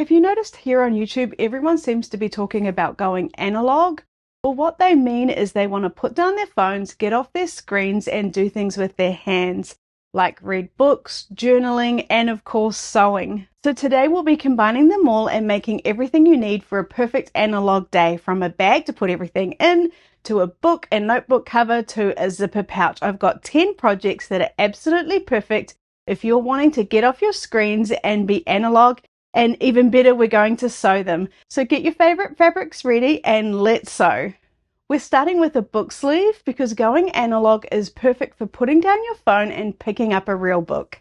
Have you noticed here on YouTube, everyone seems to be talking about going analog? Well, what they mean is they want to put down their phones, get off their screens, and do things with their hands, like read books, journaling, and of course, sewing. So today we'll be combining them all and making everything you need for a perfect analog day, from a bag to put everything in, to a book and notebook cover, to a zipper pouch. I've got 10 projects that are absolutely perfect if you're wanting to get off your screens and be analog, and even better, we're going to sew them. So get your favorite fabrics ready and let's sew. We're starting with a book sleeve because going analog is perfect for putting down your phone and picking up a real book.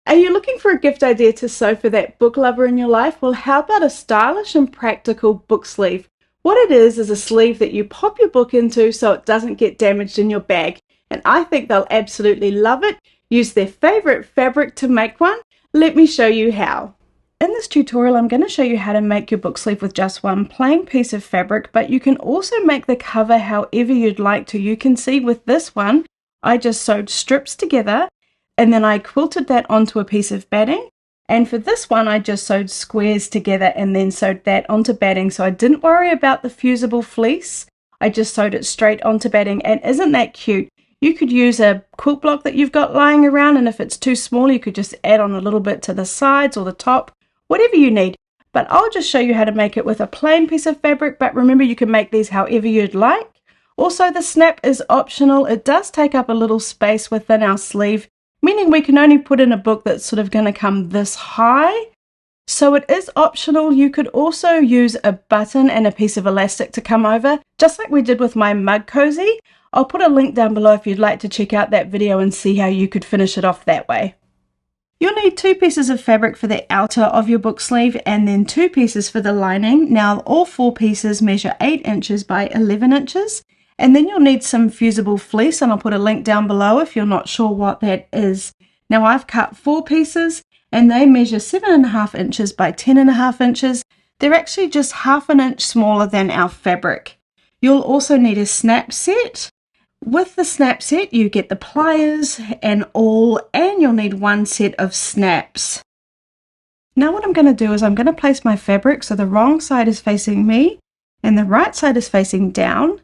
Are you looking for a gift idea to sew for that book lover in your life? Well, how about a stylish and practical book sleeve? What it is a sleeve that you pop your book into so it doesn't get damaged in your bag. And I think they'll absolutely love it. Use their favorite fabric to make one. Let me show you how. In this tutorial, I'm going to show you how to make your book sleeve with just one plain piece of fabric, but you can also make the cover however you'd like to. You can see with this one, I just sewed strips together and then I quilted that onto a piece of batting. And for this one, I just sewed squares together and then sewed that onto batting. So I didn't worry about the fusible fleece. I just sewed it straight onto batting. And isn't that cute? You could use a quilt block that you've got lying around, and if it's too small, you could just add on a little bit to the sides or the top. Whatever you need, but I'll just show you how to make it with a plain piece of fabric, but remember you can make these however you'd like. Also, the snap is optional. It does take up a little space within our sleeve, meaning we can only put in a book that's sort of going to come this high. So it is optional. You could also use a button and a piece of elastic to come over, just like we did with my mug cozy. I'll put a link down below if you'd like to check out that video and see how you could finish it off that way. You'll need 2 pieces of fabric for the outer of your book sleeve and then 2 pieces for the lining. Now all 4 pieces measure 8 inches by 11 inches. And then you'll need some fusible fleece, and I'll put a link down below if you're not sure what that is. Now I've cut 4 pieces and they measure 7.5 inches by 10.5 inches. They're actually just half an inch smaller than our fabric. You'll also need a snap set. With the snap set, you get the pliers and awl, and you'll need 1 set of snaps. Now what I'm going to do is I'm going to place my fabric so the wrong side is facing me and the right side is facing down.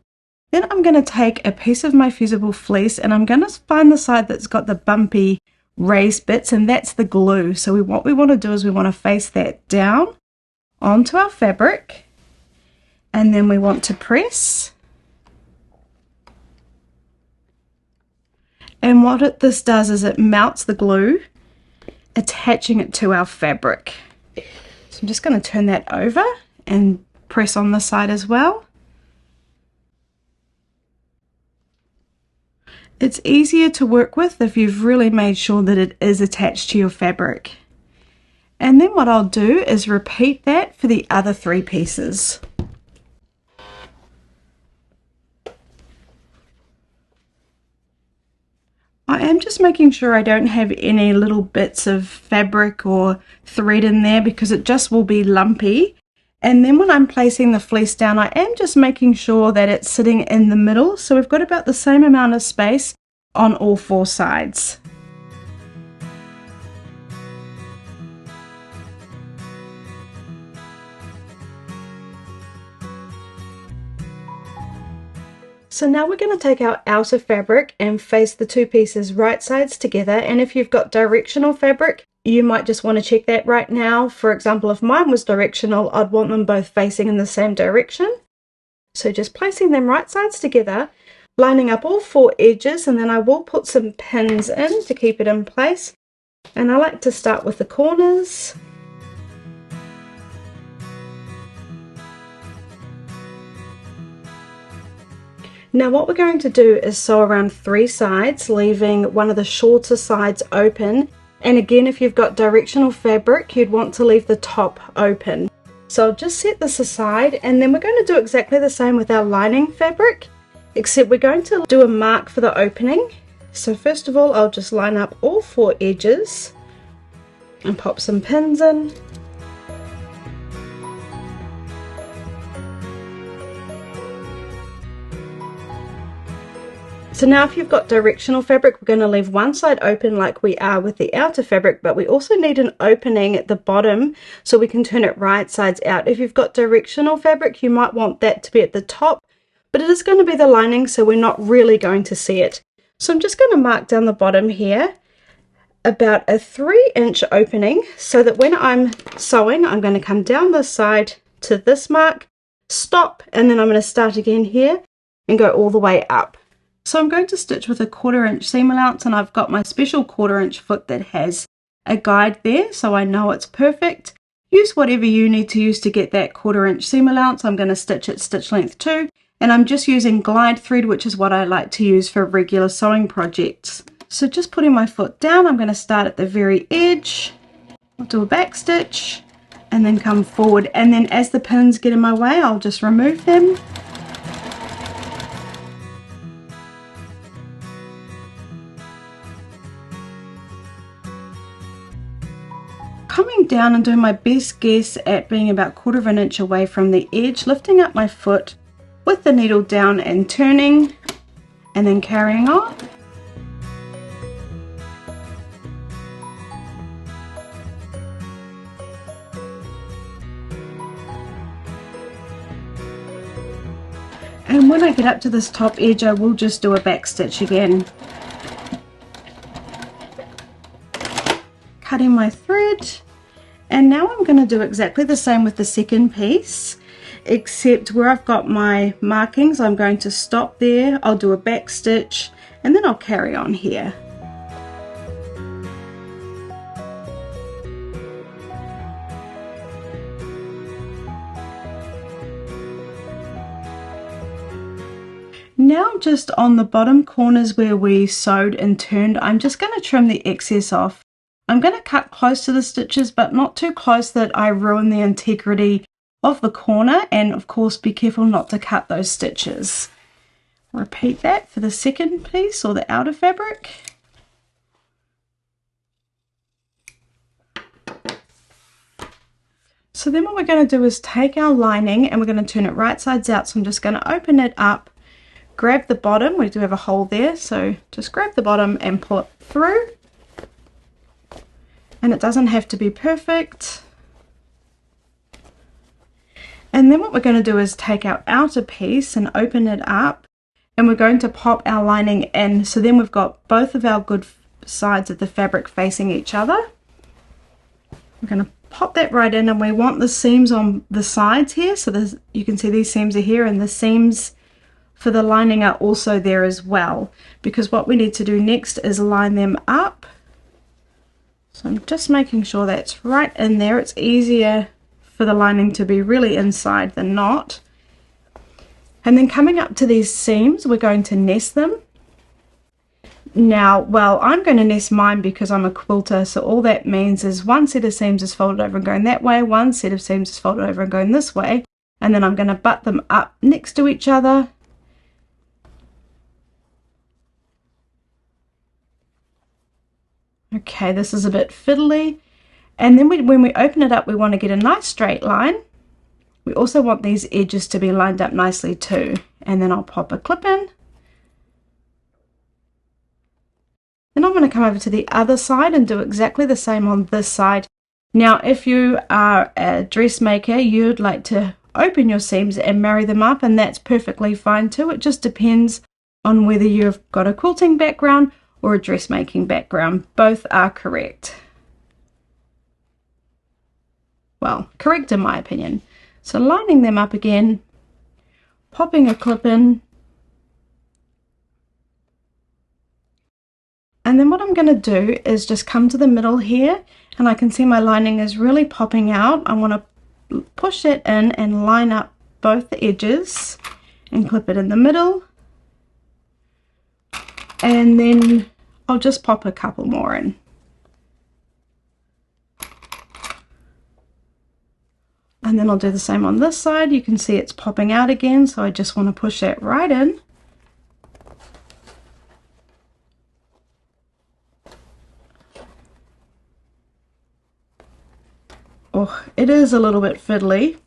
Then I'm going to take a piece of my fusible fleece and I'm going to find the side that's got the bumpy raised bits, and that's the glue. So what we want to do is we want to face that down onto our fabric, and then we want to press. And what this does is it mounts the glue, attaching it to our fabric. So I'm just going to turn that over and press on this side as well. It's easier to work with if you've really made sure that it is attached to your fabric. And then what I'll do is repeat that for the other 3 pieces. I am just making sure I don't have any little bits of fabric or thread in there because it just will be lumpy. And then when I'm placing the fleece down, I am just making sure that it's sitting in the middle. So we've got about the same amount of space on all 4 sides. So now we're going to take our outer fabric and face the 2 pieces right sides together. And if you've got directional fabric, you might just want to check that right now. For example, if mine was directional, I'd want them both facing in the same direction. So just placing them right sides together, lining up all 4 edges, and then I will put some pins in to keep it in place. And I like to start with the corners. Now what we're going to do is sew around 3 sides, leaving one of the shorter sides open. And again, if you've got directional fabric, you'd want to leave the top open. So I'll just set this aside, and then we're going to do exactly the same with our lining fabric, except we're going to do a mark for the opening. So first of all, I'll just line up all 4 edges and pop some pins in. So now if you've got directional fabric, we're going to leave one side open like we are with the outer fabric, but we also need an opening at the bottom so we can turn it right sides out. If you've got directional fabric, you might want that to be at the top, but it is going to be the lining, so we're not really going to see it. So I'm just going to mark down the bottom here about a 3-inch opening so that when I'm sewing, I'm going to come down this side to this mark, stop, and then I'm going to start again here and go all the way up. So I'm going to stitch with a 1/4 inch seam allowance, and I've got my special 1/4 inch foot that has a guide there, so I know it's perfect. Use whatever you need to use to get that 1/4 inch seam allowance. I'm going to stitch at stitch length 2, and I'm just using glide thread, which is what I like to use for regular sewing projects. So just putting my foot down, I'm going to start at the very edge. I'll do a back stitch and then come forward, and then as the pins get in my way, I'll just remove them. Coming down and doing my best guess at being about 1/4 inch away from the edge, lifting up my foot with the needle down and turning, and then carrying on. And when I get up to this top edge, I will just do a back stitch again. Cutting my thread, and now I'm going to do exactly the same with the second piece, except where I've got my markings, I'm going to stop there, I'll do a back stitch, and then I'll carry on here. Now just on the bottom corners where we sewed and turned, I'm just going to trim the excess off. I'm going to cut close to the stitches, but not too close that I ruin the integrity of the corner, and of course be careful not to cut those stitches. Repeat that for the second piece or the outer fabric. So then what we're going to do is take our lining and we're going to turn it right sides out. So I'm just going to open it up, grab the bottom, we do have a hole there, so just grab the bottom and pull it through. And it doesn't have to be perfect. And then what we're going to do is take our outer piece and open it up, and we're going to pop our lining in, so then we've got both of our good sides of the fabric facing each other. We're going to pop that right in, and we want the seams on the sides here, so you can see these seams are here, and the seams for the lining are also there as well, because what we need to do next is line them up. So I'm just making sure that's right in there. It's easier for the lining to be really inside than not. And then coming up to these seams, we're going to nest them. Now, well, I'm going to nest mine because I'm a quilter, so all that means is one set of seams is folded over and going that way, one set of seams is folded over and going this way, and then I'm going to butt them up next to each other. Okay, this is a bit fiddly, and then when we open it up, we want to get a nice straight line. We also want these edges to be lined up nicely too, and then I'll pop a clip in. Then I'm going to come over to the other side and do exactly the same on this side. Now, if you are a dressmaker, you'd like to open your seams and marry them up, and that's perfectly fine too. It just depends on whether you've got a quilting background or a dressmaking background. Both are correct. Well, correct in my opinion. So lining them up again, popping a clip in, and then what I'm going to do is just come to the middle here, and I can see my lining is really popping out. I want to push it in and line up both the edges and clip it in the middle, and then I'll just pop a couple more in. And then I'll do the same on this side. You can see it's popping out again, so I just want to push that right in. Oh, it is a little bit fiddly.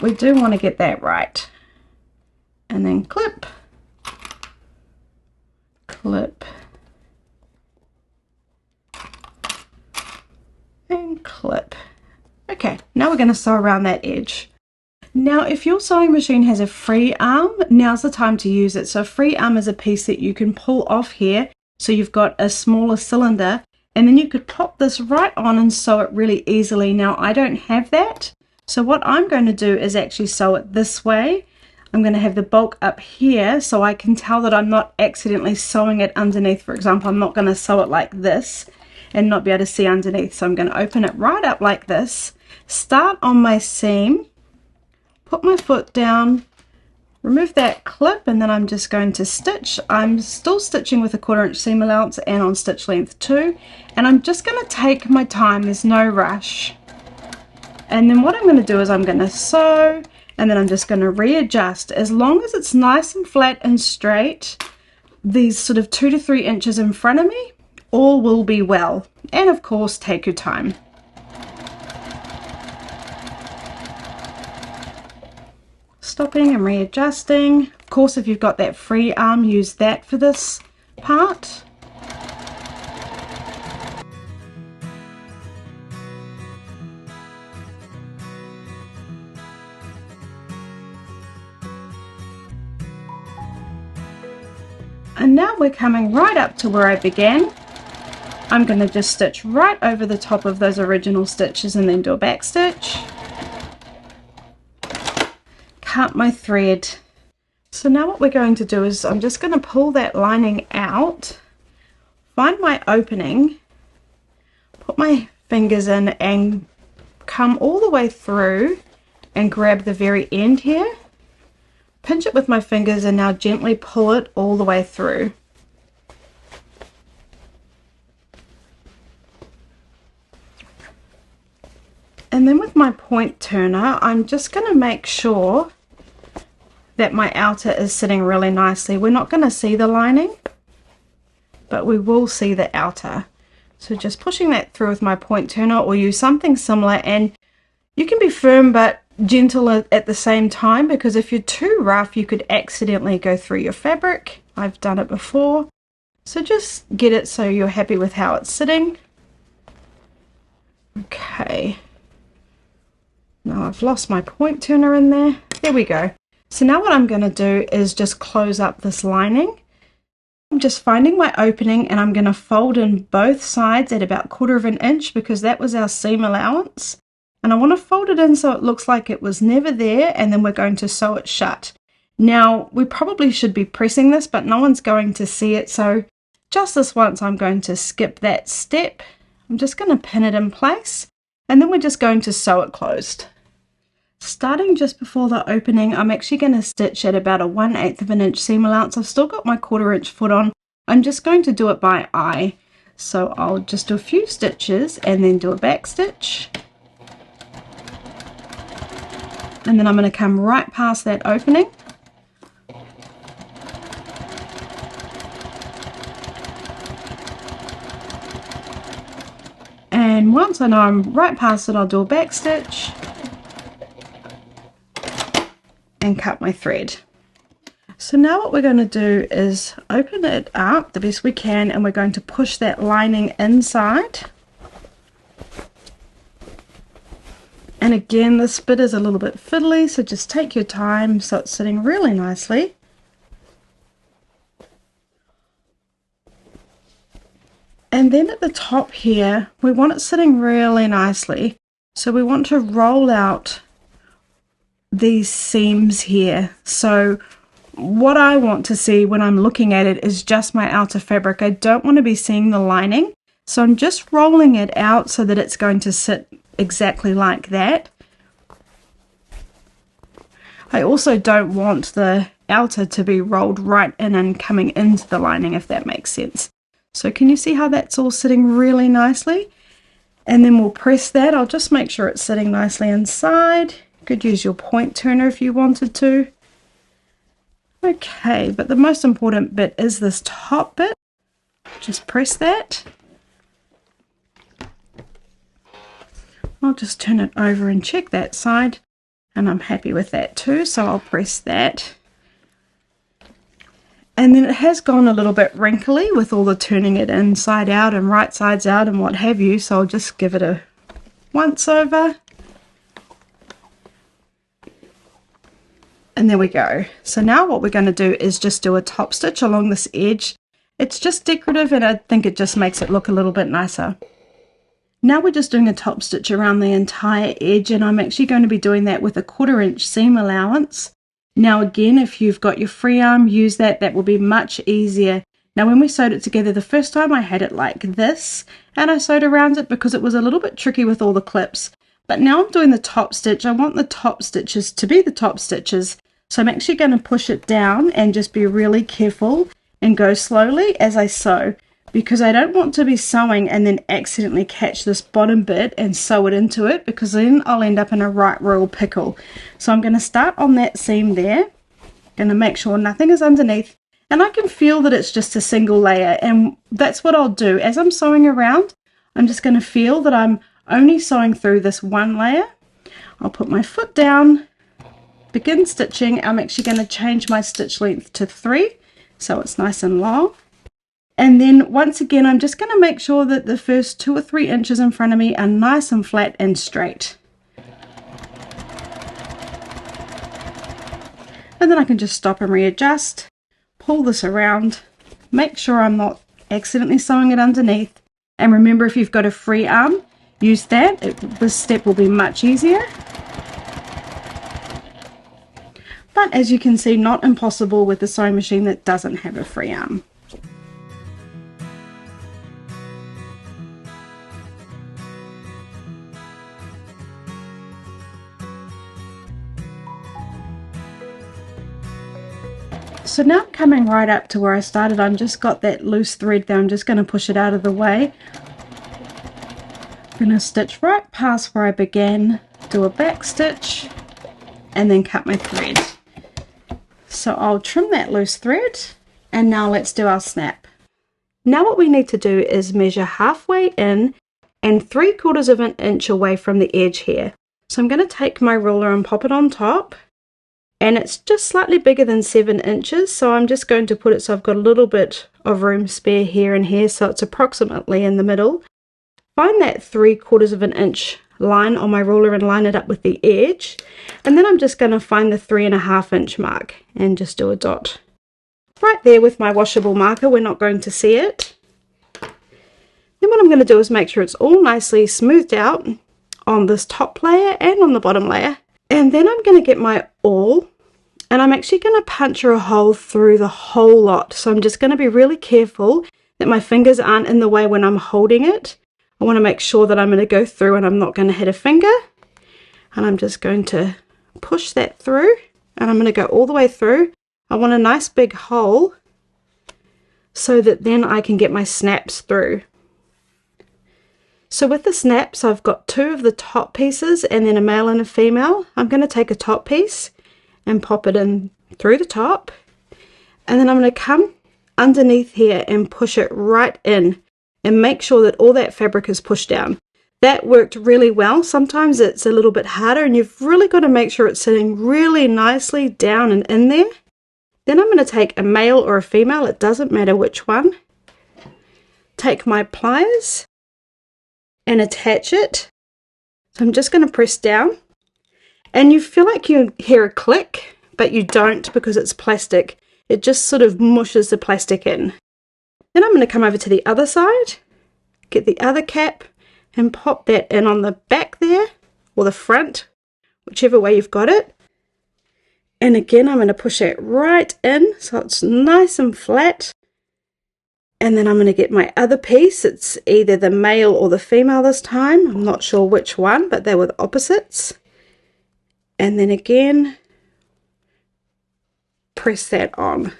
We do want to get that right. And then clip. clip, and clip. Okay, now we're going to sew around that edge. Now if your sewing machine has a free arm, now's the time to use it. So a free arm is a piece that you can pull off here, so you've got a smaller cylinder, and then you could pop this right on and sew it really easily. Now I don't have that, so what I'm going to do is actually sew it this way. I'm going to have the bulk up here so I can tell that I'm not accidentally sewing it underneath. For example, I'm not going to sew it like this and not be able to see underneath. So I'm going to open it right up like this, start on my seam, put my foot down, remove that clip, and then I'm just going to stitch. I'm still stitching with a 1/4 inch seam allowance and on stitch length 2, and I'm just going to take my time, there's no rush. And then what I'm going to do is I'm going to sew, and then I'm just going to readjust. As long as it's nice and flat and straight, these sort of 2 to 3 inches in front of me, all will be well. And of course, take your time. Stopping and readjusting. Of course, if you've got that free arm, use that for this part. And now we're coming right up to where I began. I'm going to just stitch right over the top of those original stitches and then do a back stitch. Cut my thread. So now what we're going to do is I'm just going to pull that lining out, find my opening, put my fingers in and come all the way through and grab the very end here. Pinch it with my fingers and now gently pull it all the way through. And then with my point turner, I'm just going to make sure that my outer is sitting really nicely. We're not going to see the lining, but we will see the outer. So just pushing that through with my point turner, or use something similar, and you can be firm but gentle at the same time, because if you're too rough you could accidentally go through your fabric. I've done it before. So just get it so you're happy with how it's sitting. Okay, now I've lost my point turner in there. There we go. So now what I'm going to do is just close up this lining. I'm just finding my opening and I'm going to fold in both sides at about 1/4 inch because that was our seam allowance. And I want to fold it in so it looks like it was never there, and then we're going to sew it shut. Now we probably should be pressing this, but no one's going to see it, so just this once I'm going to skip that step. I'm just going to pin it in place, and then we're just going to sew it closed. Starting just before the opening, I'm actually going to stitch at about a 1/8 inch seam allowance. I've still got my 1/4 inch foot on. I'm just going to do it by eye. So I'll just do a few stitches and then do a back stitch. And then I'm going to come right past that opening. And once I know I'm right past it, I'll do a back stitch and cut my thread. So now what we're going to do is open it up the best we can, and we're going to push that lining inside. And again, this bit is a little bit fiddly, so just take your time so it's sitting really nicely. And then at the top here, we want it sitting really nicely. So we want to roll out these seams here. So what I want to see when I'm looking at it is just my outer fabric. I don't want to be seeing the lining. So I'm just rolling it out so that it's going to sit exactly like that. I also don't want the outer to be rolled right in and coming into the lining, if that makes sense. So can you see how that's all sitting really nicely? And then we'll press that. I'll just make sure it's sitting nicely inside. You could use your point turner if you wanted to. Okay, but the most important bit is this top bit. Just press that. I'll just turn it over and check that side, and I'm happy with that too, so I'll press that. And then it has gone a little bit wrinkly with all the turning it inside out and right sides out and what have you, so I'll just give it a once over. And there we go. So now what we're going to do is just do a top stitch along this edge. It's just decorative and I think it just makes it look a little bit nicer. Now we're just doing a top stitch around the entire edge, and I'm actually going to be doing that with a 1/4 inch seam allowance. Now again, if you've got your free arm, use that. That will be much easier. Now when we sewed it together the first time, I had it like this, and I sewed around it because it was a little bit tricky with all the clips. But now I'm doing the top stitch. I want the top stitches to be the top stitches. So I'm actually going to push it down and just be really careful and go slowly as I sew, because I don't want to be sewing and then accidentally catch this bottom bit and sew it into it, because then I'll end up in a right royal pickle. So I'm going to start on that seam there, going to make sure nothing is underneath, and I can feel that it's just a single layer, and that's what I'll do. As I'm sewing around, I'm just going to feel that I'm only sewing through this one layer. I'll put my foot down, begin stitching. I'm actually going to change my stitch length to 3 so it's nice and long. And then once again, I'm just going to make sure that the first 2 or 3 inches in front of me are nice and flat and straight. And then I can just stop and readjust, pull this around, make sure I'm not accidentally sewing it underneath. And remember, if you've got a free arm, use that. This step will be much easier. But as you can see, not impossible with the sewing machine that doesn't have a free arm. So now I'm coming right up to where I started. I've just got that loose thread there. I'm just going to push it out of the way. I'm going to stitch right past where I began, do a back stitch, and then cut my thread. So I'll trim that loose thread, and now let's do our snap. Now what we need to do is measure halfway in and 3/4 of an inch away from the edge here. So I'm going to take my ruler and pop it on top, and it's just slightly bigger than 7 inches, so I'm just going to put it so I've got a little bit of room spare here and here, so it's approximately in the middle. Find that 3/4 of an inch line on my ruler and line it up with the edge, and then I'm just going to find the 3.5 inch mark and just do a dot right there with my washable marker. We're not going to see it. Then what I'm going to do is make sure it's all nicely smoothed out on this top layer and on the bottom layer, and then I'm going to get my awl, and I'm actually going to puncture a hole through the whole lot. So I'm just going to be really careful that my fingers aren't in the way when I'm holding it. I want to make sure that I'm going to go through and I'm not going to hit a finger, and I'm just going to push that through, and I'm going to go all the way through. I want a nice big hole so that then I can get my snaps through. So with the snaps, I've got 2 of the top pieces and then a male and a female. I'm going to take a top piece and pop it in through the top, and then I'm going to come underneath here and push it right in and make sure that all that fabric is pushed down. That worked really well. Sometimes it's a little bit harder, and you've really got to make sure it's sitting really nicely down and in there. Then I'm going to take a male or a female, it doesn't matter which one. Take my pliers and attach it. So I'm just going to press down, and you feel like you hear a click, but you don't, because it's plastic. It just sort of mushes the plastic in. Then I'm going to come over to the other side, get the other cap, and pop that in on the back there, or the front, whichever way you've got it. And again, I'm going to push it right in so it's nice and flat. And then I'm going to get my other piece. It's either the male or the female this time. I'm not sure which one, but they were the opposites. And then again, press that on.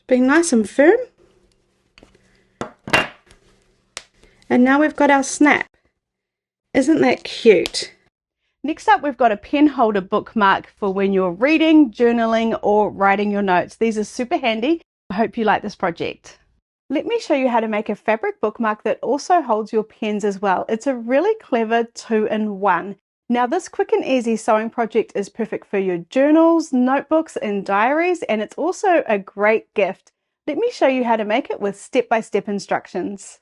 Be nice and firm. And now we've got our snap. Isn't that cute? Next up, we've got a pen holder bookmark for when you're reading, journaling, or writing your notes. These are super handy. I hope you like this project. Let me show you how to make a fabric bookmark that also holds your pens as well. It's a really clever 2-in-1. Now this quick and easy sewing project is perfect for your journals, notebooks and diaries, and it's also a great gift. Let me show you how to make it with step-by-step instructions.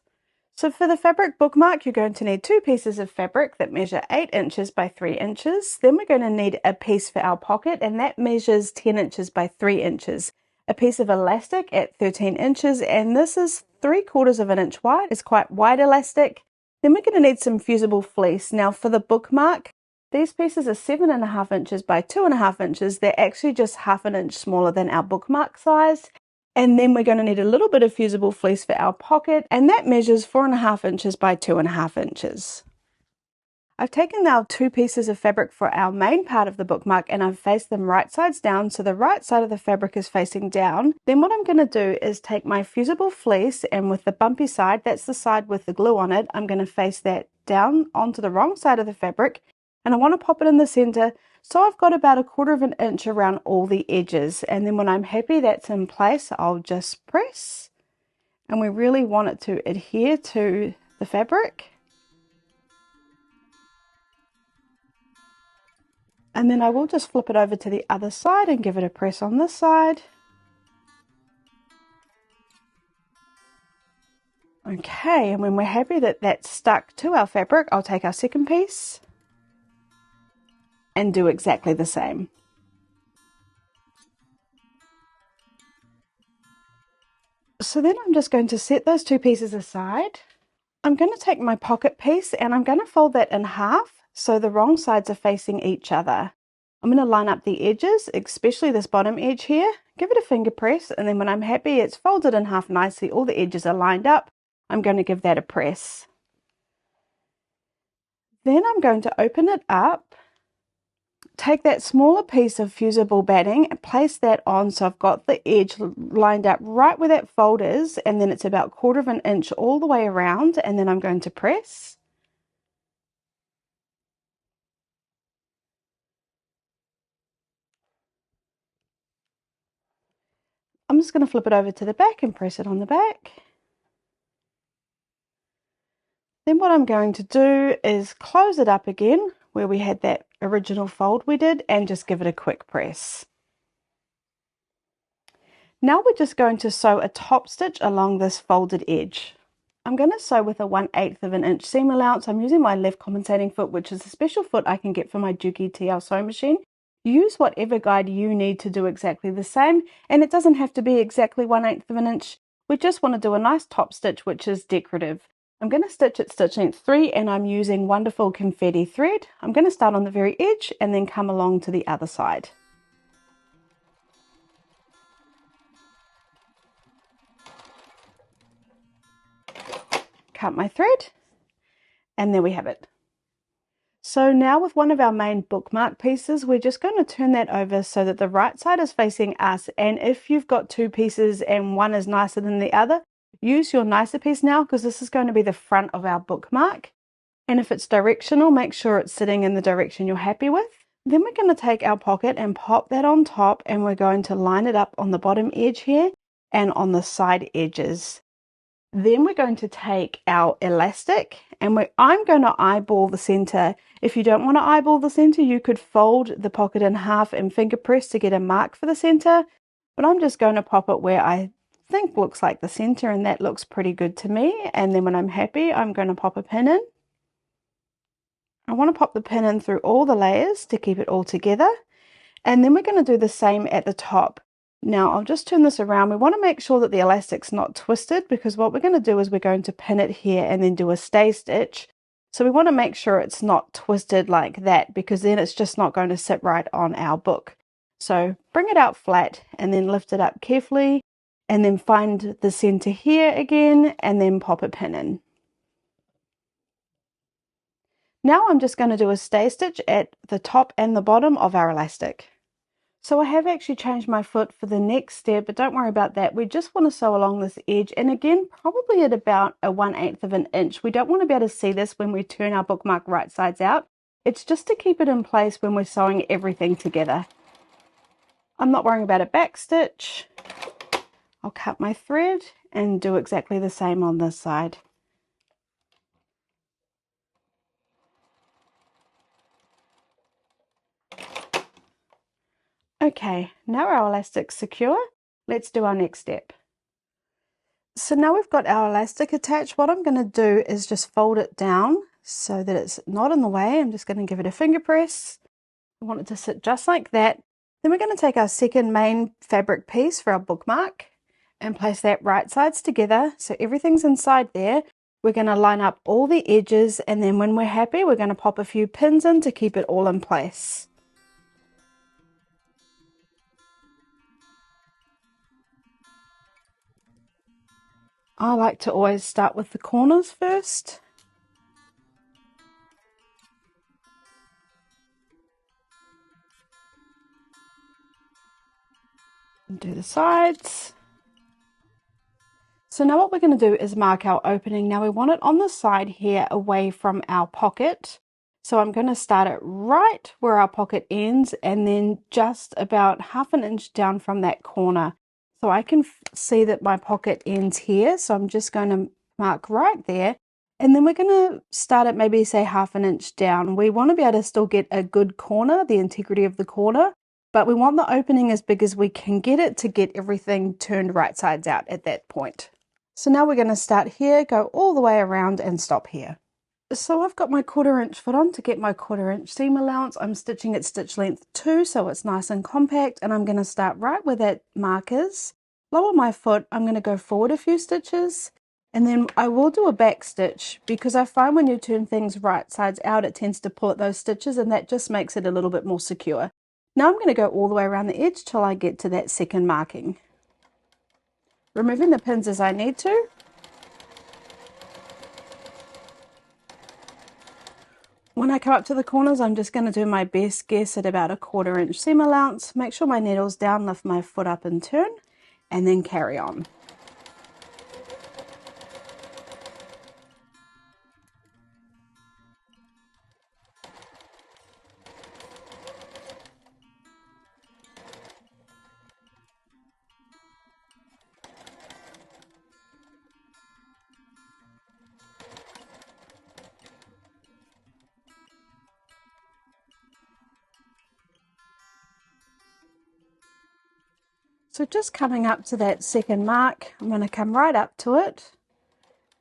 So for the fabric bookmark, you're going to need 2 pieces of fabric that measure 8 inches by 3 inches. Then we're going to need a piece for our pocket, and that measures 10 inches by 3 inches. A piece of elastic at 13 inches, and this is 3/4 of an inch wide. It's quite wide elastic. Then we're going to need some fusible fleece. Now for the bookmark, these pieces are 7.5 inches by 2.5 inches. They're actually just half an inch smaller than our bookmark size. And then we're going to need a little bit of fusible fleece for our pocket, and that measures 4.5 inches by 2.5 inches. I've taken now 2 pieces of fabric for our main part of the bookmark, and I've faced them right sides down, so the right side of the fabric is facing down. Then what I'm going to do is take my fusible fleece, and with the bumpy side, that's the side with the glue on it, I'm going to face that down onto the wrong side of the fabric, and I want to pop it in the center. So I've got about 1/4 of an inch around all the edges, and then when I'm happy that's in place, I'll just press, and we really want it to adhere to the fabric. And then I will just flip it over to the other side and give it a press on this side. Okay, and when we're happy that that's stuck to our fabric, I'll take our second piece and do exactly the same. So then I'm just going to set those 2 pieces aside. I'm going to take my pocket piece and I'm going to fold that in half so the wrong sides are facing each other. I'm going to line up the edges, especially this bottom edge here, give it a finger press, and then when I'm happy it's folded in half nicely, all the edges are lined up, I'm going to give that a press. Then I'm going to open it up, take that smaller piece of fusible batting and place that on so I've got the edge lined up right where that fold is, and then it's about 1/4 of an inch all the way around, and then I'm going to press. I'm just going to flip it over to the back and press it on the back. Then what I'm going to do is close it up again where we had that original fold we did and just give it a quick press. Now we're just going to sew a top stitch along this folded edge. I'm going to sew with a 1/8 of an inch seam allowance. I'm using my left compensating foot, which is a special foot I can get from my Juki TL sewing machine. Use whatever guide you need to do exactly the same, and it doesn't have to be exactly 1/8 of an inch. We just want to do a nice top stitch which is decorative. I'm going to stitch at stitch length 3 and I'm using wonderful confetti thread. I'm going to start on the very edge and then come along to the other side. Cut my thread, and there we have it. So now with one of our main bookmark pieces, we're just going to turn that over so that the right side is facing us, and if you've got 2 pieces and one is nicer than the other, use your nicer piece now because this is going to be the front of our bookmark. And if it's directional, make sure it's sitting in the direction you're happy with. Then we're going to take our pocket and pop that on top, and we're going to line it up on the bottom edge here and on the side edges. Then we're going to take our elastic and I'm going to eyeball the center. If you don't want to eyeball the center, you could fold the pocket in half and finger press to get a mark for the center. But I'm just going to pop it where I think looks like the center, and that looks pretty good to me. And then when I'm happy, I'm going to pop a pin in. I want to pop the pin in through all the layers to keep it all together. And then we're going to do the same at the top. Now I'll just turn this around. We want to make sure that the elastic's not twisted, because what we're going to do is we're going to pin it here and then do a stay stitch. So we want to make sure it's not twisted like that, because then it's just not going to sit right on our book. So bring it out flat and then lift it up carefully, and then find the center here again and then pop a pin in. Now I'm just going to do a stay stitch at the top and the bottom of our elastic. So I have actually changed my foot for the next step, but don't worry about that. We just want to sew along this edge, and again, probably at about a 1/8 of an inch. We don't want to be able to see this when we turn our bookmark right sides out. It's just to keep it in place when we're sewing everything together. I'm not worrying about a back stitch. I'll cut my thread and do exactly the same on this side. Okay, now our elastic's secure. Let's do our next step. So now we've got our elastic attached. What I'm going to do is just fold it down so that it's not in the way. I'm just going to give it a finger press. I want it to sit just like that. Then we're going to take our second main fabric piece for our bookmark and place that right sides together so everything's inside there. We're going to line up all the edges, and then when we're happy, we're going to pop a few pins in to keep it all in place. I like to always start with the corners first. And do the sides. So now what we're going to do is mark our opening. Now we want it on the side here away from our pocket. So I'm going to start it right where our pocket ends and then just about ½ an inch down from that corner. So I can see that my pocket ends here. So I'm just going to mark right there. And then we're going to start at maybe say ½ an inch down. We want to be able to still get a good corner, the integrity of the corner, but we want the opening as big as we can get it to get everything turned right sides out at that point. So now we're going to start here, go all the way around and stop here. So I've got my 1/4 inch foot on. To get my 1/4 inch seam allowance, I'm stitching at stitch length 2 so it's nice and compact, and I'm going to start right where that mark is. Lower my foot, I'm going to go forward a few stitches, and then I will do a back stitch because I find when you turn things right sides out it tends to pull at those stitches, and that just makes it a little bit more secure. Now I'm going to go all the way around the edge till I get to that second marking. Removing the pins as I need to. When I come up to the corners, I'm just going to do my best guess at about a 1/4 inch seam allowance. Make sure my needle's down, lift my foot up and turn, and then carry on. So just coming up to that second mark, I'm going to come right up to it,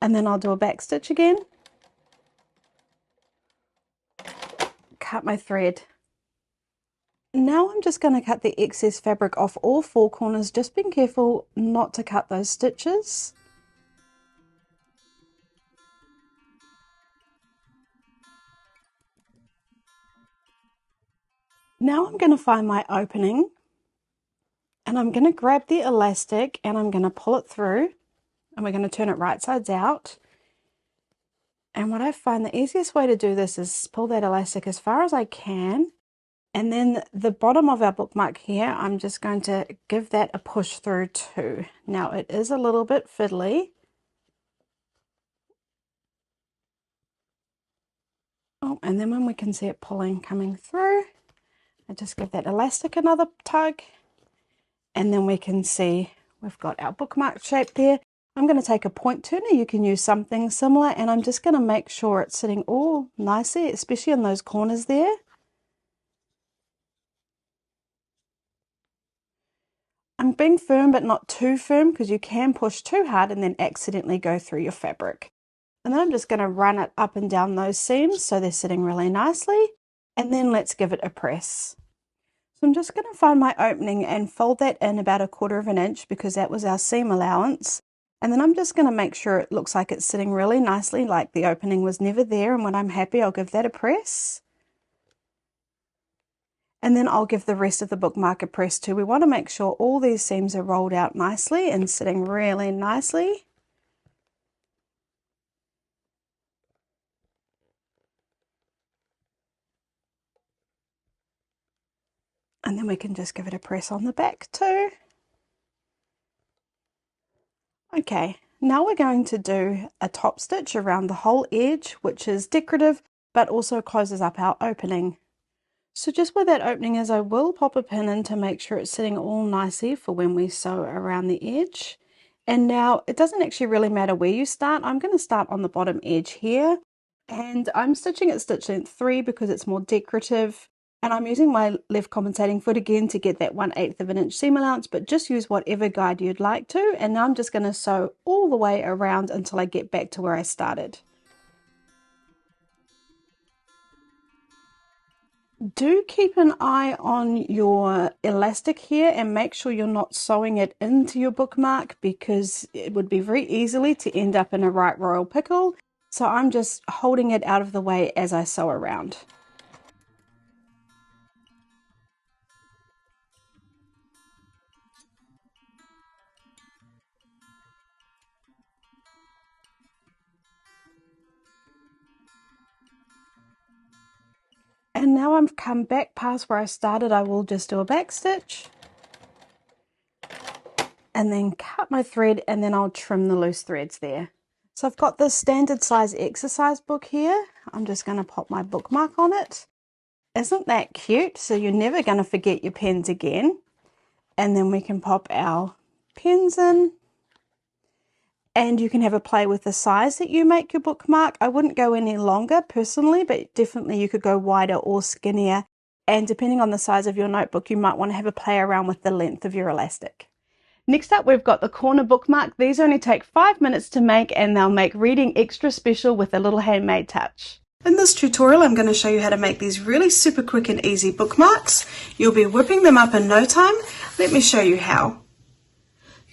and then I'll do a back stitch again. Cut my thread. Now I'm just going to cut the excess fabric off all 4 corners, just being careful not to cut those stitches. Now I'm going to find my opening, and I'm going to grab the elastic and I'm going to pull it through, and we're going to turn it right sides out. And what I find the easiest way to do this is pull that elastic as far as I can, and then the bottom of our bookmark here, I'm just going to give that a push through too. Now it is a little bit fiddly. Oh, and then when we can see it pulling coming through, I just give that elastic another tug, and then we can see we've got our bookmark shape there. I'm going to take a point turner, you can use something similar, and I'm just going to make sure it's sitting all nicely, especially in those corners there. I'm being firm but not too firm, because you can push too hard and then accidentally go through your fabric. And then I'm just going to run it up and down those seams so they're sitting really nicely, and then let's give it a press. So I'm just going to find my opening and fold that in about a 1/4 inch because that was our seam allowance. And then I'm just going to make sure it looks like it's sitting really nicely, like the opening was never there, and when I'm happy I'll give that a press. And then I'll give the rest of the bookmark a press too. We want to make sure all these seams are rolled out nicely and sitting really nicely. And then we can just give it a press on the back too. Okay, now we're going to do a top stitch around the whole edge, which is decorative, but also closes up our opening. So just where that opening is, I will pop a pin in to make sure it's sitting all nicely for when we sew around the edge. And now it doesn't actually really matter where you start. I'm going to start on the bottom edge here, and I'm stitching at stitch length 3 because it's more decorative. And I'm using my left compensating foot again to get that 1/8 of an inch seam allowance, but just use whatever guide you'd like to. And now I'm just going to sew all the way around until I get back to where I started. Do keep an eye on your elastic here and make sure you're not sewing it into your bookmark, because it would be very easily to end up in a right royal pickle. So I'm just holding it out of the way as I sew around. And now I've come back past where I started. I will just do a back stitch and then cut my thread, and then I'll trim the loose threads there. So I've got this standard size exercise book here. I'm just going to pop my bookmark on it. Isn't that cute? So you're never going to forget your pens again. And then we can pop our pens in. And you can have a play with the size that you make your bookmark. I wouldn't go any longer personally, but definitely you could go wider or skinnier. And depending on the size of your notebook, you might want to have a play around with the length of your elastic. Next up, we've got the corner bookmark. These only take 5 minutes to make, and they'll make reading extra special with a little handmade touch. In this tutorial, I'm going to show you how to make these really super quick and easy bookmarks. You'll be whipping them up in no time. Let me show you how.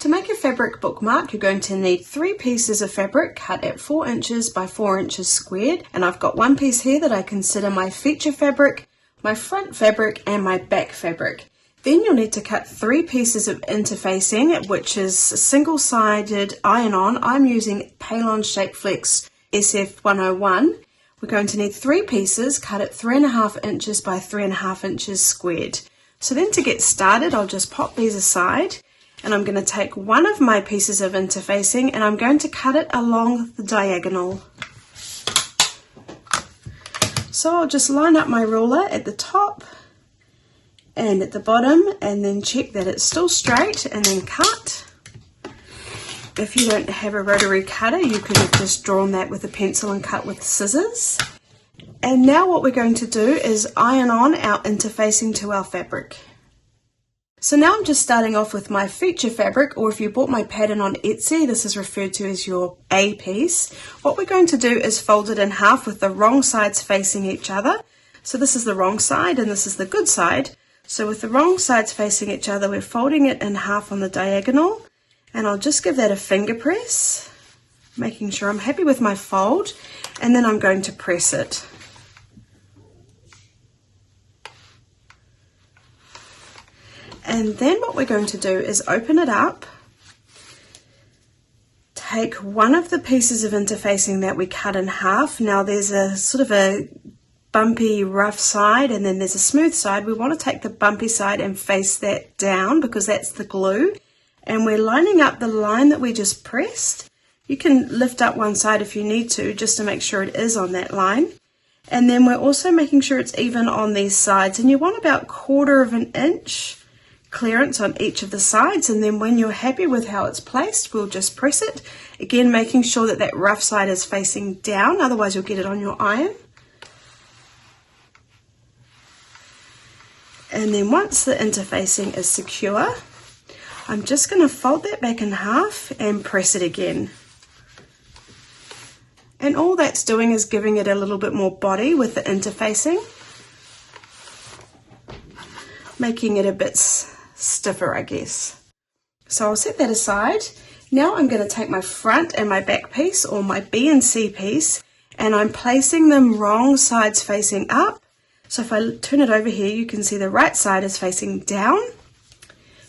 To make a fabric bookmark, you're going to need 3 pieces of fabric cut at 4 inches by 4 inches squared. And I've got one piece here that I consider my feature fabric, my front fabric, and my back fabric. Then you'll need to cut 3 pieces of interfacing, which is single-sided iron-on. I'm using Palon Shape Flex SF101. We're going to need 3 pieces cut at 3.5 inches by 3.5 inches squared. So then to get started, I'll just pop these aside, and I'm going to take one of my pieces of interfacing and I'm going to cut it along the diagonal. So I'll just line up my ruler at the top and at the bottom, and then check that it's still straight, and then cut. If you don't have a rotary cutter, you could have just drawn that with a pencil and cut with scissors. And now what we're going to do is iron on our interfacing to our fabric. So now I'm just starting off with my feature fabric, or if you bought my pattern on Etsy, this is referred to as your A piece. What we're going to do is fold it in half with the wrong sides facing each other. So this is the wrong side and this is the good side. So with the wrong sides facing each other, we're folding it in half on the diagonal, and I'll just give that a finger press, making sure I'm happy with my fold, and then I'm going to press it. And then what we're going to do is open it up, take one of the pieces of interfacing that we cut in half. Now there's a sort of a bumpy rough side, and then there's a smooth side. We want to take the bumpy side and face that down because that's the glue, and we're lining up the line that we just pressed. You can lift up one side if you need to, just to make sure it is on that line. And then we're also making sure it's even on these sides, and you want about 1/4 of an inch clearance on each of the sides. And then when you're happy with how it's placed, we'll just press it again, making sure that that rough side is facing down, otherwise you'll get it on your iron. And then once the interfacing is secure, I'm just going to fold that back in half and press it again. And all that's doing is giving it a little bit more body with the interfacing, making it a bit stiffer, I guess. So I'll set that aside. Now I'm going to take my front and my back piece, or my B and C piece, and I'm placing them wrong sides facing up. So if I turn it over here, you can see the right side is facing down.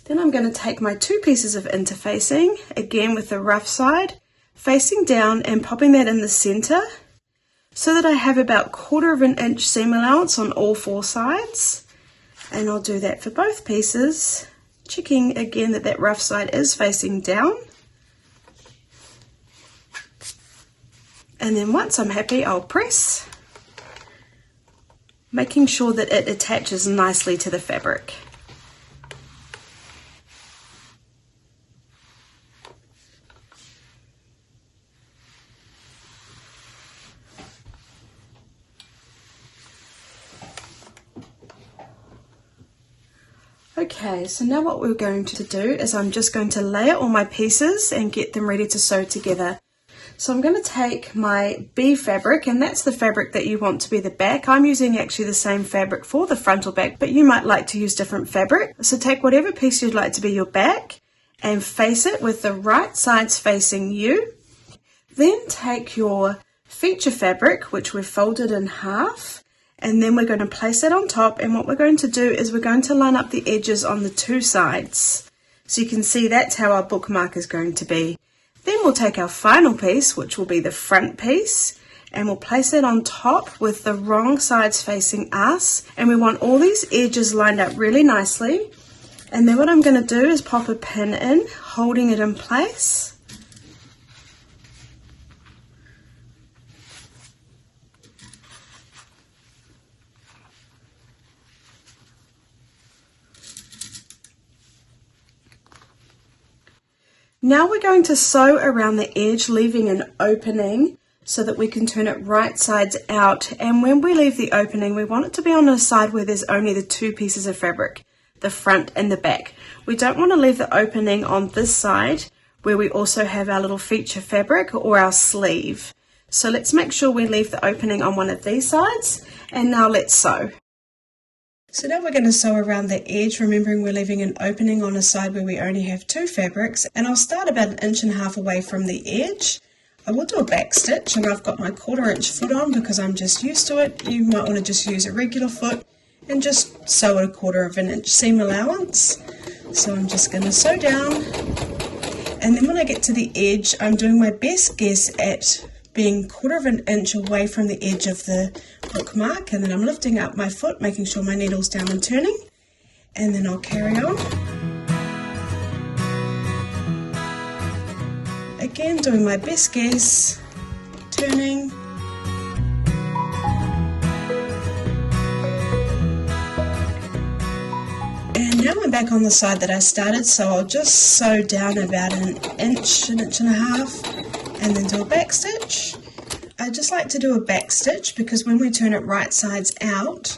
Then I'm going to take my 2 pieces of interfacing, again with the rough side, facing down and popping that in the center so that I have about 1/4 of an inch seam allowance on all 4 sides. And I'll do that for both pieces, checking again that that rough side is facing down. And then once I'm happy, I'll press, making sure that it attaches nicely to the fabric. Okay, so now what we're going to do is I'm just going to layer all my pieces and get them ready to sew together. So I'm going to take my B fabric, and that's the fabric that you want to be the back. I'm using actually the same fabric for the frontal back, but you might like to use different fabric. So take whatever piece you'd like to be your back and face it with the right sides facing you. Then take your feature fabric, which we've folded in half, and then we're going to place it on top, and what we're going to do is we're going to line up the edges on the two sides. So you can see that's how our bookmark is going to be. Then we'll take our final piece, which will be the front piece, and we'll place it on top with the wrong sides facing us, and we want all these edges lined up really nicely. And then what I'm going to do is pop a pin in, holding it in place. Now we're going to sew around the edge, leaving an opening so that we can turn it right sides out. And when we leave the opening, we want it to be on a side where there's only the two pieces of fabric, the front and the back. We don't want to leave the opening on this side where we also have our little feature fabric or our sleeve. So let's make sure we leave the opening on one of these sides, and now let's sew. So now we're going to sew around the edge, remembering we're leaving an opening on a side where we only have two fabrics, and I'll start about 1.5 inches away from the edge. I will do a back stitch, and I've got my 1/4 inch foot on because I'm just used to it. You might want to just use a regular foot and just sew at 1/4 inch seam allowance. So I'm just going to sew down, and then when I get to the edge, I'm doing my best guess at being 1/4 inch away from the edge of the bookmark, and then I'm lifting up my foot, making sure my needle's down and turning, and then I'll carry on. Again, doing my best guess, turning. And now I'm back on the side that I started, so I'll just sew down about 1 inch, 1.5 inches, and then do a back stitch. I just like to do a back stitch because when we turn it right sides out,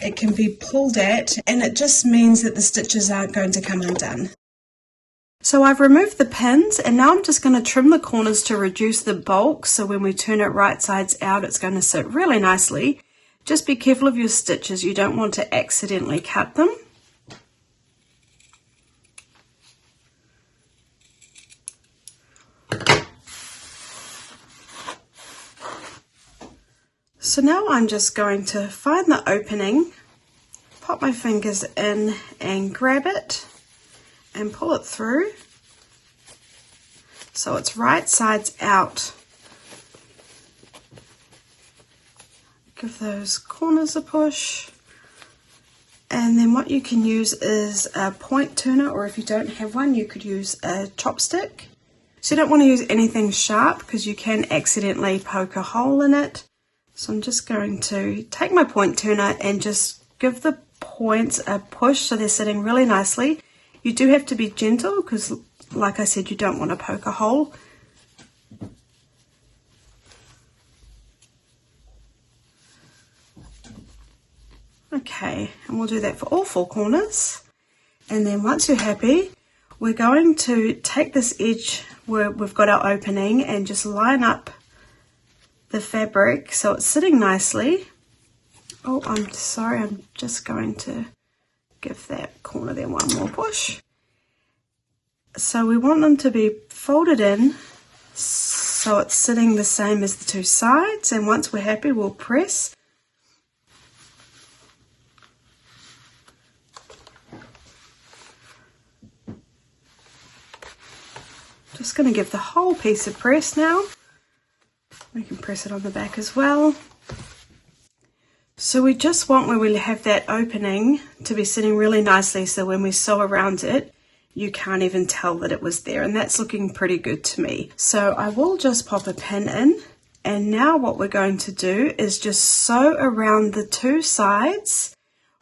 it can be pulled at, and it just means that the stitches aren't going to come undone. So I've removed the pins, and now I'm just going to trim the corners to reduce the bulk, so when we turn it right sides out, it's going to sit really nicely. Just be careful of your stitches, you don't want to accidentally cut them. So now I'm just going to find the opening, pop my fingers in and grab it and pull it through so it's right sides out. Give those corners a push, and then what you can use is a point turner, or if you don't have one, you could use a chopstick. So you don't want to use anything sharp because you can accidentally poke a hole in it. So I'm just going to take my point turner and just give the points a push so they're sitting really nicely. You do have to be gentle because, like I said, you don't want to poke a hole. Okay, and we'll do that for all 4 corners. And then once you're happy, we're going to take this edge where we've got our opening and just line up the fabric so it's sitting nicely. Oh, I'm sorry, I'm just going to give that corner there one more push. So we want them to be folded in so it's sitting the same as the two sides, and once we're happy, we'll press. Just going to give the whole piece a press now. We can press it on the back as well. So we just want where we have that opening to be sitting really nicely, so when we sew around it, you can't even tell that it was there, and that's looking pretty good to me. So I will just pop a pin in, and now what we're going to do is just sew around the two sides,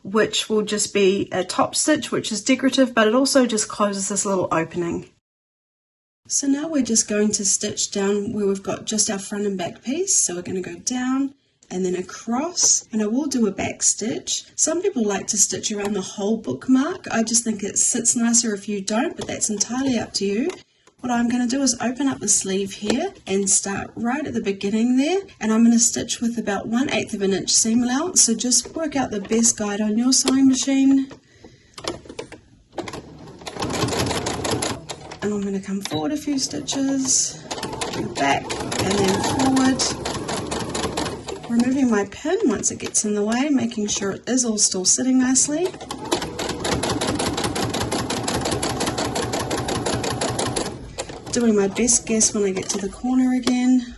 which will just be a top stitch, which is decorative, but it also just closes this little opening. So now we're just going to stitch down where we've got just our front and back piece. So we're going to go down and then across, and I will do a back stitch. Some people like to stitch around the whole bookmark. I just think it sits nicer if you don't, but that's entirely up to you. What I'm going to do is open up the sleeve here and start right at the beginning there, and I'm going to stitch with about 1/8 of an inch seam allowance, so just work out the best guide on your sewing machine. And I'm going to come forward a few stitches, back and then forward, removing my pin once it gets in the way, making sure it is all still sitting nicely. Doing my best guess when I get to the corner again.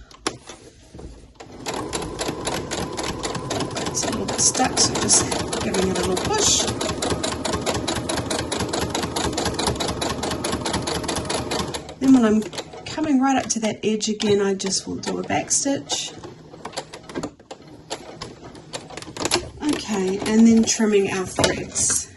It's a little bit stuck, so just giving it a little push. Then when I'm coming right up to that edge again, I just will do a back stitch. Okay, and then trimming our threads.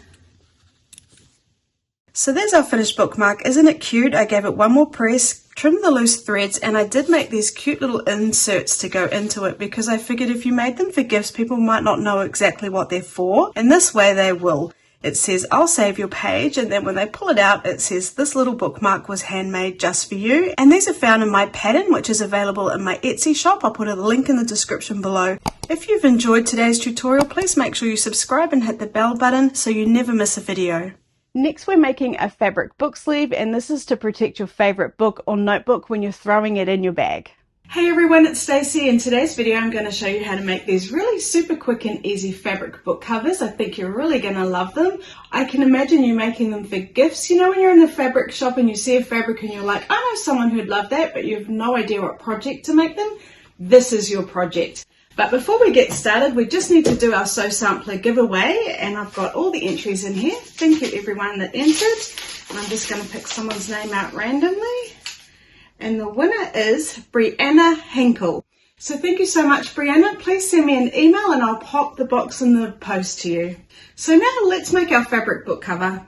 So there's our finished bookmark. Isn't it cute? I gave it one more press, trimmed the loose threads, and I did make these cute little inserts to go into it because I figured if you made them for gifts, people might not know exactly what they're for, and this way they will. It says, I'll save your page, and then when they pull it out, it says, this little bookmark was handmade just for you. And these are found in my pattern, which is available in my Etsy shop. I'll put a link in the description below. If you've enjoyed today's tutorial, please make sure you subscribe and hit the bell button so you never miss a video. Next, we're making a fabric book sleeve, and this is to protect your favorite book or notebook when you're throwing it in your bag. Hey everyone, it's Stacey. In today's video I'm going to show you how to make these really super quick and easy fabric book covers. I think you're really going to love them. I can imagine you making them for gifts. You know, when you're in the fabric shop and you see a fabric and you're like, I know someone who'd love that, but you have no idea what project to make them. This is your project. But before we get started, we just need to do our Sew Sampler giveaway, and I've got all the entries in here. Thank you everyone that entered. And I'm just going to pick someone's name out randomly. And the winner is Brianna Henkel. So thank you so much, Brianna. Please send me an email and I'll pop the box in the post to you. So now let's make our fabric book cover.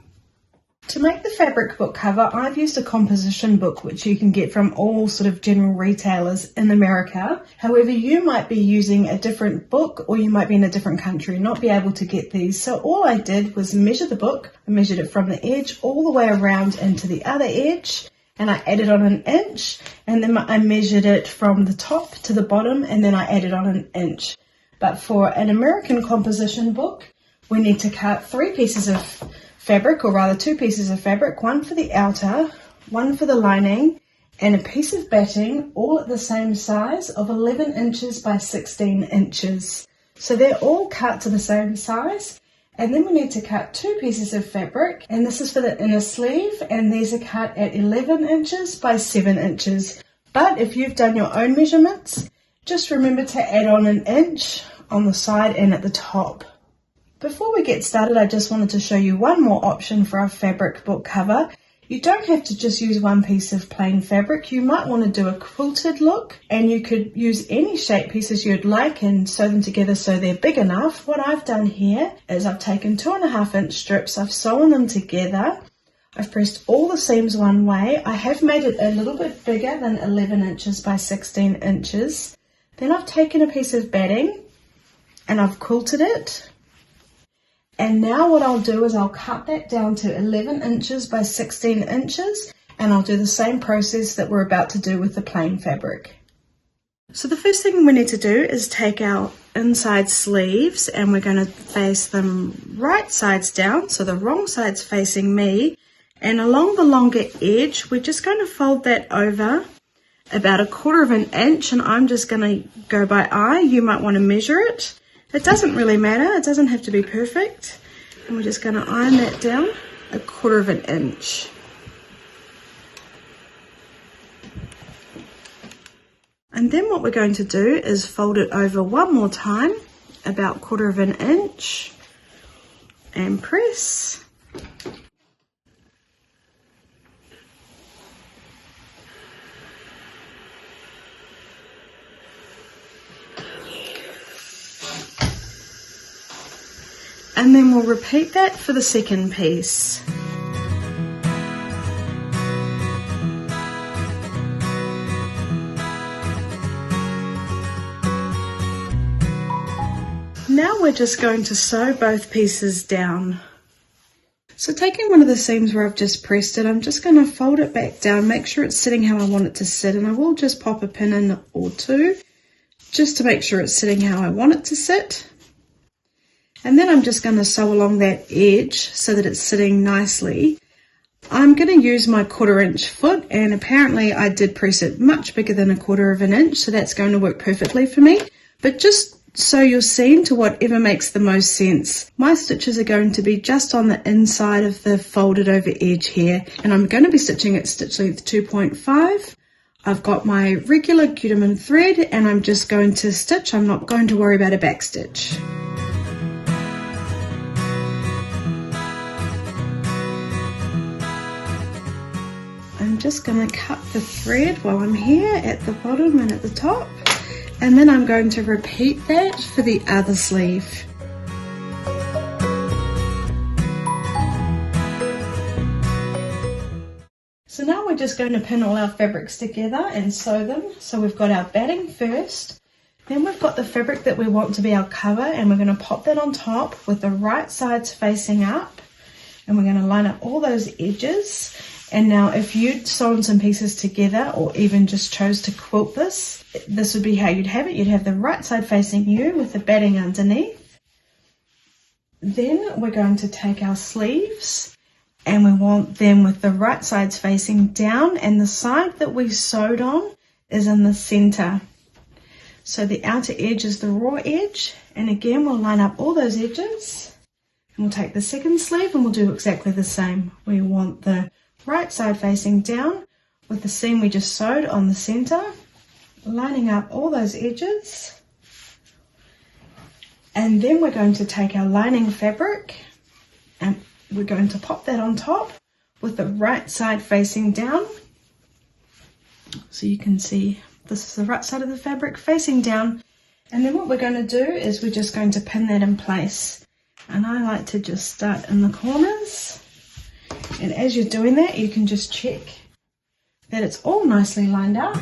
To make the fabric book cover, I've used a composition book, which you can get from all sort of general retailers in America. However, you might be using a different book, or you might be in a different country and not be able to get these. So all I did was measure the book. I measured it from the edge all the way around into the other edge, and I added on 1 inch, and then I measured it from the top to the bottom, and then I added on 1 inch. But for an American composition book, we need to cut 3 pieces of fabric, or rather 2 pieces of fabric, one for the outer, one for the lining, and a piece of batting, all at the same size of 11 inches by 16 inches. So they're all cut to the same size. And then we need to cut 2 pieces of fabric, and this is for the inner sleeve, and these are cut at 11 inches by 7 inches. But if you've done your own measurements, just remember to add on 1 inch on the side and at the top. Before we get started, I just wanted to show you one more option for our fabric book cover. You don't have to just use one piece of plain fabric. You might want to do a quilted look, and you could use any shape pieces you'd like and sew them together so they're big enough. What I've done here is I've taken 2.5 inch strips, I've sewn them together, I've pressed all the seams one way. I have made it a little bit bigger than 11 inches by 16 inches. Then I've taken a piece of batting and I've quilted it. And now what I'll do is I'll cut that down to 11 inches by 16 inches, and I'll do the same process that we're about to do with the plain fabric. So the first thing we need to do is take our inside sleeves, and we're going to face them right sides down, so the wrong side's facing me, and along the longer edge we're just going to fold that over about 1/4 inch, and I'm just going to go by eye. You might want to measure it. It doesn't really matter, it doesn't have to be perfect. And we're just going to iron that down 1/4 inch. And then what we're going to do is fold it over one more time, about 1/4 inch, and press. And then we'll repeat that for the second piece. now we're just going to sew both pieces down. So taking one of the seams where I've just pressed it, I'm just going to fold it back down, make sure it's sitting how I want it to sit, and I will just pop a pin in or two just to make sure it's sitting how I want it to sit. And then I'm just going to sew along that edge so that it's sitting nicely. I'm going to use my 1/4 inch foot, and apparently I did press it much bigger than 1/4 inch, so that's going to work perfectly for me. But just sew your seam to whatever makes the most sense. My stitches are going to be just on the inside of the folded over edge here, and I'm going to be stitching at stitch length 2.5. I've got my regular Gutermann thread, and I'm just going to stitch. I'm not going to worry about a back stitch. I'm just going to cut the thread while I'm here at the bottom and at the top, and then I'm going to repeat that for the other sleeve. So now we're just going to pin all our fabrics together and sew them. So we've got our batting first, then we've got the fabric that we want to be our cover, and we're going to pop that on top with the right sides facing up, and we're going to line up all those edges. And now if you'd sewn some pieces together or even just chose to quilt this, this would be how you'd have it. You'd have the right side facing you with the batting underneath. Then we're going to take our sleeves, and we want them with the right sides facing down, and the side that we sewed on is in the center. So the outer edge is the raw edge, and again we'll line up all those edges, and we'll take the second sleeve and we'll do exactly the same. We want the right side facing down with the seam we just sewed on the center, lining up all those edges, and then we're going to take our lining fabric and we're going to pop that on top with the right side facing down. So you can see this is the right side of the fabric facing down, and then what we're going to do is we're just going to pin that in place, and I like to just start in the corners. And as you're doing that, you can just check that it's all nicely lined up,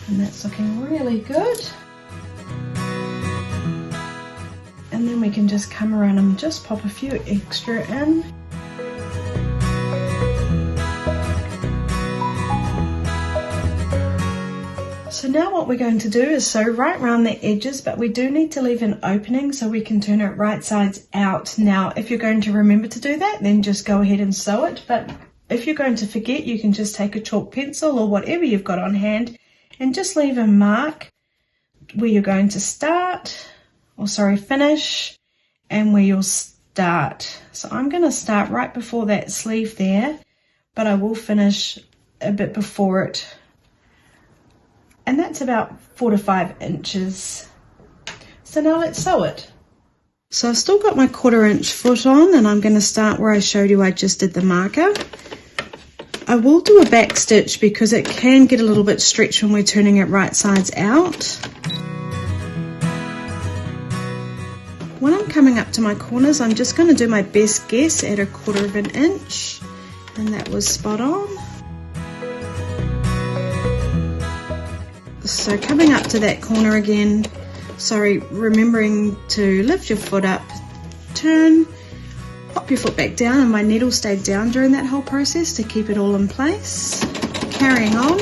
and that's looking really good. And then we can just come around and just pop a few extra in. So now what we're going to do is sew right around the edges, but we do need to leave an opening so we can turn it right sides out. Now, if you're going to remember to do that, then just go ahead and sew it. But if you're going to forget, you can just take a chalk pencil or whatever you've got on hand and just leave a mark where you're going to finish, and where you'll start. So I'm going to start right before that sleeve there, but I will finish a bit before it. And that's about 4 to 5 inches. So now let's sew it. So I've still got my 1/4 inch foot on, and I'm going to start where I showed you I just did the marker. I will do a back stitch because it can get a little bit stretched when we're turning it right sides out. When I'm coming up to my corners, I'm just going to do my best guess at 1/4 inch, and that was spot on. So coming up to that corner again, remembering to lift your foot up, turn, pop your foot back down, and my needle stayed down during that whole process to keep it all in place. Carrying on.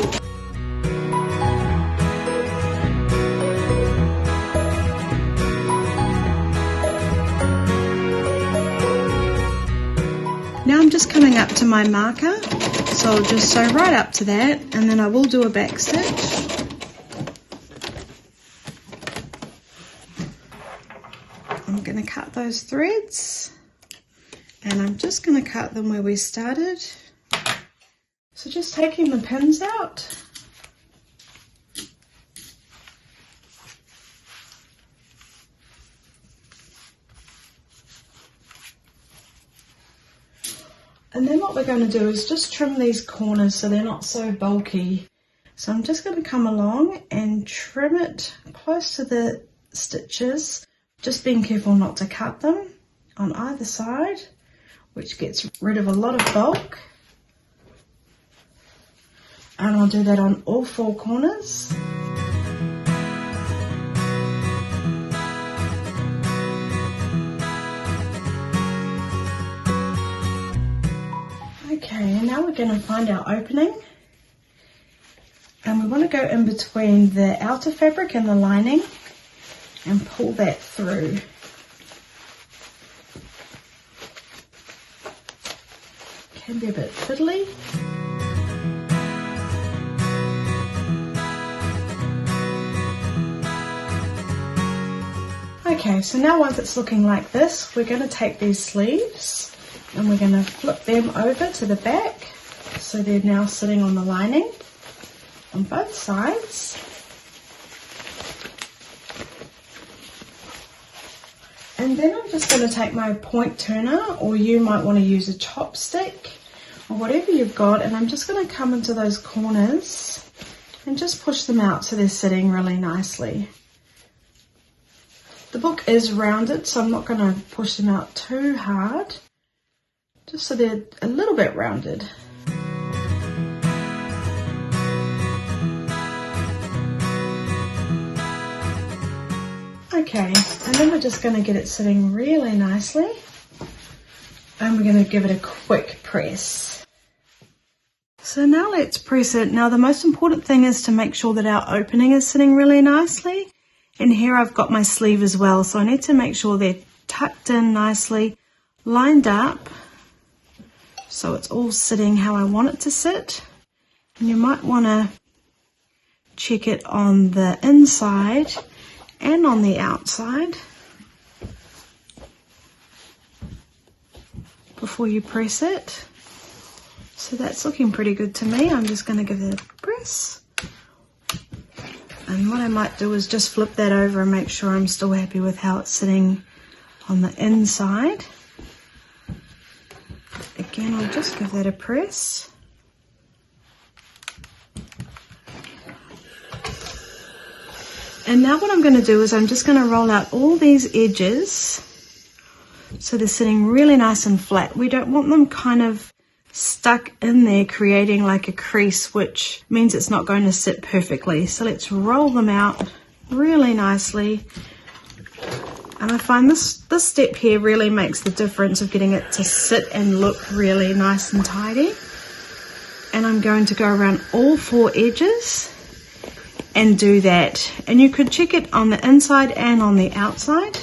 Now I'm just coming up to my marker, so I'll just sew right up to that, and then I will do a back stitch. I'm going to cut those threads, and I'm just going to cut them where we started. So just taking the pins out. And then what we're going to do is just trim these corners so they're not so bulky. So I'm just going to come along and trim it close to the stitches, just being careful not to cut them on either side, which gets rid of a lot of bulk. And I'll do that on all 4 corners. Okay, and now we're going to find our opening, and we want to go in between the outer fabric and the lining and pull that through. Can be a bit fiddly. Okay, so now once it's looking like this, we're going to take these sleeves and we're going to flip them over to the back, so they're now sitting on the lining on both sides. And then I'm just going to take my point turner, or you might want to use a chopstick or whatever you've got, and I'm just going to come into those corners and just push them out so they're sitting really nicely. The book is rounded, so I'm not going to push them out too hard, just so they're a little bit rounded. Okay, and then we're just going to get it sitting really nicely, and we're going to give it a quick press. So now let's press it. Now the most important thing is to make sure that our opening is sitting really nicely. And here I've got my sleeve as well, so I need to make sure they're tucked in nicely, lined up, so it's all sitting how I want it to sit. And you might want to check it on the inside and on the outside before you press it. So that's looking pretty good to me. I'm just going to give it a press. And what I might do is just flip that over and make sure I'm still happy with how it's sitting on the inside. Again, I'll just give that a press. And now what I'm going to do is I'm just going to roll out all these edges so they're sitting really nice and flat. We don't want them kind of stuck in there creating like a crease, which means it's not going to sit perfectly. So let's roll them out really nicely. And I find this step here really makes the difference of getting it to sit and look really nice and tidy. And I'm going to go around all four edges and do that. And you could check it on the inside and on the outside.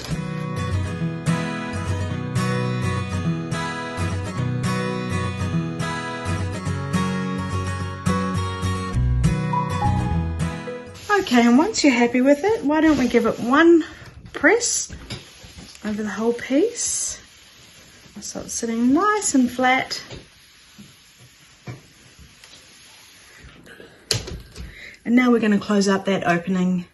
Okay, and once you're happy with it, why don't we give it one press over the whole piece so it's sitting nice and flat. And now we're going to close up that opening.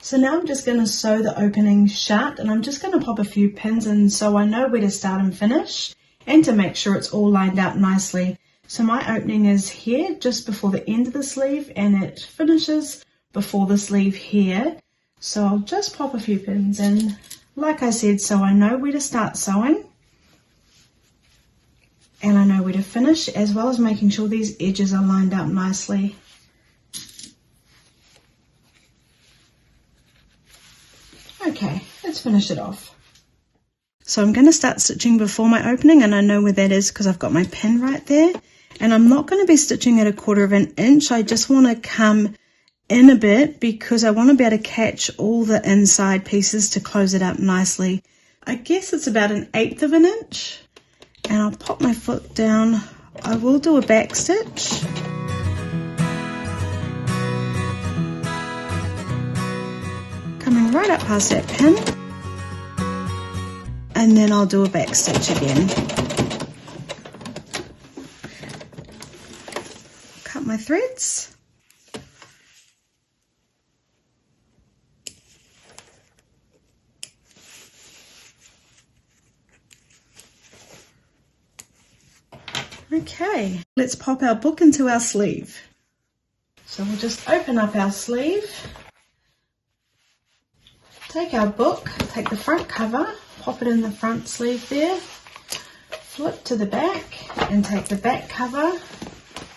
So now I'm just going to sew the opening shut, and I'm just going to pop a few pins in so I know where to start and finish, and to make sure it's all lined up nicely. So my opening is here just before the end of the sleeve, and it finishes before the sleeve here. So I'll just pop a few pins in, like I said, so I know where to start sewing and I know where to finish, as well as making sure these edges are lined up nicely. Okay, let's finish it off. So I'm going to start stitching before my opening, and I know where that is because I've got my pin right there. And I'm not going to be stitching at 1/4 of an inch. I just want to come in a bit because I want to be able to catch all the inside pieces to close it up nicely. I guess it's about 1/8 of an inch. And I'll pop my foot down. I will do a back stitch. Coming right up past that pin. And then I'll do a back stitch again. Cut my threads. Okay, let's pop our book into our sleeve. So we'll just open up our sleeve, take our book, take the front cover, pop it in the front sleeve there, flip to the back and take the back cover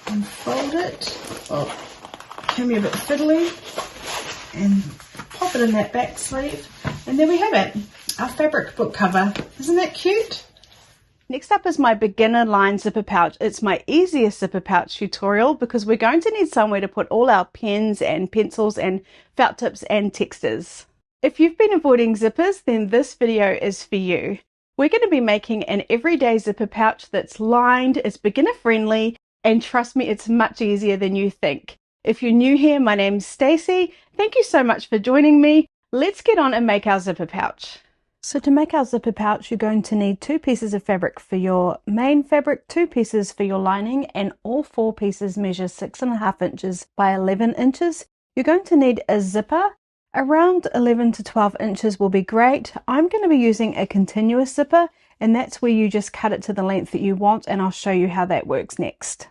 and fold it. Oh, can be a bit fiddly, and pop it in that back sleeve, and there we have it, our fabric book cover. Isn't that cute? Next up is my beginner line zipper pouch. It's my easiest zipper pouch tutorial because we're going to need somewhere to put all our pens and pencils and felt tips and texters. If you've been avoiding zippers, then this video is for you. We're going to be making an everyday zipper pouch that's lined, it's beginner friendly, and trust me, it's much easier than you think. If you're new here, my name's Stacey. Thank you so much for joining me. Let's get on and make our zipper pouch. So to make our zipper pouch, you're going to need 2 pieces of fabric for your main fabric, 2 pieces for your lining, and all 4 pieces measure 6.5 inches by 11 inches. You're going to need a zipper. Around 11 to 12 inches will be great. I'm going to be using a continuous zipper, and that's where you just cut it to the length that you want, and I'll show you how that works next.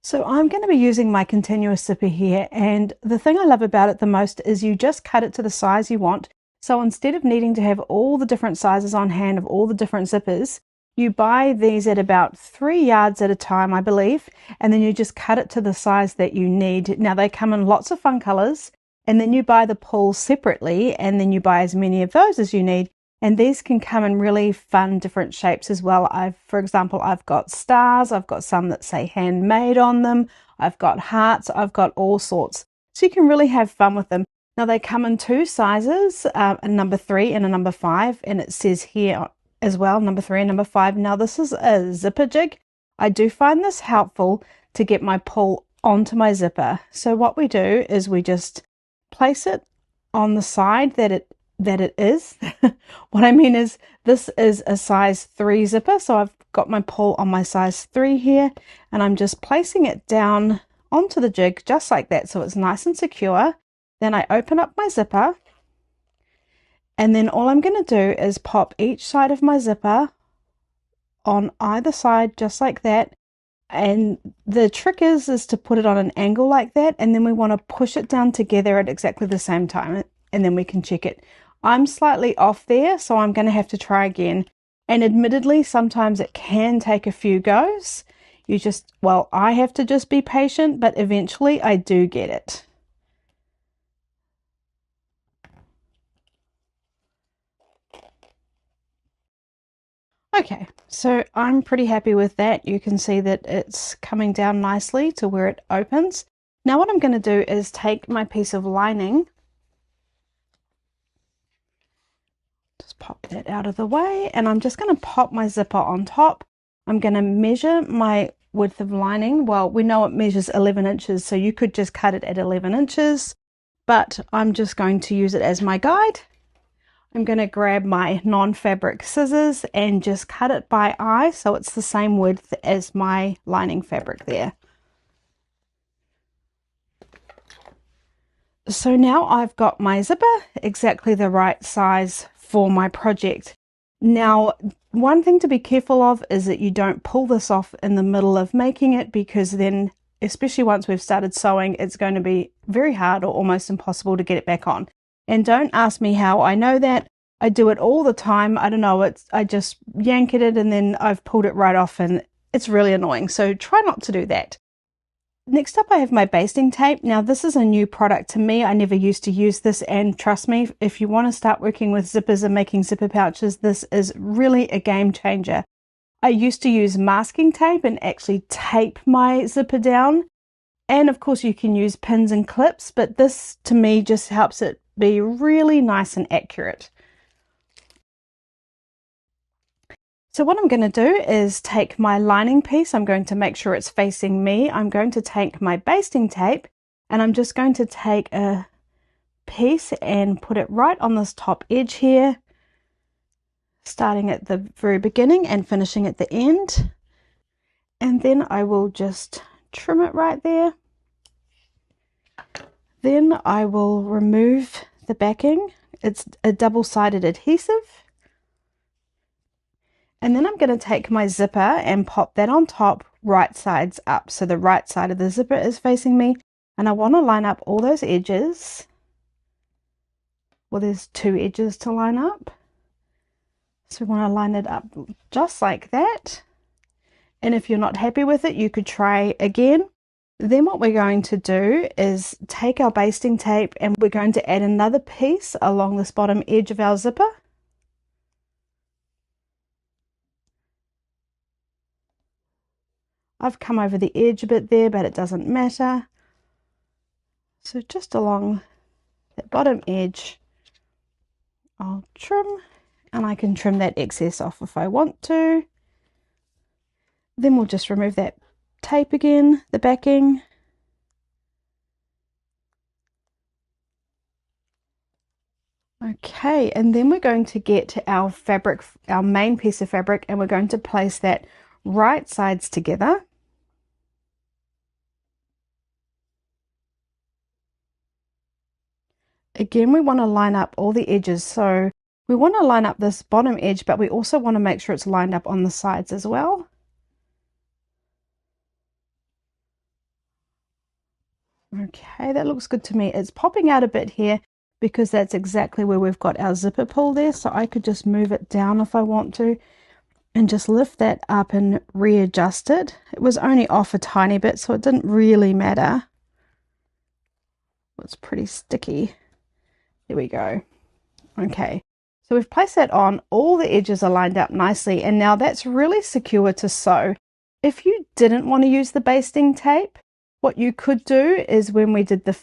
So I'm going to be using my continuous zipper here, and the thing I love about it the most is you just cut it to the size you want. So instead of needing to have all the different sizes on hand of all the different zippers, you buy these at about 3 yards at a time, I believe, and then you just cut it to the size that you need. Now they come in lots of fun colors, and then you buy the pulls separately, and then you buy as many of those as you need. And these can come in really fun different shapes as well. For example, I've got stars, I've got some that say handmade on them, I've got hearts, I've got all sorts. So you can really have fun with them. Now they come in 2 sizes, a number 3 and a number 5, and it says here as well, number 3 and number 5. Now this is a zipper jig. I do find this helpful to get my pull onto my zipper. So what we do is we just place it on the side that it is. What I mean is this is a size 3 zipper, so I've got my pull on my size 3 here, and I'm just placing it down onto the jig just like that, so it's nice and secure. Then I open up my zipper, and then all I'm going to do is pop each side of my zipper on either side just like that. And the trick is to put it on an angle like that, and then we want to push it down together at exactly the same time, and then we can check it. I'm slightly off there, so I'm going to have to try again. And admittedly, sometimes it can take a few goes. I have to just be patient, but eventually I do get it. Okay, so I'm pretty happy with that. You can see that it's coming down nicely to where it opens. Now what I'm going to do is take my piece of lining, just pop that out of the way, and I'm just going to pop my zipper on top. I'm going to measure my width of lining. Well, we know it measures 11 inches, so you could just cut it at 11 inches, but I'm just going to use it as my guide. I'm going to grab my non-fabric scissors and just cut it by eye so it's the same width as my lining fabric there. So now I've got my zipper exactly the right size for my project. Now, one thing to be careful of is that you don't pull this off in the middle of making it, because then, especially once we've started sewing, it's going to be very hard or almost impossible to get it back on. And don't ask me how I know that. I do it all the time. I don't know, I just yank at it and then I've pulled it right off, and it's really annoying. So try not to do that. Next up, I have my basting tape. Now this is a new product to me. I never used to use this, and trust me, if you want to start working with zippers and making zipper pouches, this is really a game changer. I used to use masking tape and actually tape my zipper down. And of course you can use pins and clips, but this to me just helps it be really nice and accurate. So what I'm going to do is take my lining piece. I'm going to make sure it's facing me. I'm going to take my basting tape, and I'm just going to take a piece and put it right on this top edge here, starting at the very beginning and finishing at the end. And then I will just trim it right there. Then I will remove the backing. It's a double-sided adhesive. And then I'm going to take my zipper and pop that on top, right sides up. So the right side of the zipper is facing me, and I want to line up all those edges. Well, there's 2 edges to line up. So we want to line it up just like that. And if you're not happy with it, you could try again. Then what we're going to do is take our basting tape and we're going to add another piece along this bottom edge of our zipper. I've come over the edge a bit there, but it doesn't matter. So just along that bottom edge, I'll trim, and I can trim that excess off if I want to. Then we'll just remove that tape again, the backing. Okay, and then we're going to get our fabric, our main piece of fabric, and we're going to place that right sides together. Again, we want to line up all the edges, so we want to line up this bottom edge, but we also want to make sure it's lined up on the sides as well. Okay, that looks good to me. It's popping out a bit here because that's exactly where we've got our zipper pull there, so I could just move it down if I want to and just lift that up and readjust it. It was only off a tiny bit, so it didn't really matter. It's pretty sticky. There we go. Okay, so we've placed that on. All the edges are lined up nicely, and now that's really secure to sew. If you didn't want to use the basting tape, what you could do is when we did the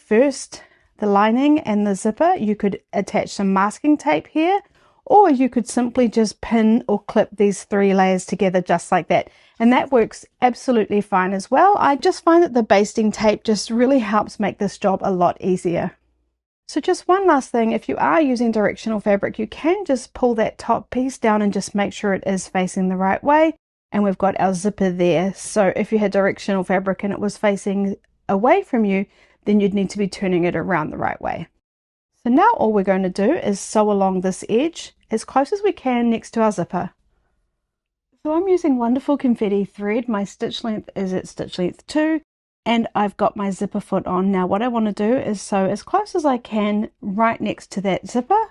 lining and the zipper, you could attach some masking tape here, or you could simply just pin or clip these 3 layers together just like that, and that works absolutely fine as well. I just find that the basting tape just really helps make this job a lot easier. So just one last thing, if you are using directional fabric, you can just pull that top piece down and just make sure it is facing the right way. And we've got our zipper there. So if you had directional fabric and it was facing away from you, then you'd need to be turning it around the right way. So now all we're going to do is sew along this edge as close as we can next to our zipper. So I'm using Wonderful Confetti thread. My stitch length is at stitch length 2. And I've got my zipper foot on. Now what I want to do is sew as close as I can right next to that zipper.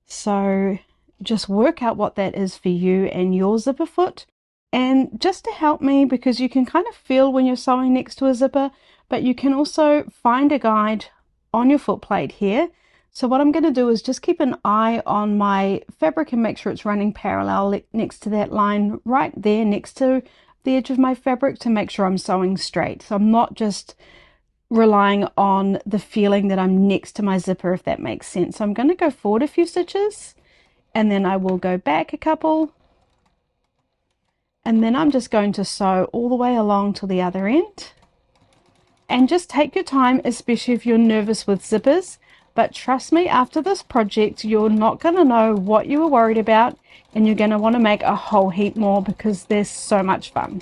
So just work out what that is for you and your zipper foot. And just to help me, because you can kind of feel when you're sewing next to a zipper, but you can also find a guide on your foot plate here. So what I'm going to do is just keep an eye on my fabric and make sure it's running parallel next to that line right there next to the edge of my fabric to make sure I'm sewing straight. So I'm not just relying on the feeling that I'm next to my zipper, if that makes sense. So I'm going to go forward a few stitches, and then I will go back a couple, and then I'm just going to sew all the way along to the other end. And just take your time, especially if you're nervous with zippers. But trust me, after this project, you're not going to know what you were worried about, and you're going to want to make a whole heap more because they're so much fun.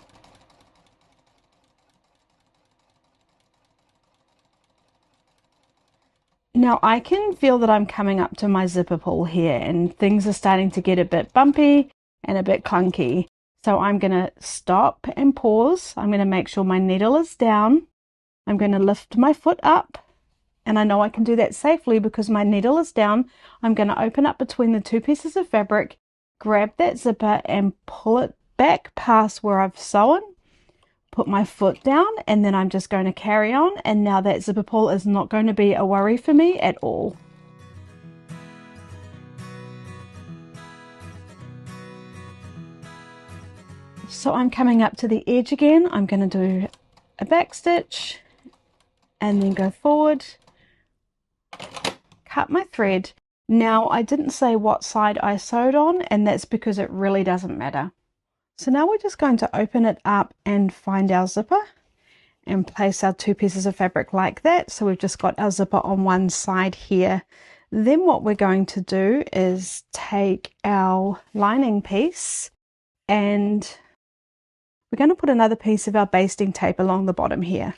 Now I can feel that I'm coming up to my zipper pull here, and things are starting to get a bit bumpy and a bit clunky. So I'm going to stop and pause. I'm going to make sure my needle is down. I'm going to lift my foot up. And I know I can do that safely because my needle is down. I'm going to open up between the 2 pieces of fabric, grab that zipper and pull it back past where I've sewn, put my foot down, and then I'm just going to carry on. And now that zipper pull is not going to be a worry for me at all. So I'm coming up to the edge again. I'm going to do a back stitch and then go forward. Cut my thread. Now I didn't say what side I sewed on, and that's because it really doesn't matter. So now we're just going to open it up and find our zipper and place our 2 pieces of fabric like that. So we've just got our zipper on one side here. Then what we're going to do is take our lining piece, and we're going to put another piece of our basting tape along the bottom here.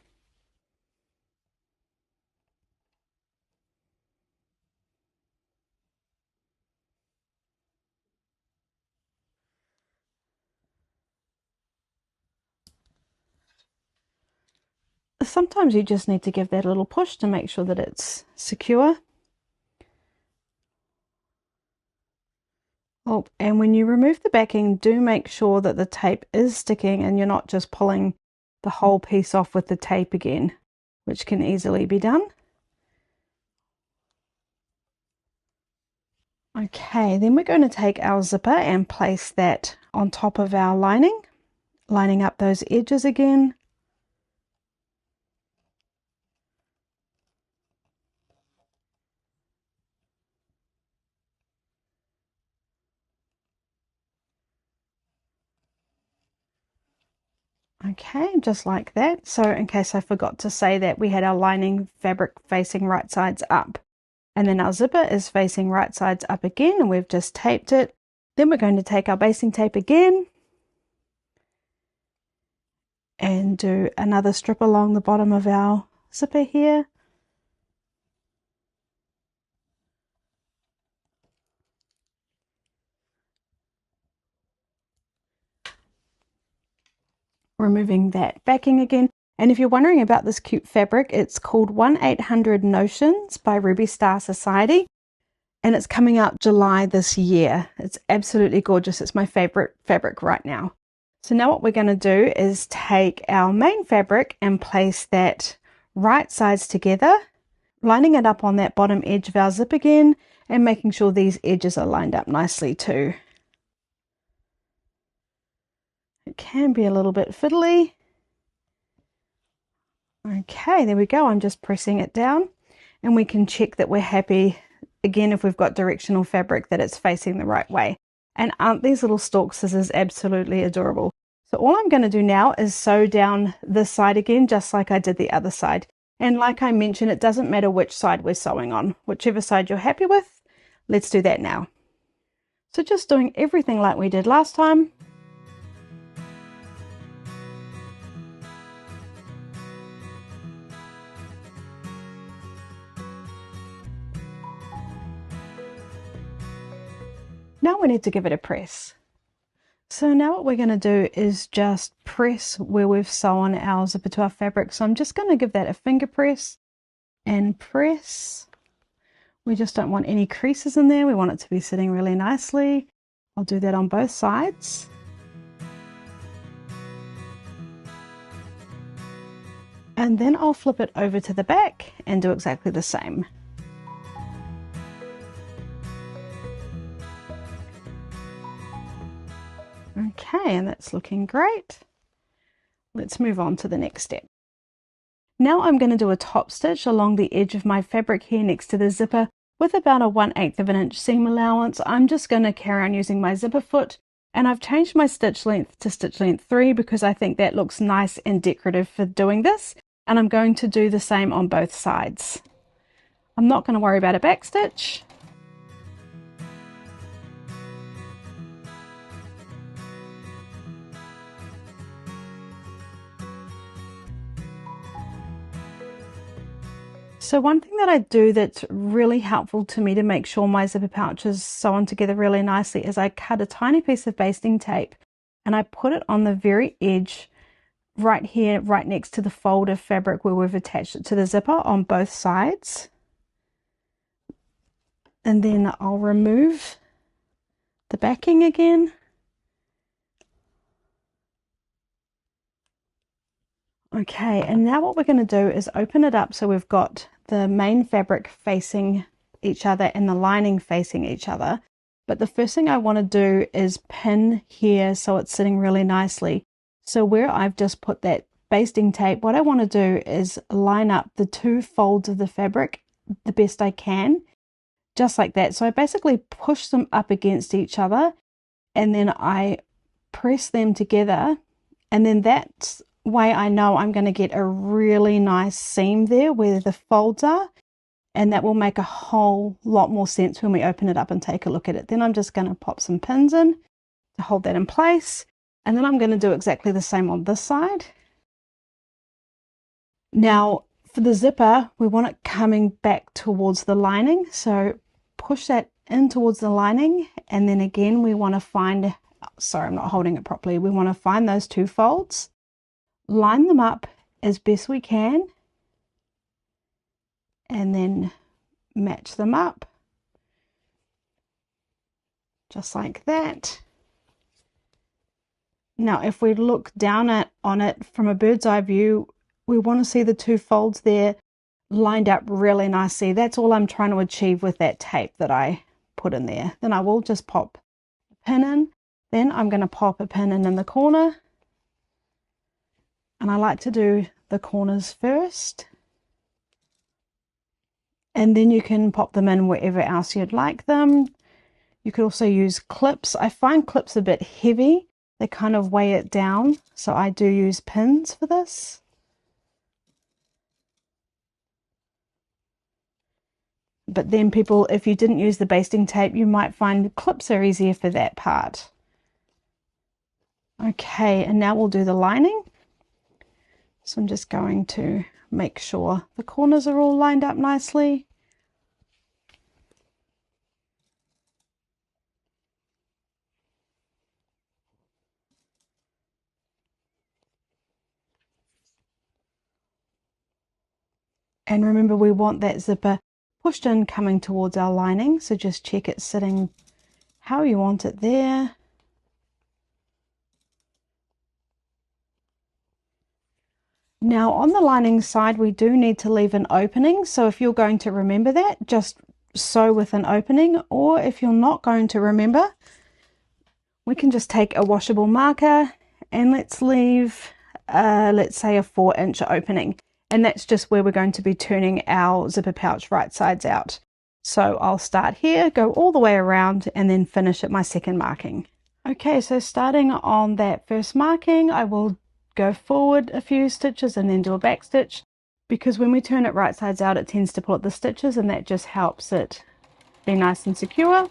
Sometimes you just need to give that a little push to make sure that it's secure. Oh, and when you remove the backing, do make sure that the tape is sticking and you're not just pulling the whole piece off with the tape again, which can easily be done. Okay, then we're going to take our zipper and place that on top of our lining lining up those edges again. Okay, just like that. So in case I forgot to say that, we had our lining fabric facing right sides up, and then our zipper is facing right sides up again, and we've just taped it. Then we're going to take our basting tape again and do another strip along the bottom of our zipper here. Removing that backing again. And if you're wondering about this cute fabric, it's called 1-800-Notions by Ruby Star Society, and it's coming out July this year. It's absolutely gorgeous. It's my favorite fabric right now. So now what we're going to do is take our main fabric and place that right sides together, lining it up on that bottom edge of our zip again, and making sure these edges are lined up nicely too. It can be a little bit fiddly. Okay, there we go. I'm just pressing it down, and we can check that we're happy again if we've got directional fabric that it's facing the right way. And aren't these little stalk scissors absolutely adorable? So all I'm going to do now is sew down this side again, just like I did the other side. And like I mentioned, it doesn't matter which side we're sewing on. Whichever side you're happy with, let's do that now. So just doing everything like we did last time. Now we need to give it a press. So now what we're going to do is just press where we've sewn our zipper to our fabric. So I'm just going to give that a finger press and press. We just don't want any creases in there. We want it to be sitting really nicely. I'll do that on both sides. And then I'll flip it over to the back and do exactly the same. Okay, and that's looking great. Let's move on to the next step. Now I'm going to do a top stitch along the edge of my fabric here next to the zipper with about a 1/8 of an inch seam allowance. I'm just going to carry on using my zipper foot, and I've changed my stitch length to stitch length 3 because I think that looks nice and decorative for doing this, and I'm going to do the same on both sides. I'm not going to worry about a back stitch. So one thing that I do that's really helpful to me to make sure my zipper pouches sew on together really nicely is I cut a tiny piece of basting tape and I put it on the very edge right here, right next to the fold of fabric where we've attached it to the zipper on both sides. And then I'll remove the backing again. Okay, and now what we're going to do is open it up so we've got the main fabric facing each other and the lining facing each other. But the first thing I want to do is pin here so it's sitting really nicely. So where I've just put that basting tape, what I want to do is line up the two folds of the fabric the best I can, just like that. So I basically push them up against each other and then I press them together, and then that's way I know I'm going to get a really nice seam there where the folds are, and that will make a whole lot more sense when we open it up and take a look at it. Then I'm just going to pop some pins in to hold that in place, and then I'm going to do exactly the same on this side. Now for the zipper, we want it coming back towards the lining, so push that in towards the lining, and then again we want to find, sorry I'm not holding it properly, we want to find those two folds, line them up as best we can, and then match them up just like that. Now if we look down on it from a bird's eye view, we want to see the two folds there lined up really nicely. That's all I'm trying to achieve with that tape that I put in there. Then I will just pop a pin in, then I'm going to pop a pin in the corner, And I like to do the corners first. And then you can pop them in wherever else you'd like them. You could also use clips. I find clips a bit heavy. They kind of weigh it down. So I do use pins for this. But then people, if you didn't use the basting tape, you might find clips are easier for that part. Okay, and now we'll do the lining. So I'm just going to make sure the corners are all lined up nicely. And remember, we want that zipper pushed in coming towards our lining, so just check it's sitting how you want it there. Now on the lining side we do need to leave an opening, so if you're going to remember that, just sew with an opening, or if you're not going to remember, we can just take a washable marker and let's leave let's say a 4-inch opening. And that's just where we're going to be turning our zipper pouch right sides out. So I'll start here, go all the way around, and then finish at my second marking. Okay, so starting on that first marking, I will go forward a few stitches and then do a back stitch, because when we turn it right sides out, it tends to pull at the stitches, and that just helps it be nice and secure.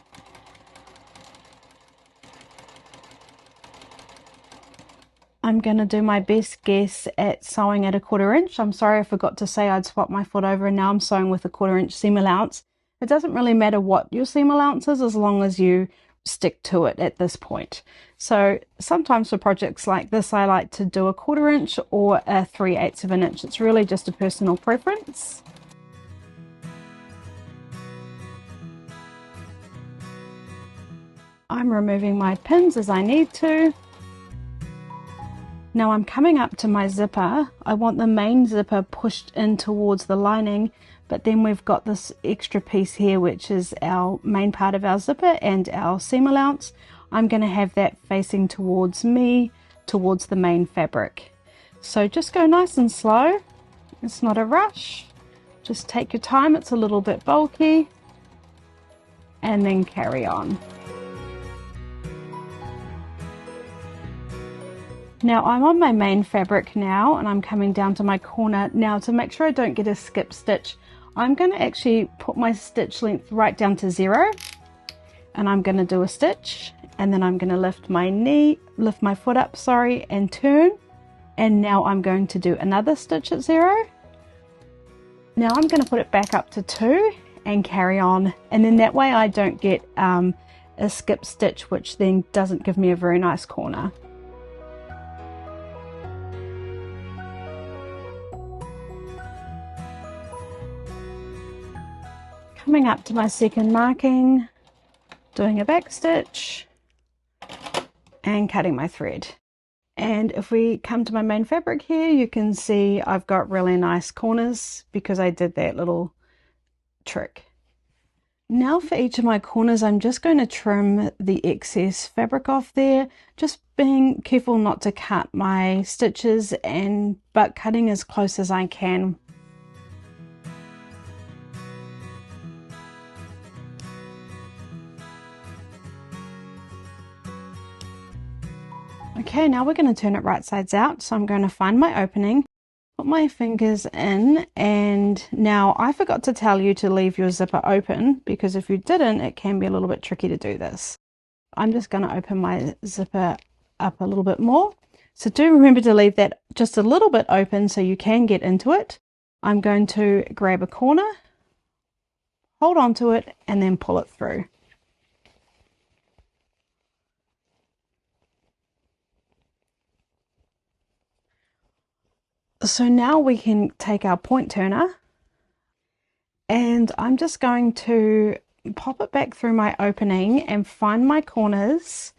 I'm going to do my best guess at sewing at a 1/4 inch. I'm sorry I forgot to say I'd swap my foot over, and now I'm sewing with a 1/4 inch seam allowance. It doesn't really matter what your seam allowance is as long as you stick to it at this point. So sometimes for projects like this I like to do a 1/4 inch or a 3/8 of an inch. It's really just a personal preference. I'm removing my pins as I need to. Now I'm coming up to my zipper. I want the main zipper pushed in towards the lining, but then we've got this extra piece here which is our main part of our zipper and our seam allowance. I'm going to have that facing towards me, towards the main fabric. So just go nice and slow. It's not a rush. Just take your time. It's a little bit bulky. And then carry on. Now I'm on my main fabric now, and I'm coming down to my corner. Now to make sure I don't get a skip stitch, I'm going to actually put my stitch length right down to 0, and I'm going to do a stitch, and then I'm going to lift my foot up, sorry, and turn, and now I'm going to do another stitch at 0. Now I'm going to put it back up to 2 and carry on, and then that way I don't get a skip stitch, which then doesn't give me a very nice corner. Coming up to my second marking, doing a back stitch and cutting my thread. And if we come to my main fabric here, you can see I've got really nice corners because I did that little trick. Now for each of my corners, I'm just going to trim the excess fabric off there, just being careful not to cut my stitches, but cutting as close as I can. Okay, now we're going to turn it right sides out. So I'm going to find my opening, put my fingers in, and now I forgot to tell you to leave your zipper open, because if you didn't, it can be a little bit tricky to do this. I'm just going to open my zipper up a little bit more. So do remember to leave that just a little bit open so you can get into it. I'm going to grab a corner, hold on to it, and then pull it through. So now we can take our point turner, and I'm just going to pop it back through my opening and find my corners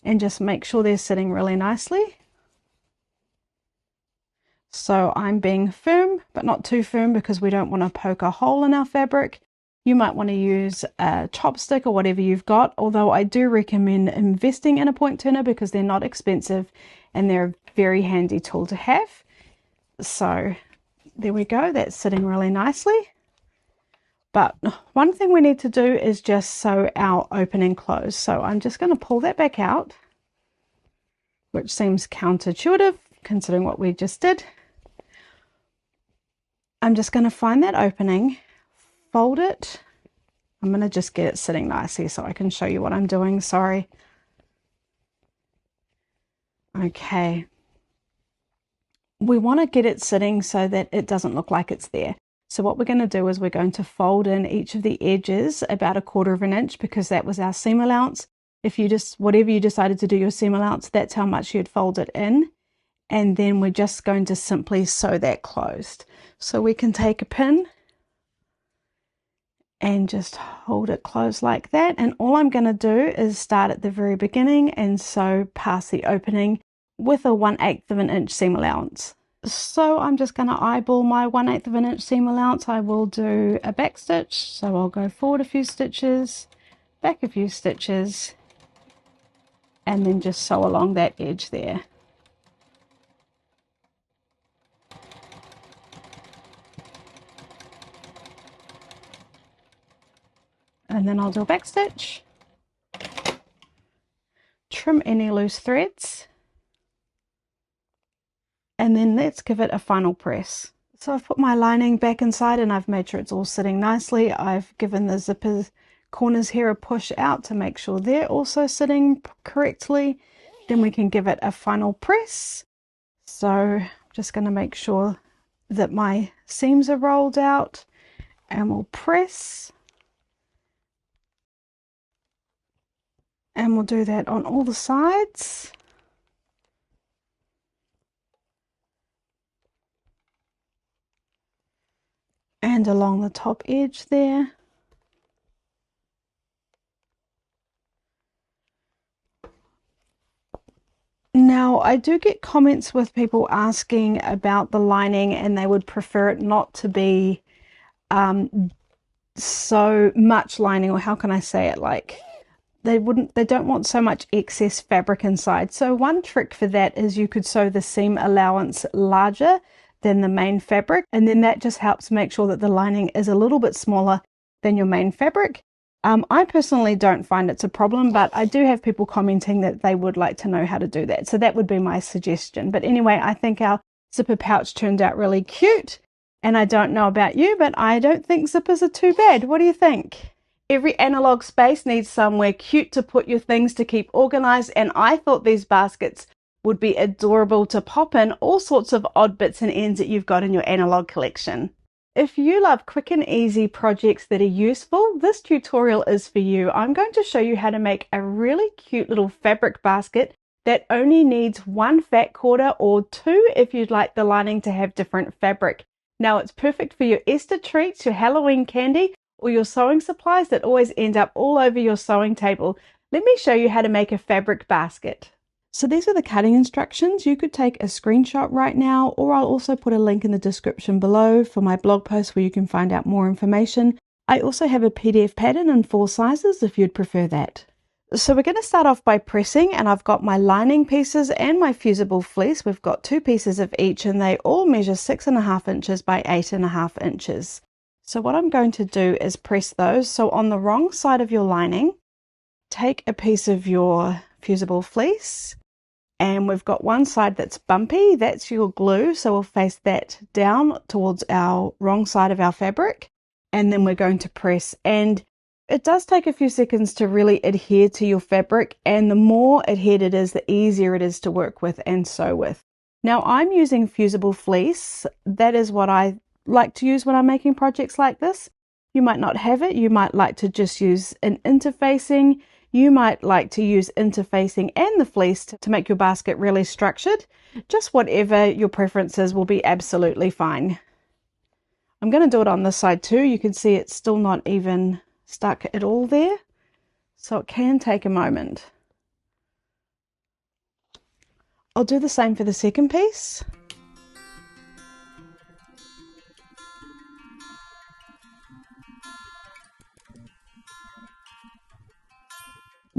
and just make sure they're sitting really nicely. So I'm being firm, but not too firm, because we don't want to poke a hole in our fabric. You might want to use a chopstick or whatever you've got, although I do recommend investing in a point turner because they're not expensive and they're a very handy tool to have. So there we go, that's sitting really nicely. But one thing we need to do is just sew our opening close. So I'm just going to pull that back out, which seems counterintuitive considering what we just did. I'm just going to find that opening, fold it. I'm going to just get it sitting nicely so I can show you what I'm doing. Sorry. Okay. We want to get it sitting so that it doesn't look like it's there. So what we're going to do is we're going to fold in each of the edges about 1/4 of an inch, because that was our seam allowance. If you just, whatever you decided to do your seam allowance, that's how much you'd fold it in. And then we're just going to simply sew that closed. So we can take a pin and just hold it closed like that. And all I'm going to do is start at the very beginning and sew past the opening with a 1/8 of an inch seam allowance. So I'm just going to eyeball my 1/8 of an inch seam allowance. I will do a back stitch. So I'll go forward a few stitches, back a few stitches, and then just sew along that edge there. And then I'll do a back stitch, trim any loose threads, and then let's give it a final press. So I've put my lining back inside and I've made sure it's all sitting nicely. I've given the zipper corners here a push out to make sure they're also sitting correctly. Then we can give it a final press. So I'm just going to make sure that my seams are rolled out, and we'll press. And we'll do that on all the sides. And along the top edge there. Now, I do get comments with people asking about the lining, and they would prefer it not to be so much lining, or how can I say it, like they don't want so much excess fabric inside. So one trick for that is you could sew the seam allowance larger than the main fabric, and then that just helps make sure that the lining is a little bit smaller than your main fabric. I personally don't find it's a problem, but I do have people commenting that they would like to know how to do that. So that would be my suggestion. But anyway, I think our zipper pouch turned out really cute. And I don't know about you, but I don't think zippers are too bad. What do you think? Every analog space needs somewhere cute to put your things to keep organized, and I thought these baskets would be adorable to pop in all sorts of odd bits and ends that you've got in your analog collection. If you love quick and easy projects that are useful, this tutorial is for you. I'm going to show you how to make a really cute little fabric basket that only needs 1 fat quarter or 2 if you'd like the lining to have different fabric. Now it's perfect for your Easter treats, your Halloween candy, or your sewing supplies that always end up all over your sewing table. Let me show you how to make a fabric basket. So these are the cutting instructions. You could take a screenshot right now, or I'll also put a link in the description below for my blog post where you can find out more information. I also have a PDF pattern in 4 sizes if you'd prefer that. So we're going to start off by pressing, and I've got my lining pieces and my fusible fleece. We've got 2 pieces of each, and they all measure 6.5 inches by 8.5 inches. So what I'm going to do is press those. So on the wrong side of your lining, take a piece of your fusible fleece, and we've got one side that's bumpy, that's your glue. So we'll face that down towards our wrong side of our fabric, and then we're going to press. And it does take a few seconds to really adhere to your fabric, and the more adhered it is, the easier it is to work with and sew with. Now I'm using fusible fleece. That is what I like to use when I'm making projects like this. You might not have it. You might like to just use an interfacing. You might like to use interfacing and the fleece to make your basket really structured. Just whatever your preferences will be absolutely fine. I'm going to do it on this side too. You can see it's still not even stuck at all there, so it can take a moment. I'll do the same for the second piece.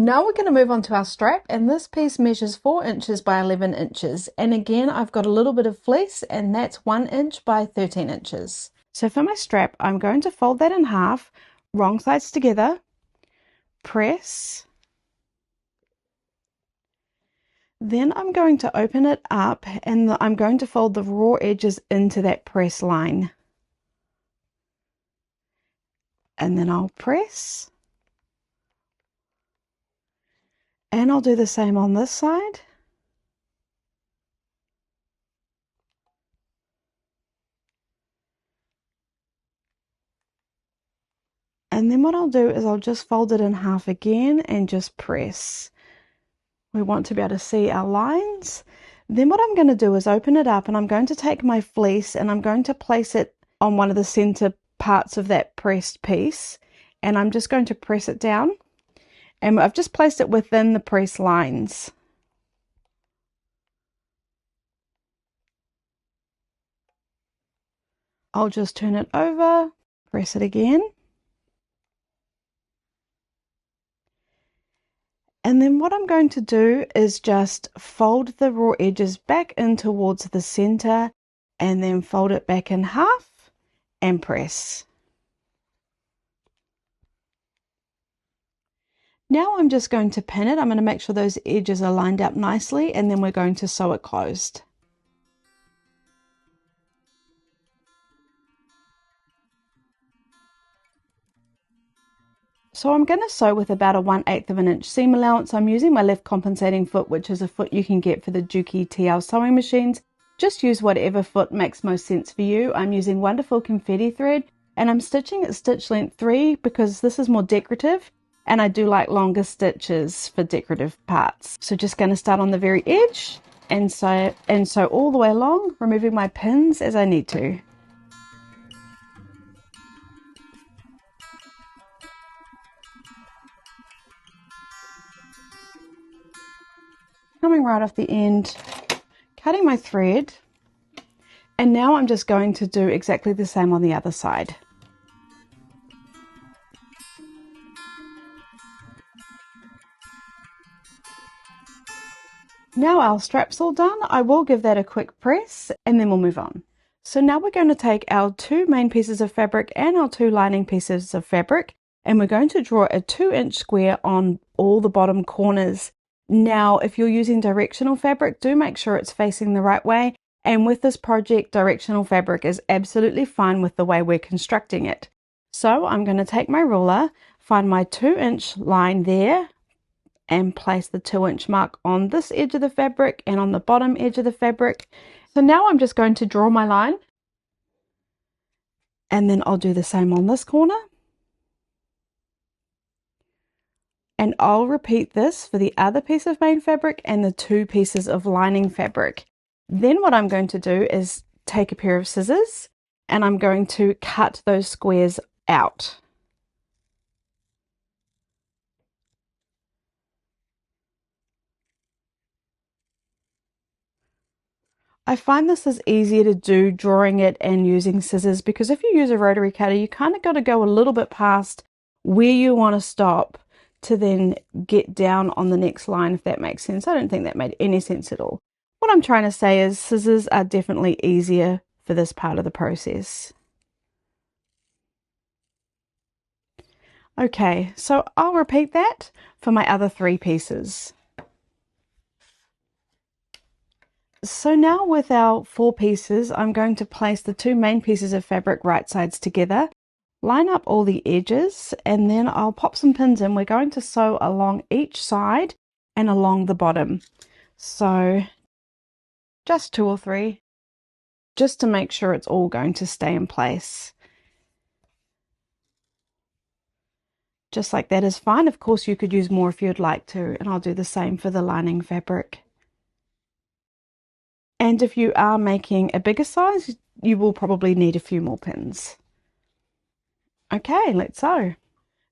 Now we're going to move on to our strap, and this piece measures 4 inches by 11 inches. And again, I've got a little bit of fleece, and that's 1 inch by 13 inches. So for my strap, I'm going to fold that in half, wrong sides together, press. Then I'm going to open it up, and I'm going to fold the raw edges into that press line. And then I'll press. And I'll do the same on this side. And then what I'll do is I'll just fold it in half again and just press. We want to be able to see our lines. Then what I'm going to do is open it up, and I'm going to take my fleece and I'm going to place it on one of the center parts of that pressed piece. And I'm just going to press it down. And I've just placed it within the press lines. I'll just turn it over, press it again. And then what I'm going to do is just fold the raw edges back in towards the center, and then fold it back in half and press. Now I'm just going to pin it. I'm going to make sure those edges are lined up nicely, and then we're going to sew it closed. So I'm going to sew with about a 1/8 of an inch seam allowance. I'm using my left compensating foot, which is a foot you can get for the Juki TL sewing machines. Just use whatever foot makes most sense for you. I'm using wonderful confetti thread, and I'm stitching at stitch length 3 because this is more decorative. And I do like longer stitches for decorative parts. So just going to start on the very edge and sew all the way along, removing my pins as I need to. Coming right off the end, cutting my thread, and now I'm just going to do exactly the same on the other side. Now our strap's all done. I will give that a quick press and then we'll move on. So now we're going to take our 2 main pieces of fabric and our 2 lining pieces of fabric, and we're going to draw a 2-inch square on all the bottom corners. Now, if you're using directional fabric, do make sure it's facing the right way. And with this project, directional fabric is absolutely fine with the way we're constructing it. So I'm going to take my ruler, find my 2-inch line there, and place the 2-inch mark on this edge of the fabric and on the bottom edge of the fabric. So now I'm just going to draw my line, and then I'll do the same on this corner. And I'll repeat this for the other piece of main fabric and the 2 pieces of lining fabric. Then what I'm going to do is take a pair of scissors, and I'm going to cut those squares out. I find this is easier to do drawing it and using scissors, because if you use a rotary cutter, you kind of got to go a little bit past where you want to stop to then get down on the next line, if that makes sense. I don't think that made any sense at all. What I'm trying to say is scissors are definitely easier for this part of the process. Okay, so I'll repeat that for my other 3 pieces. So now with our 4 pieces, I'm going to place the 2 main pieces of fabric right sides together, line up all the edges, and then I'll pop some pins in. We're going to sew along each side and along the bottom. So just 2 or 3, just to make sure it's all going to stay in place. Just like that is fine. Of course, you could use more if you'd like to, and I'll do the same for the lining fabric. And if you are making a bigger size, you will probably need a few more pins. Okay, let's sew.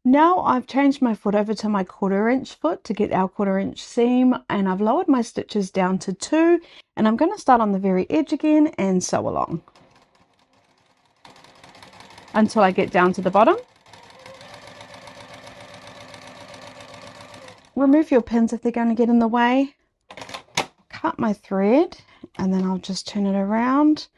Now I've changed my foot over to my 1/4 inch foot to get our 1/4 inch seam, and I've lowered my stitches down to 2, and I'm going to start on the very edge again and sew along until I get down to the bottom. remove your pins if they're going to get in the way. Cut my thread and then I'll just turn it around.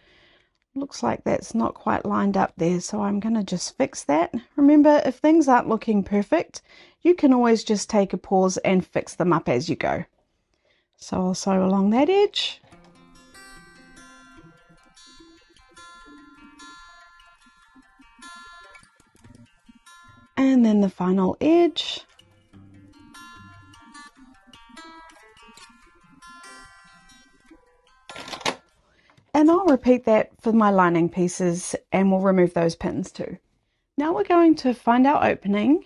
Looks like that's not quite lined up there, so I'm going to just fix that. Remember, if things aren't looking perfect, you can always just take a pause and fix them up as you go. So I'll sew along that edge. And then the final edge. And I'll repeat that for my lining pieces, and we'll remove those pins too. Now we're going to find our opening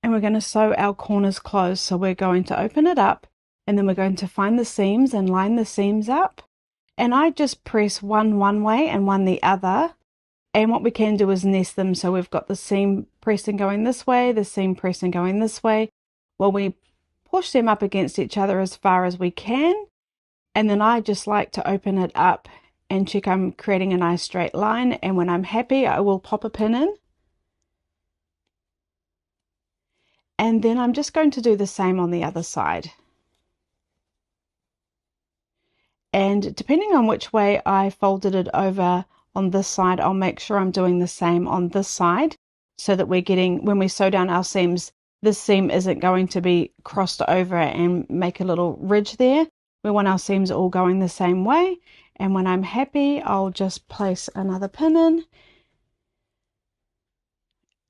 and we're going to sew our corners closed. So we're going to open it up and then we're going to find the seams and line the seams up. And I just press one way and one the other. And what we can do is nest them. So we've got the seam pressing going this way, the seam pressing going this way. Well, we push them up against each other as far as we can. And then I just like to open it up and check I'm creating a nice straight line. And when I'm happy, I will pop a pin in. And then I'm just going to do the same on the other side. And depending on which way I folded it over on this side, I'll make sure I'm doing the same on this side so that we're getting, when we sew down our seams, this seam isn't going to be crossed over and make a little ridge there. We want our seams all going the same way. And when I'm happy, I'll just place another pin in.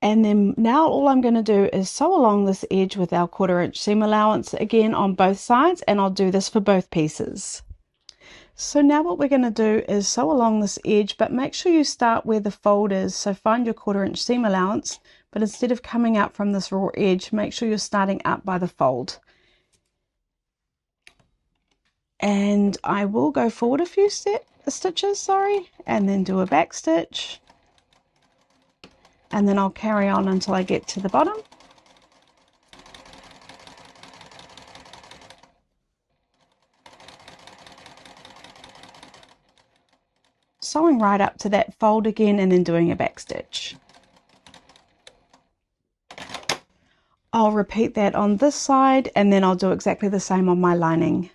And then now all I'm going to do is sew along this edge with our 1/4 inch seam allowance again on both sides, and I'll do this for both pieces. So now what we're going to do is sew along this edge, but make sure you start where the fold is. So find your 1/4 inch seam allowance, but instead of coming out from this raw edge, make sure you're starting up by the fold. And I will go forward a few stitches, and then do a back stitch. And then I'll carry on until I get to the bottom. Sewing right up to that fold again and then doing a back stitch. I'll repeat that on this side and then I'll do exactly the same on my lining.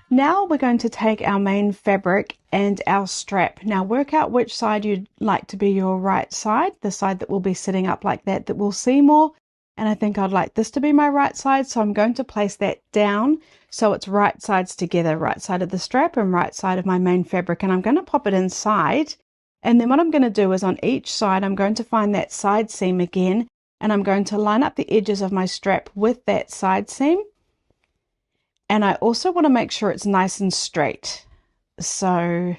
Now we're going to take our main fabric and our strap. Now work out which side you'd like to be your right side, the side that will be sitting up like that we'll see more. And I think I'd like this to be my right side, so I'm going to place that down so it's right sides together, right side of the strap and right side of my main fabric. And I'm going to pop it inside. And then what I'm going to do is on each side, I'm going to find that side seam again, and I'm going to line up the edges of my strap with that side seam. And I also want to make sure it's nice and straight. So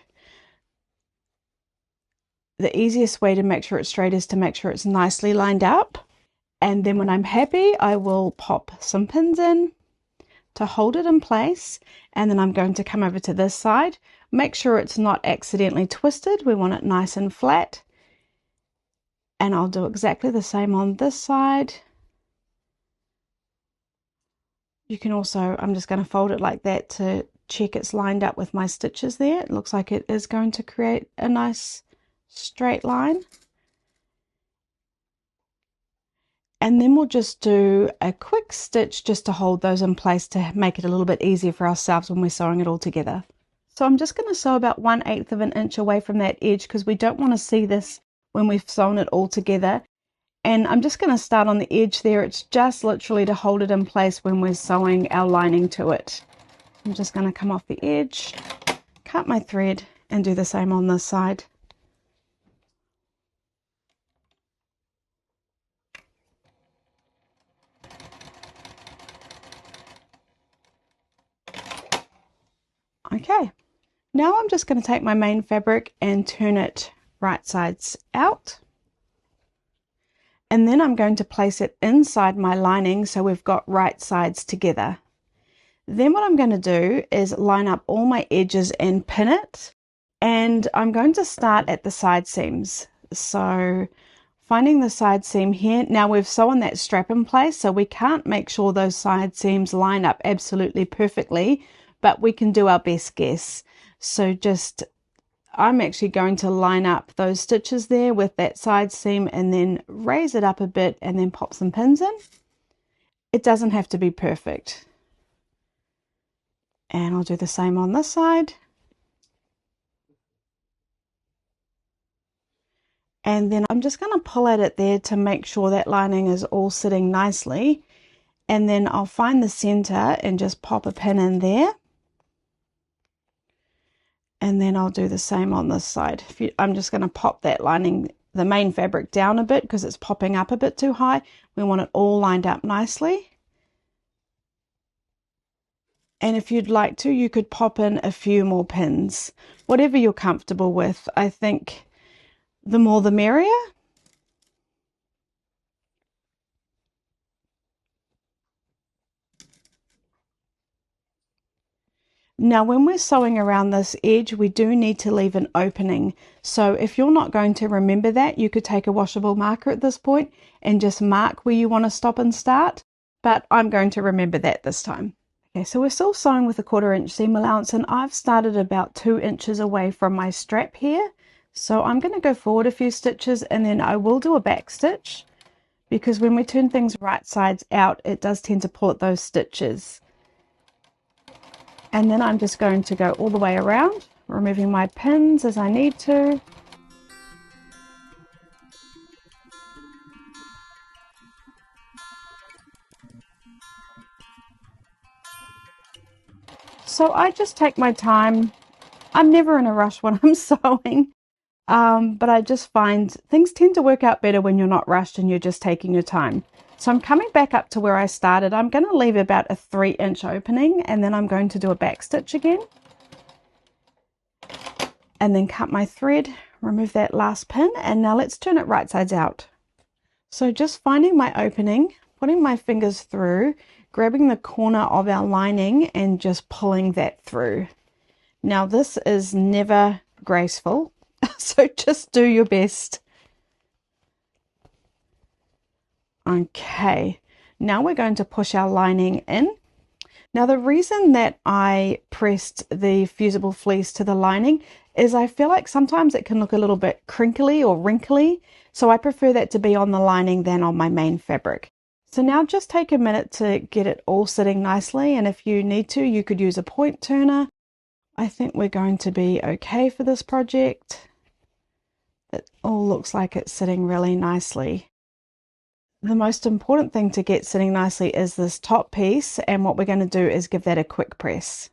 the easiest way to make sure it's straight is to make sure it's nicely lined up. And then when I'm happy, I will pop some pins in to hold it in place. And then I'm going to come over to this side. Make sure it's not accidentally twisted. We want it nice and flat. And I'll do exactly the same on this side. You can also, I'm just going to fold it like that to check it's lined up with my stitches there. It looks like it is going to create a nice straight line. And then we'll just do a quick stitch just to hold those in place to make it a little bit easier for ourselves when we're sewing it all together. So I'm just going to sew about 1/8 of an inch away from that edge because we don't want to see this when we've sewn it all together. And I'm just going to start on the edge there. It's just literally to hold it in place when we're sewing our lining to it. I'm just going to come off the edge, cut my thread, and do the same on this side. Okay, now I'm just going to take my main fabric and turn it right sides out. And then I'm going to place it inside my lining so we've got right sides together. Then what I'm going to do is line up all my edges and pin it. And I'm going to start at the side seams. So finding the side seam here. Now we've sewn that strap in place, so we can't make sure those side seams line up absolutely perfectly, but we can do our best guess. So I'm actually going to line up those stitches there with that side seam and then raise it up a bit and then pop some pins in. It doesn't have to be perfect. And I'll do the same on this side. And then I'm just going to pull at it there to make sure that lining is all sitting nicely. And then I'll find the center and just pop a pin in there. And then I'll do the same on this side. I'm just going to pop that lining, the main fabric, down a bit because it's popping up a bit too high. We want it all lined up nicely. And if you'd like to, you could pop in a few more pins, whatever you're comfortable with. I think the more the merrier. Now, when we're sewing around this edge, we do need to leave an opening. So if you're not going to remember that, you could take a washable marker at this point and just mark where you want to stop and start. But I'm going to remember that this time. Okay, so we're still sewing with a 1/4 inch seam allowance, and I've started about 2 inches away from my strap here. So I'm going to go forward a few stitches and then I will do a back stitch, because when we turn things right sides out, it does tend to pull at those stitches. And then I'm just going to go all the way around, removing my pins as I need to. So I just take my time. I'm never in a rush when I'm sewing, but I just find things tend to work out better when you're not rushed and you're just taking your time. So I'm coming back up to where I started. I'm going to leave about a 3-inch opening, and then I'm going to do a back stitch again. And then cut my thread, remove that last pin, and now let's turn it right sides out. So just finding my opening, putting my fingers through, grabbing the corner of our lining and just pulling that through. Now this is never graceful, so just do your best. Okay, now we're going to push our lining in. Now the reason that I pressed the fusible fleece to the lining is I feel like sometimes it can look a little bit crinkly or wrinkly, so I prefer that to be on the lining than on my main fabric. So now just take a minute to get it all sitting nicely, and if you need to, you could use a point turner. I think we're going to be okay for this project. It all looks like it's sitting really nicely. The most important thing to get sitting nicely is this top piece, and what we're going to do is give that a quick press.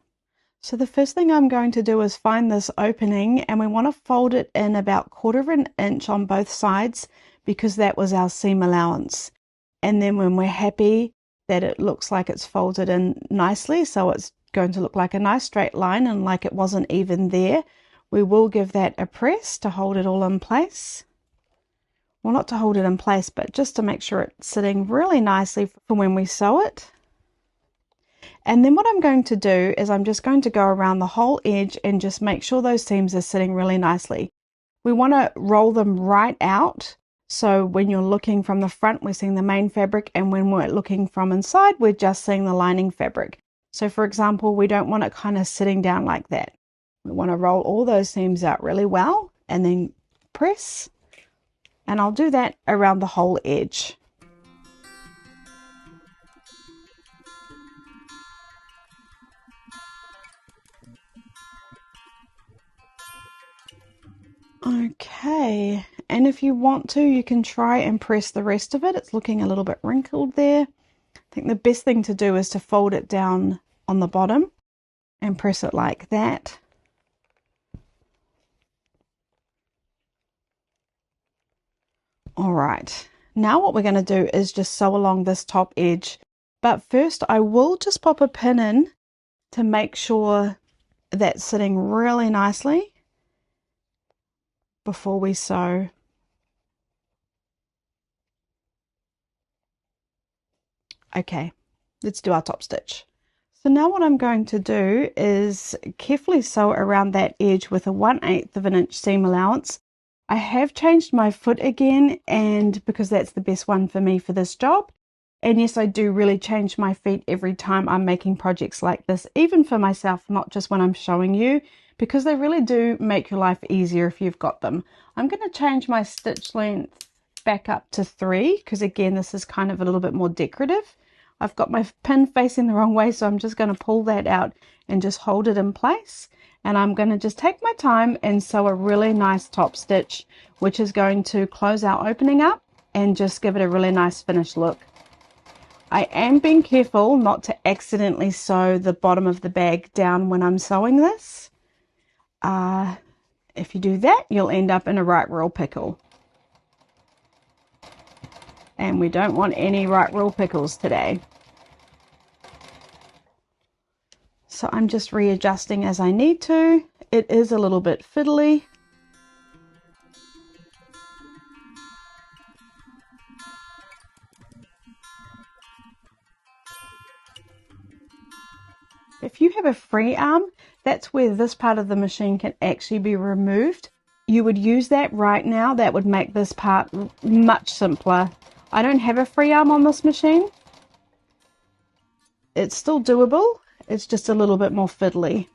So the first thing I'm going to do is find this opening, and we want to fold it in about 1/4 inch on both sides because that was our seam allowance. And then when we're happy that it looks like it's folded in nicely, so it's going to look like a nice straight line and like it wasn't even there, we will give that a press to hold it all in place. Well, not to hold it in place, but just to make sure it's sitting really nicely for when we sew it. And then what I'm going to do is I'm just going to go around the whole edge and just make sure those seams are sitting really nicely. We want to roll them right out, so when you're looking from the front, we're seeing the main fabric, and when we're looking from inside, we're just seeing the lining fabric. So for example, we don't want it kind of sitting down like that. We want to roll all those seams out really well and then press. And I'll do that around the whole edge. Okay, and if you want to, you can try and press the rest of it. It's looking a little bit wrinkled there. I think the best thing to do is to fold it down on the bottom and press it like that. All right, now what we're going to do is just sew along this top edge. But first I will just pop a pin in to make sure that's sitting really nicely before we sew. Okay, let's do our top stitch. So now what I'm going to do is carefully sew around that edge with a 1/8 of an inch seam allowance. I have changed my foot again, and because that's the best one for me for this job, And yes, I do really change my feet every time I'm making projects like this, even for myself, not just when I'm showing you, because they really do make your life easier if you've got them. I'm going to change my stitch length back up to 3 because again, this is kind of a little bit more decorative. I've got my pin facing the wrong way, so I'm just going to pull that out and just hold it in place. And I'm going to just take my time and sew a really nice top stitch, which is going to close our opening up and just give it a really nice finished look. I am being careful not to accidentally sew the bottom of the bag down when I'm sewing this. If you do that, you'll end up in a right royal pickle. And we don't want any right royal pickles today. So I'm just readjusting as I need to. It is a little bit fiddly. If you have a free arm, that's where this part of the machine can actually be removed. You would use that right now. That would make this part much simpler. I don't have a free arm on this machine. It's still doable. It's just a little bit more fiddly.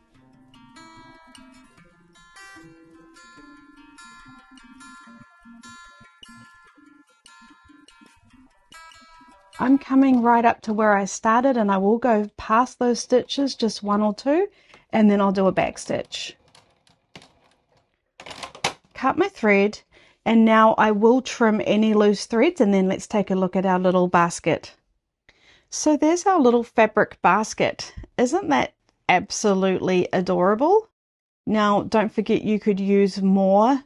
I'm coming right up to where I started, and I will go past those stitches, just 1 or 2, and then I'll do a back stitch. Cut my thread, and now I will trim any loose threads, and then let's take a look at our little basket. So there's our little fabric basket. Isn't that absolutely adorable? Now, don't forget you could use more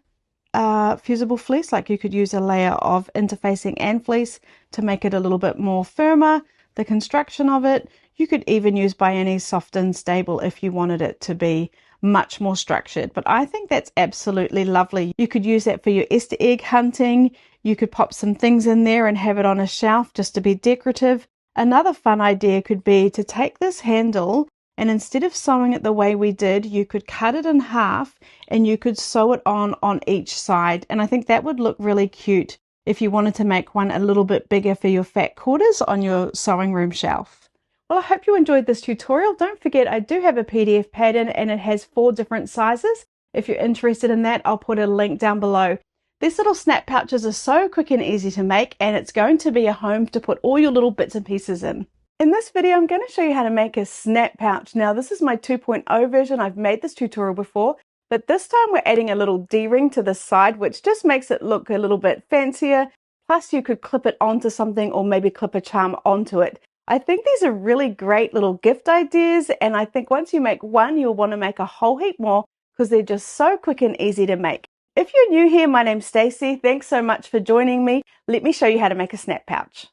fusible fleece, like you could use a layer of interfacing and fleece to make it a little bit more firmer, the construction of it. You could even use Bienni's Soft and Stable if you wanted it to be much more structured, but I think that's absolutely lovely. You could use that for your Easter egg hunting. You could pop some things in there and have it on a shelf just to be decorative. Another fun idea could be to take this handle, and instead of sewing it the way we did, you could cut it in half and you could sew it on each side. And I think that would look really cute if you wanted to make one a little bit bigger for your fat quarters on your sewing room shelf. Well, I hope you enjoyed this tutorial. Don't forget, I do have a PDF pattern and it has 4 different sizes. If you're interested in that, I'll put a link down below. These little snap pouches are so quick and easy to make, and it's going to be a home to put all your little bits and pieces in. In this video, I'm going to show you how to make a snap pouch. Now, this is my 2.0 version. I've made this tutorial before, but this time we're adding a little D-ring to the side, which just makes it look a little bit fancier. Plus, you could clip it onto something or maybe clip a charm onto it. I think these are really great little gift ideas, and I think once you make one, you'll want to make a whole heap more because they're just so quick and easy to make. If you're new here, my name's Stacey. Thanks so much for joining me. Let me show you how to make a snap pouch.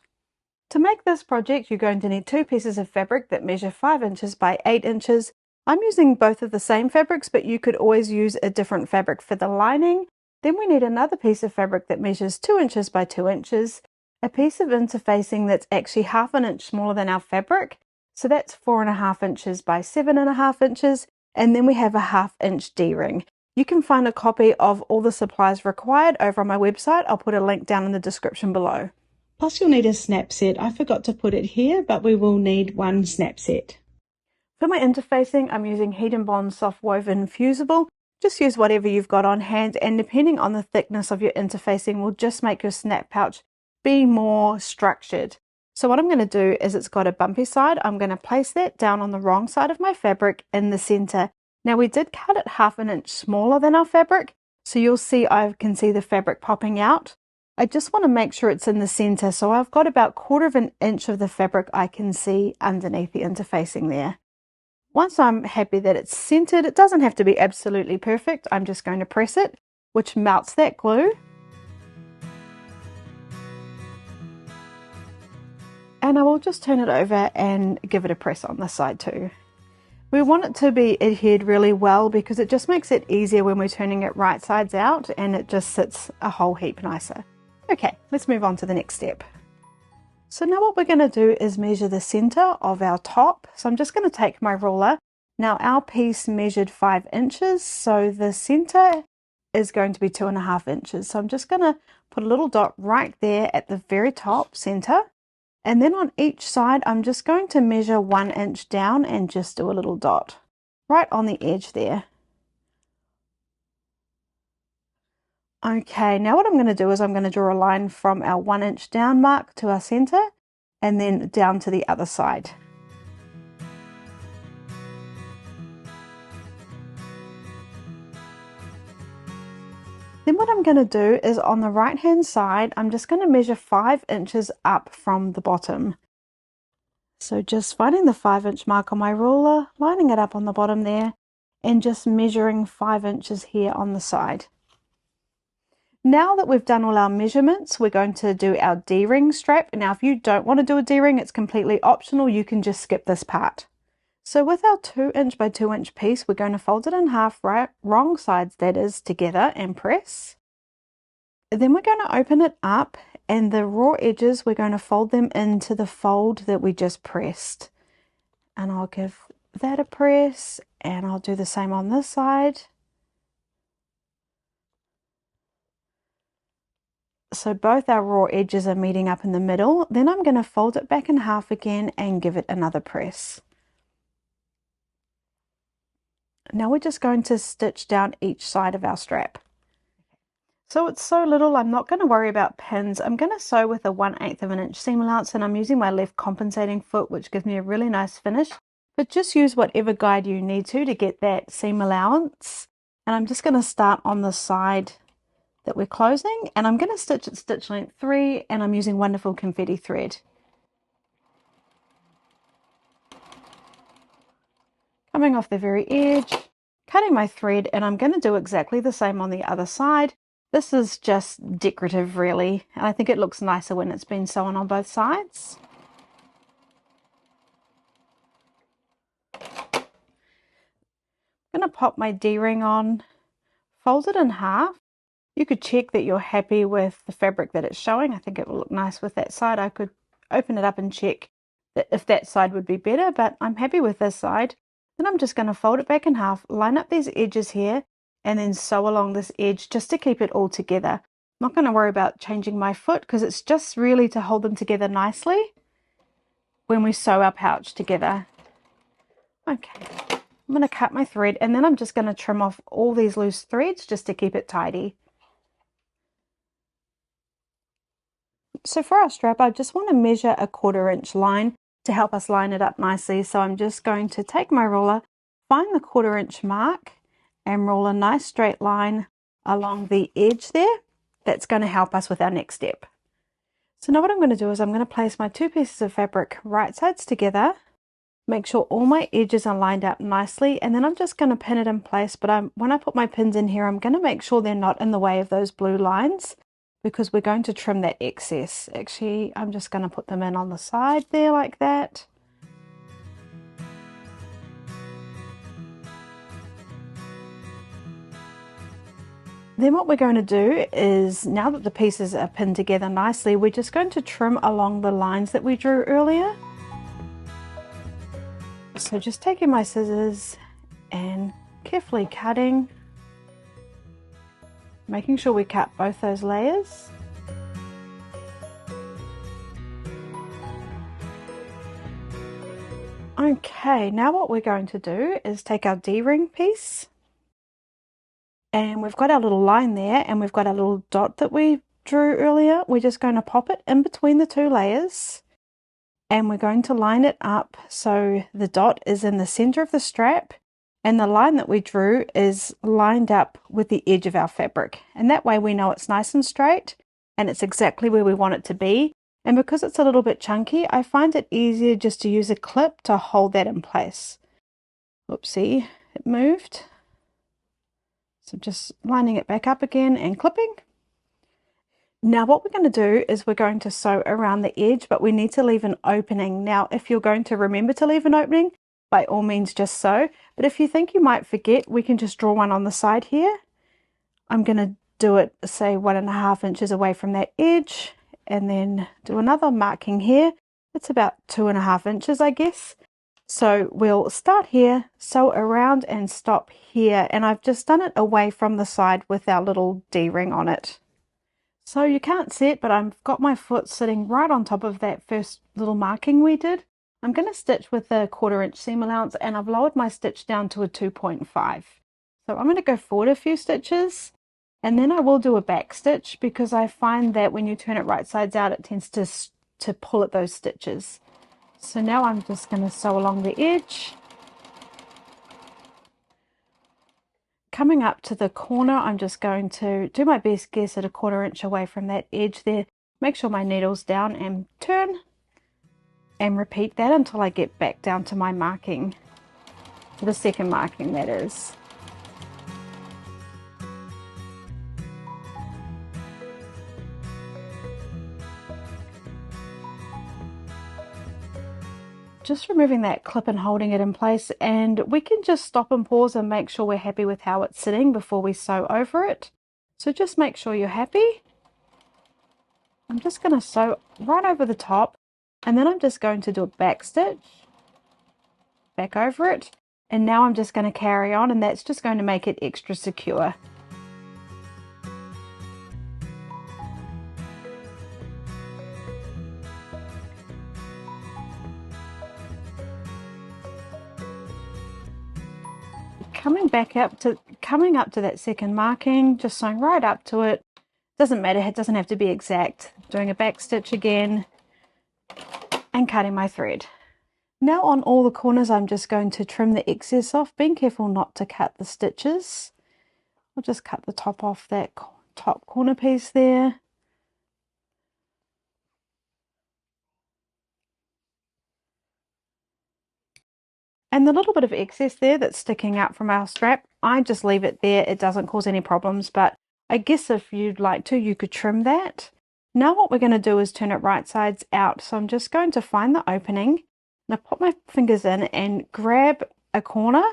To make this project, you're going to need 2 pieces of fabric that measure 5 inches by 8 inches. I'm using both of the same fabrics, but you could always use a different fabric for the lining. Then we need another piece of fabric that measures 2 inches by 2 inches, a piece of interfacing that's actually 1/2 inch smaller than our fabric. So that's 4.5 inches by 7.5 inches. And then we have a 1/2 inch D-ring. You can find a copy of all the supplies required over on my website. I'll put a link down in the description below. Plus you'll need a snap set. I forgot to put it here, but we will need 1 snap set. For my interfacing, I'm using Heat and Bond Soft Woven Fusible. Just use whatever you've got on hand, and depending on the thickness of your interfacing will just make your snap pouch be more structured. So what I'm going to do is, it's got a bumpy side. I'm going to place that down on the wrong side of my fabric in the center. Now we did cut it 1/2 inch smaller than our fabric, so you'll see I can see the fabric popping out. I just want to make sure it's in the center, so I've got about 1/4 inch of the fabric I can see underneath the interfacing there. Once I'm happy that it's centered, it doesn't have to be absolutely perfect. I'm just going to press it, which melts that glue. And I will just turn it over and give it a press on this side too. We want it to be adhered really well because it just makes it easier when we're turning it right sides out, and it just sits a whole heap nicer. Okay, let's move on to the next step. So now what we're going to do is measure the center of our top. So I'm just going to take my ruler. Now our piece measured 5 inches, so the center is going to be 2.5 inches. So I'm just going to put a little dot right there at the very top center. And then on each side, I'm just going to measure 1 inch down and just do a little dot right on the edge there. Okay, now what I'm going to do is I'm going to draw a line from our 1 inch down mark to our center and then down to the other side. Then what I'm going to do is on the right hand side, I'm just going to measure 5 inches up from the bottom. So just finding the 5 inch mark on my ruler, lining it up on the bottom there, and just measuring 5 inches here on the side. Now that we've done all our measurements, we're going to do our D-ring strap. Now, if you don't want to do a D-ring, it's completely optional. You can just skip this part. So with our 2 inch by 2 inch piece, we're going to fold it in half, right, wrong sides that is, together and press. Then we're going to open it up, and the raw edges, we're going to fold them into the fold that we just pressed. And I'll give that a press, and I'll do the same on this side. So both our raw edges are meeting up in the middle. Then I'm going to fold it back in half again and give it another press. Now we're just going to stitch down each side of our strap. So it's so little, I'm not going to worry about pins. I'm going to sew with a 1/8 of an inch seam allowance, and I'm using my left compensating foot, which gives me a really nice finish. But just use whatever guide you need to get that seam allowance. And I'm just going to start on the side that we're closing, and I'm going to stitch at stitch length 3, and I'm using wonderful confetti thread. Coming off the very edge, cutting my thread, and I'm going to do exactly the same on the other side. This is just decorative really, and I think it looks nicer when it's been sewn on both sides. I'm going to pop my D-ring on, fold it in half. You could check that you're happy with the fabric that it's showing. I think it will look nice with that side. I could open it up and check that if that side would be better, but I'm happy with this side. Then I'm just going to fold it back in half, line up these edges here, and then sew along this edge just to keep it all together. I'm not going to worry about changing my foot because it's just really to hold them together nicely when we sew our pouch together. Okay, I'm going to cut my thread, and then I'm just going to trim off all these loose threads just to keep it tidy. So for our strap, I just want to measure a 1/4 inch line to help us line it up nicely. So I'm just going to take my ruler, find the 1/4 inch mark, and roll a nice straight line along the edge there. That's going to help us with our next step. So now what I'm going to do is I'm going to place my 2 pieces of fabric right sides together, make sure all my edges are lined up nicely, and then I'm just going to pin it in place. But when I put my pins in here, I'm going to make sure they're not in the way of those blue lines, because we're going to trim that excess. Actually, I'm just going to put them in on the side there like that. Then what we're going to do is, now that the pieces are pinned together nicely, we're just going to trim along the lines that we drew earlier. So just taking my scissors and carefully cutting, making sure we cut both those layers. Okay, now what we're going to do is take our D-ring piece, and we've got our little line there, and we've got our little dot that we drew earlier. We're just going to pop it in between the 2 layers, and we're going to line it up so the dot is in the center of the strap, and the line that we drew is lined up with the edge of our fabric. And that way we know it's nice and straight, and it's exactly where we want it to be. And because it's a little bit chunky, I find it easier just to use a clip to hold that in place. Oopsie, it moved. So just lining it back up again and clipping. Now what we're going to do is we're going to sew around the edge, but we need to leave an opening. Now if you're going to remember to leave an opening, by all means just sew. But if you think you might forget, we can just draw one on the side here. I'm going to do it, say 1.5 inches away from that edge, and then do another marking here. It's about 2.5 inches, I guess. So we'll start here, sew around and stop here, and I've just done it away from the side with our little D-ring on it. So you can't see it, but I've got my foot sitting right on top of that first little marking we did. I'm going to stitch with a 1/4 inch seam allowance, and I've lowered my stitch down to a 2.5. So I'm going to go forward a few stitches, and then I will do a back stitch because I find that when you turn it right sides out, it tends to pull at those stitches. So now I'm just going to sew along the edge. Coming up to the corner, I'm just going to do my best guess at a 1/4 inch away from that edge there. Make sure my needle's down and turn, and repeat that until I get back down to my marking, the second marking that is. Just removing that clip and holding it in place, and we can just stop and pause and make sure we're happy with how it's sitting before we sew over it. So just make sure you're happy. I'm just going to sew right over the top, and then I'm just going to do a back stitch back over it, and now I'm just going to carry on, and that's just going to make it extra secure. Coming up to that second marking, just sewing right up to it. Doesn't matter, it doesn't have to be exact. Doing a back stitch again and cutting my thread. Now on all the corners, I'm just going to trim the excess off, being careful not to cut the stitches. I'll just cut the top off that top corner piece there. And the little bit of excess there that's sticking out from our strap, I just leave it there. It doesn't cause any problems, but I guess if you'd like to, you could trim that. Now what we're going to do is turn it right sides out. So I'm just going to find the opening, and I put my fingers in and grab a corner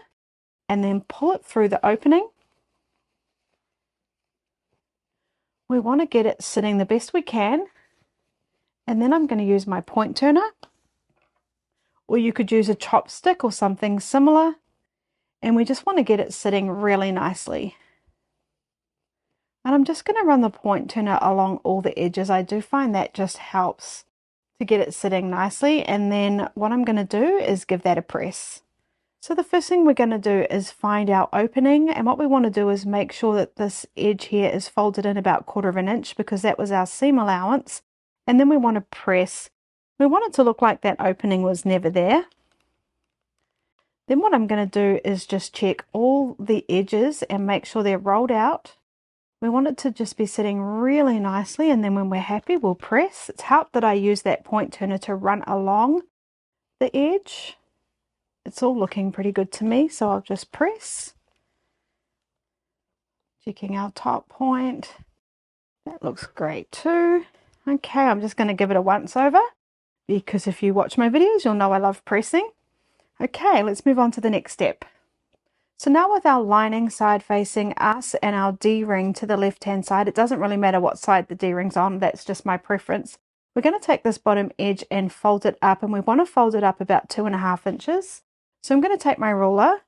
and then pull it through the opening. We want to get it sitting the best we can. And then I'm going to use my point turner, or you could use a chopstick or something similar. And we just want to get it sitting really nicely. And I'm just going to run the point turner along all the edges. I do find that just helps to get it sitting nicely. And then what I'm going to do is give that a press. So the first thing we're going to do is find our opening. And what we want to do is make sure that this edge here is folded in about 1/4 inch, because that was our seam allowance. And then we want to press. We want it to look like that opening was never there. Then what I'm going to do is just check all the edges and make sure they're rolled out. We want it to just be sitting really nicely, and then when we're happy, we'll press. It's helped that I use that point turner to run along the edge. It's all looking pretty good to me, so I'll just press. Checking our top point. That looks great too. Okay, I'm just going to give it a once over, because if you watch my videos, you'll know I love pressing. Okay, let's move on to the next step. So now with our lining side facing us and our D-ring to the left-hand side, it doesn't really matter what side the D-ring's on, that's just my preference. We're going to take this bottom edge and fold it up, and we want to fold it up about 2.5 inches. So I'm going to take my ruler,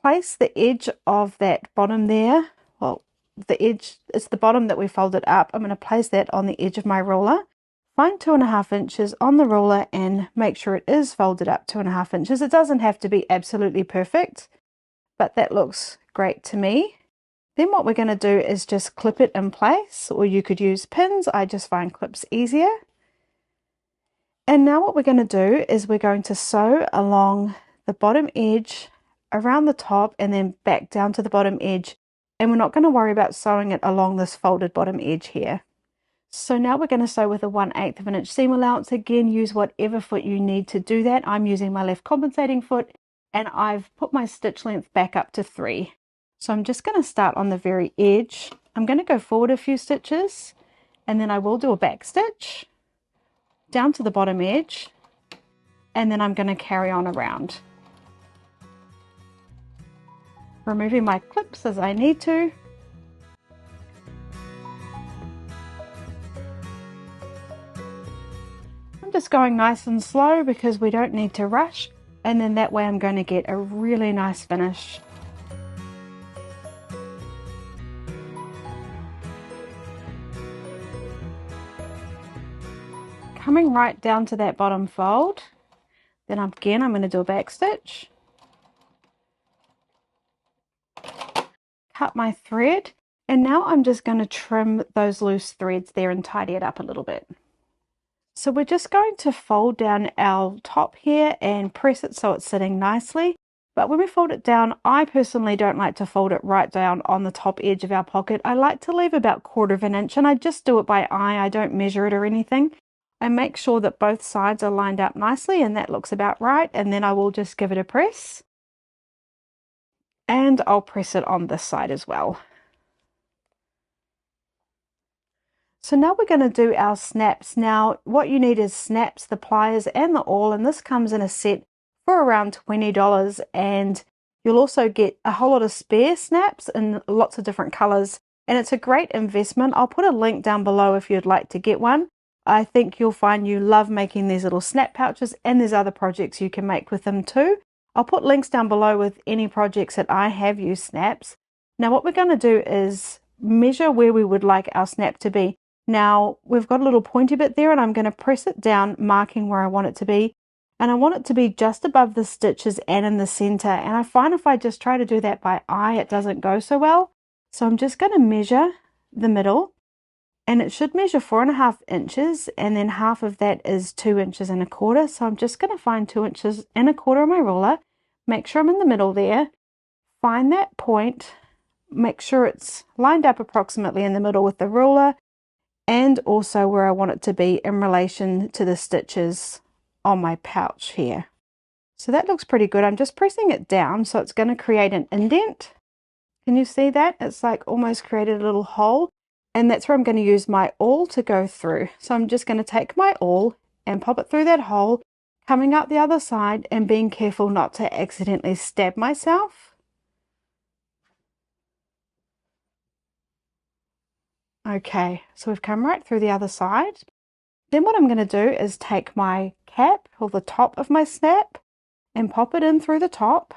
place the edge of that bottom there, well, the edge, it's the bottom that we folded up. I'm going to place that on the edge of my ruler. Find 2.5 inches on the ruler and make sure it is folded up 2.5 inches. It doesn't have to be absolutely perfect, but that looks great to me. Then what we're going to do is just clip it in place, or you could use pins. I just find clips easier. And now what we're going to do is we're going to sew along the bottom edge, around the top, and then back down to the bottom edge. And we're not going to worry about sewing it along this folded bottom edge here. So now we're going to sew with a 1/8 of an inch seam allowance. Again, use whatever foot you need to do that. I'm using my left compensating foot, and I've put my stitch length back up to 3. So I'm just going to start on the very edge. I'm going to go forward a few stitches, and then I will do a back stitch down to the bottom edge, and then I'm going to carry on around, removing my clips as I need to. I'm just going nice and slow because we don't need to rush, and then that way I'm going to get a really nice finish. coming right down to that bottom fold. Then again, I'm going to do a back stitch. Cut my thread, and now I'm just going to trim those loose threads there and tidy it up a little bit. So we're just going to fold down our top here and press it so it's sitting nicely. But when we fold it down, I personally don't like to fold it right down on the top edge of our pocket. I like to leave about 1/4 of an inch, and I just do it by eye. I don't measure it or anything. I make sure that both sides are lined up nicely, and that looks about right. And then I will just give it a press. And I'll press it on this side as well. So now we're going to do our snaps. Now what you need is snaps, the pliers and the awl, and this comes in a set for around $20, and you'll also get a whole lot of spare snaps in lots of different colors, and it's a great investment. I'll put a link down below if you'd like to get one. I think you'll find you love making these little snap pouches, and there's other projects you can make with them too. I'll put links down below with any projects that I have used snaps. Now what we're going to do is measure where we would like our snap to be. Now we've got a little pointy bit there, and I'm going to press it down, marking where I want it to be. And I want it to be just above the stitches and in the center. And I find if I just try to do that by eye, it doesn't go so well. So I'm just going to measure the middle, and it should measure 4.5 inches, and then half of that is 2.25 inches. So I'm just going to find 2.25 inches on my ruler, make sure I'm in the middle there, find that point, make sure it's lined up approximately in the middle with the ruler, and also where I want it to be in relation to the stitches on my pouch here. So that looks pretty good. I'm just pressing it down, so it's going to create an indent. Can you see that? It's like almost created a little hole, and that's where I'm going to use my awl to go through. So I'm just going to take my awl and pop it through that hole, coming out the other side and being careful not to accidentally stab myself. Okay, so we've come right through the other side. Then what I'm going to do is take my cap, or the top of my snap, and pop it in through the top.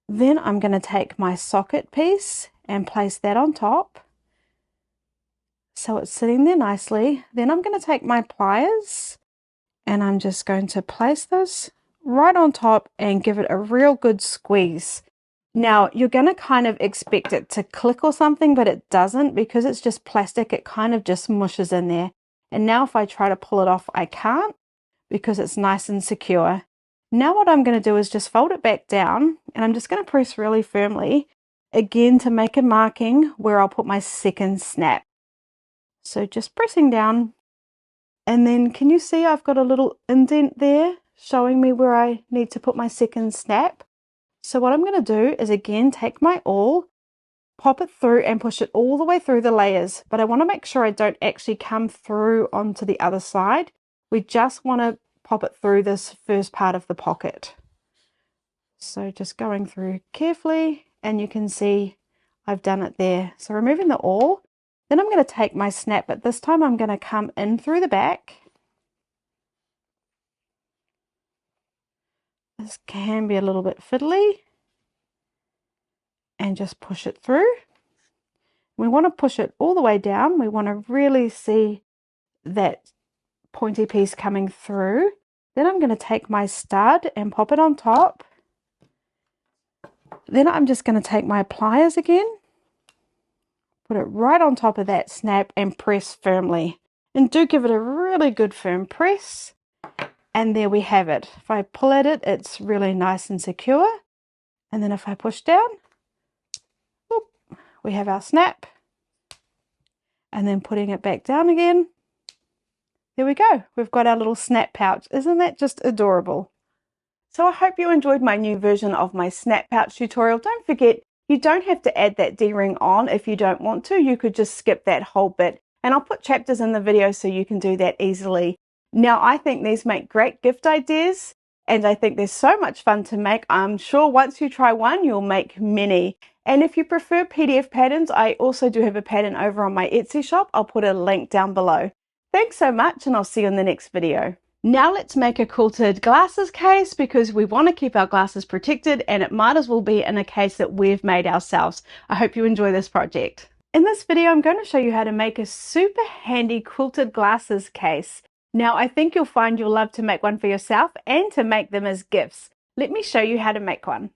Then I'm going to take my socket piece and place that on top, so it's sitting there nicely. Then I'm going to take my pliers, and I'm just going to place those right on top and give it a real good squeeze. Now you're going to kind of expect it to click or something, but it doesn't, because it's just plastic. It kind of just mushes in there. And now if I try to pull it off, I can't, because it's nice and secure. Now what I'm going to do is just fold it back down, and I'm just going to press really firmly again to make a marking where I'll put my second snap. So just pressing down, and then can you see I've got a little indent there showing me where I need to put my second snap. So what I'm going to do is again take my awl, pop it through and push it all the way through the layers, but I want to make sure I don't actually come through onto the other side. We just want to pop it through this first part of the pocket. So just going through carefully, and you can see I've done it there. So removing the awl, then I'm going to take my snap, but this time I'm going to come in through the back. This can be a little bit fiddly, and just push it through. We want to push it all the way down. We want to really see that pointy piece coming through. Then I'm going to take my stud and pop it on top. Then I'm just going to take my pliers again, put it right on top of that snap and press firmly. And do give it a really good firm press. And there we have it. If I pull at it, it's really nice and secure. And then if I push down, whoop, we have our snap. And then putting it back down again. There we go. We've got our little snap pouch. Isn't that just adorable? So I hope you enjoyed my new version of my snap pouch tutorial. Don't forget, you don't have to add that D-ring on if you don't want to. You could just skip that whole bit. And I'll put chapters in the video so you can do that easily. Now, I think these make great gift ideas, and I think they're so much fun to make. I'm sure once you try one, you'll make many. And if you prefer PDF patterns, I also do have a pattern over on my Etsy shop. I'll put a link down below. Thanks so much, and I'll see you in the next video. Now let's make a quilted glasses case, because we want to keep our glasses protected, and it might as well be in a case that we've made ourselves. I hope you enjoy this project. In this video, I'm going to show you how to make a super handy quilted glasses case. Now, I think you'll find you'll love to make one for yourself and to make them as gifts. Let me show you how to make one.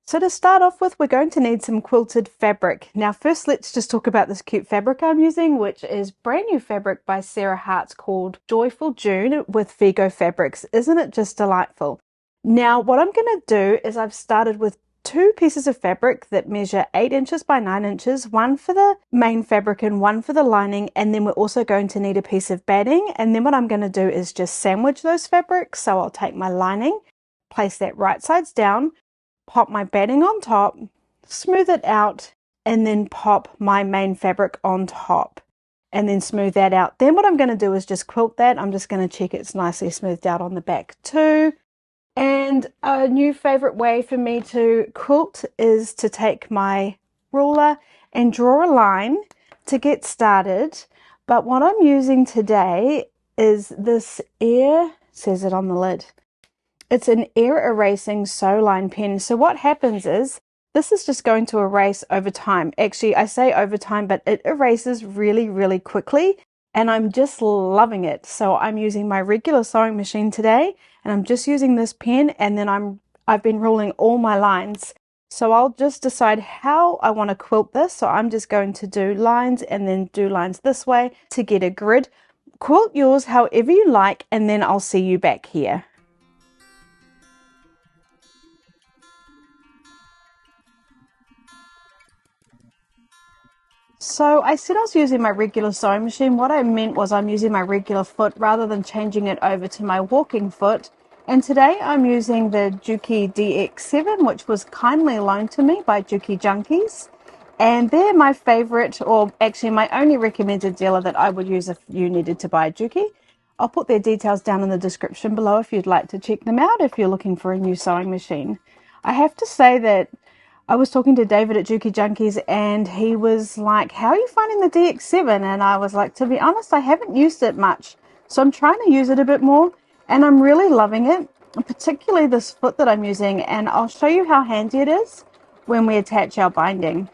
So to start off with, we're going to need some quilted fabric. Now, first, let's just talk about this cute fabric I'm using, which is brand new fabric by Sarah Hart's called Joyful June with Figo Fabrics. Isn't it just delightful? Now, what I'm going to do is I've started with two pieces of fabric that measure 8 inches by 9 inches, one for the main fabric and one for the lining, and then we're also going to need a piece of batting. And then what I'm going to do is just sandwich those fabrics. So I'll take my lining, place that right sides down, pop my batting on top, smooth it out, and then pop my main fabric on top and then smooth that out. Then what I'm going to do is just quilt that. I'm just going to check it's nicely smoothed out on the back too. And a new favorite way for me to quilt is to take my ruler and draw a line to get started. But what I'm using today is this says it on the lid. It's an air erasing Sewline pen. So what happens is this is just going to erase over time. Actually, I say over time, but it erases really, really quickly. And I'm just loving it. So I'm using my regular sewing machine today, and I'm just using this pen, and then I've been ruling all my lines. So I'll just decide how I want to quilt this. So I'm just going to do lines and then do lines this way to get a grid. Quilt yours however you like, and then I'll see you back here. So I said I was using my regular sewing machine. What I meant was I'm using my regular foot rather than changing it over to my walking foot. And today I'm using the Juki DX7, which was kindly loaned to me by Juki Junkies. And they're my favorite, or actually my only recommended dealer that I would use if you needed to buy a Juki. I'll put their details down in the description below if you'd like to check them out if you're looking for a new sewing machine. I have to say that I was talking to David at Juki Junkies, and he was like, how are you finding the DX7? And I was like, to be honest, I haven't used it much. So I'm trying to use it a bit more, and I'm really loving it, particularly this foot that I'm using. And I'll show you how handy it is when we attach our binding.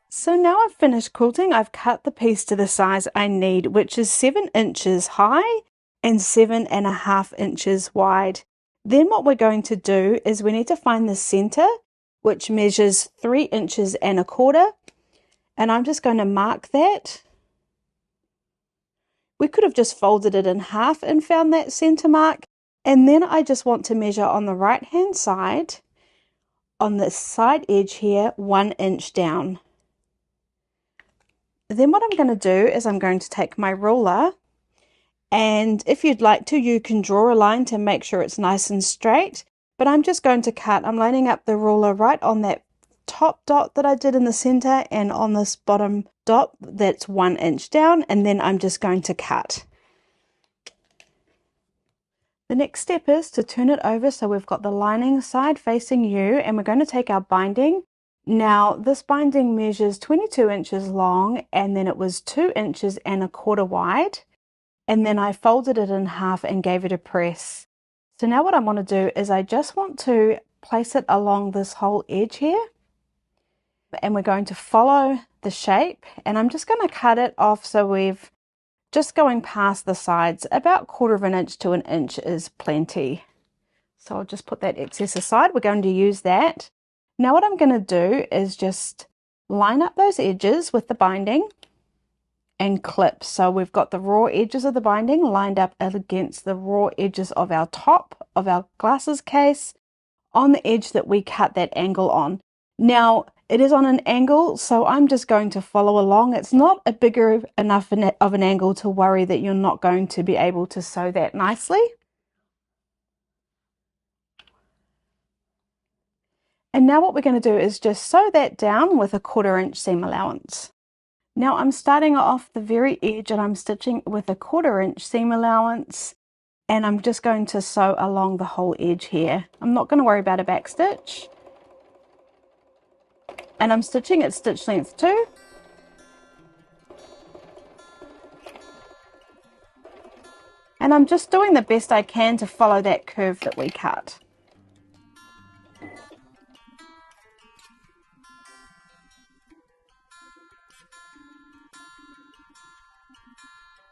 So now I've finished quilting. I've cut the piece to the size I need, which is 7 inches high and 7.5 inches wide. Then what we're going to do is we need to find the center, which measures 3 inches and a quarter. And I'm just going to mark that. We could have just folded it in half and found that center mark. And then I just want to measure on the right hand side, on the side edge here, 1 inch down. Then what I'm going to do is I'm going to take my ruler, and if you'd like to, you can draw a line to make sure it's nice and straight, but I'm just going to cut. I'm lining up the ruler right on that top dot that I did in the center and on this bottom dot that's 1 inch down, and then I'm just going to cut. The next step is to turn it over so we've got the lining side facing you, and we're going to take our binding. Now this binding measures 22 inches long, and then it was 2 inches and a quarter wide, and then I folded it in half and gave it a press. So now what I want to do is I just want to place it along this whole edge here, and we're going to follow the shape, and I'm just going to cut it off so we've just going past the sides. About 1/4 inch to 1 inch is plenty. So I'll just put that excess aside. We're going to use that. Now what I'm going to do is just line up those edges with the binding and clip. So we've got the raw edges of the binding lined up against the raw edges of our top of our glasses case on the edge that we cut that angle on. Now it is on an angle, so I'm just going to follow along. It's not a bigger enough of an angle to worry that you're not going to be able to sew that nicely. And now what we're going to do is just sew that down with a 1/4 inch seam allowance. Now I'm starting off the very edge and I'm stitching with a 1/4 inch seam allowance, and I'm just going to sew along the whole edge here. I'm not going to worry about a back stitch. And I'm stitching at stitch length 2. And I'm just doing the best I can to follow that curve that we cut.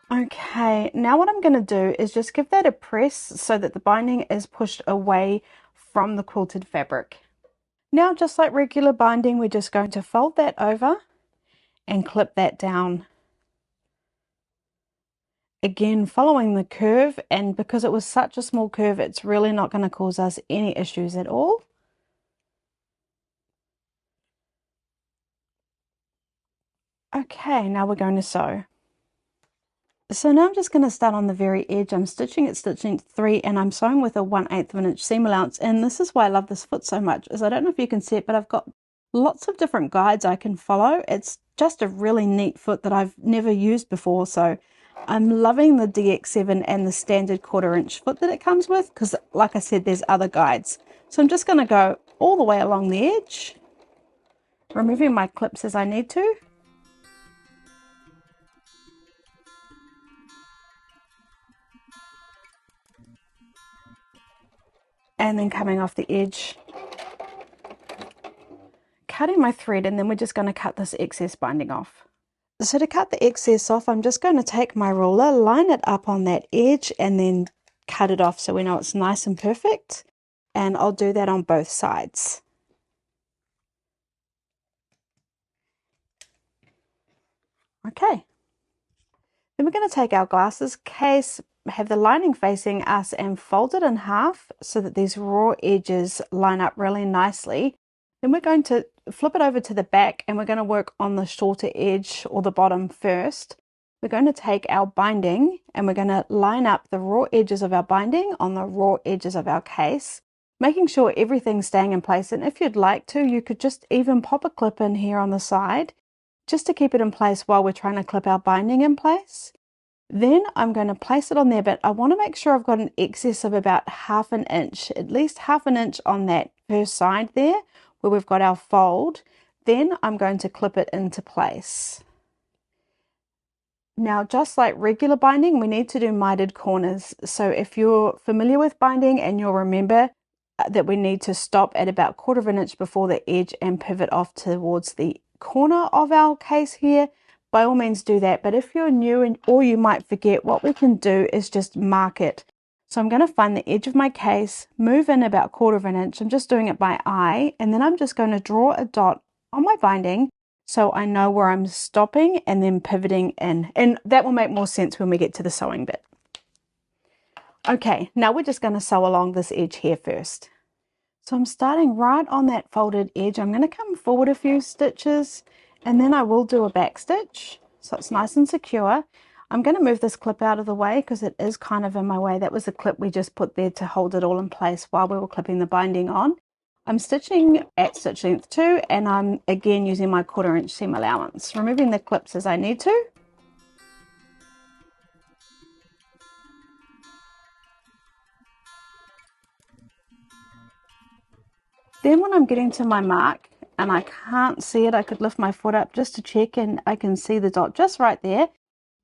Okay, now what I'm going to do is just give that a press so that the binding is pushed away from the quilted fabric. Now, just like regular binding, we're just going to fold that over and clip that down. Again, following the curve, and because it was such a small curve, it's really not going to cause us any issues at all. Okay, now we're going to sew. So now I'm just going to start on the very edge. I'm stitching at stitching 3 and I'm sewing with a 1/8 of an inch seam allowance. And this is why I love this foot so much, is I don't know if you can see it, but I've got lots of different guides I can follow. It's just a really neat foot that I've never used before. So I'm loving the DX7 and the standard 1/4 inch foot that it comes with, because like I said, there's other guides. So I'm just going to go all the way along the edge, removing my clips as I need to. And then coming off the edge, cutting my thread, and then we're just going to cut this excess binding off. So to cut the excess off, I'm just going to take my ruler, line it up on that edge, and then cut it off so we know it's nice and perfect. And I'll do that on both sides. Okay. Then we're going to take our glasses case, have the lining facing us, and fold it in half so that these raw edges line up really nicely. Then we're going to flip it over to the back and we're going to work on the shorter edge or the bottom first. We're going to take our binding and we're going to line up the raw edges of our binding on the raw edges of our case, making sure everything's staying in place. And if you'd like to, you could just even pop a clip in here on the side just to keep it in place while we're trying to clip our binding in place. Then I'm going to place it on there, but I want to make sure I've got an excess of about 1/2 inch, at least 1/2 inch on that first side there where we've got our fold. Then I'm going to clip it into place. Now, just like regular binding, we need to do mitered corners. So if you're familiar with binding, and you'll remember that we need to stop at about 1/4 inch before the edge and pivot off towards the corner of our case here, by all means do that. But if you're new or you might forget, what we can do is just mark it. So I'm going to find the edge of my case, move in about 1/4 inch. I'm just doing it by eye, and then I'm just going to draw a dot on my binding so I know where I'm stopping and then pivoting in. And that will make more sense when we get to the sewing bit. Okay, now we're just going to sew along this edge here first. So I'm starting right on that folded edge. I'm going to come forward a few stitches, and then I will do a back stitch so it's nice and secure. I'm going to move this clip out of the way because it is kind of in my way. That was the clip we just put there to hold it all in place while we were clipping the binding on. I'm stitching at stitch length 2, and I'm again using my 1/4 inch seam allowance, removing the clips as I need to. Then when I'm getting to my mark and I can't see it, I could lift my foot up just to check, and I can see the dot just right there.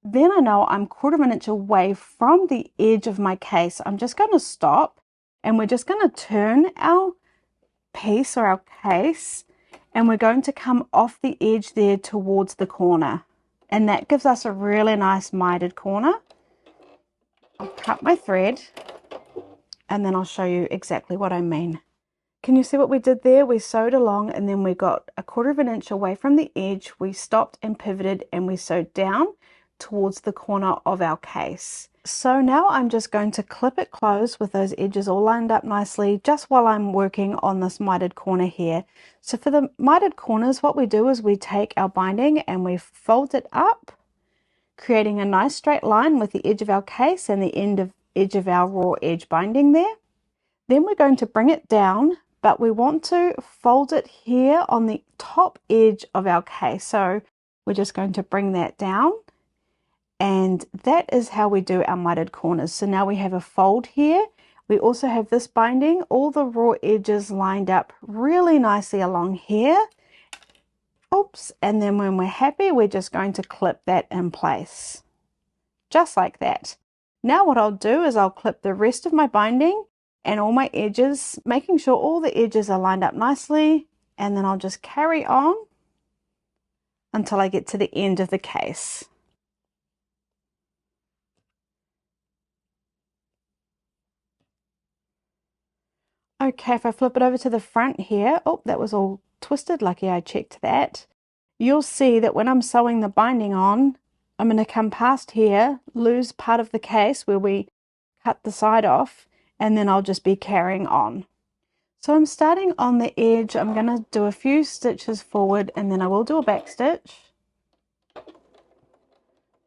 Then I know I'm 1/4 inch away from the edge of my case. I'm just going to stop, and we're just going to turn our piece or our case, and we're going to come off the edge there towards the corner, and that gives us a really nice mitered corner. I'll cut my thread and then I'll show you exactly what I mean. Can you see what we did there? We sewed along, and then we got a 1/4 inch away from the edge. We stopped and pivoted, and we sewed down towards the corner of our case. So now I'm just going to clip it close with those edges all lined up nicely, just while I'm working on this mitered corner here. So for the mitered corners, what we do is we take our binding and we fold it up, creating a nice straight line with the edge of our case and the edge of our raw edge binding there. Then we're going to bring it down, but we want to fold it here on the top edge of our case. So we're just going to bring that down, and that is how we do our mitered corners. So now we have a fold here. We also have this binding, all the raw edges lined up really nicely along here. Oops, and then when we're happy, we're just going to clip that in place, just like that. Now what I'll do is I'll clip the rest of my binding and all my edges, making sure all the edges are lined up nicely, and then I'll just carry on until I get to the end of the case. Okay, if I flip it over to the front here, oh, that was all twisted, lucky I checked that. You'll see that when I'm sewing the binding on, I'm going to come past here, lose part of the case where we cut the side off, and then I'll just be carrying on. So I'm starting on the edge. I'm going to do a few stitches forward, and then I will do a back stitch,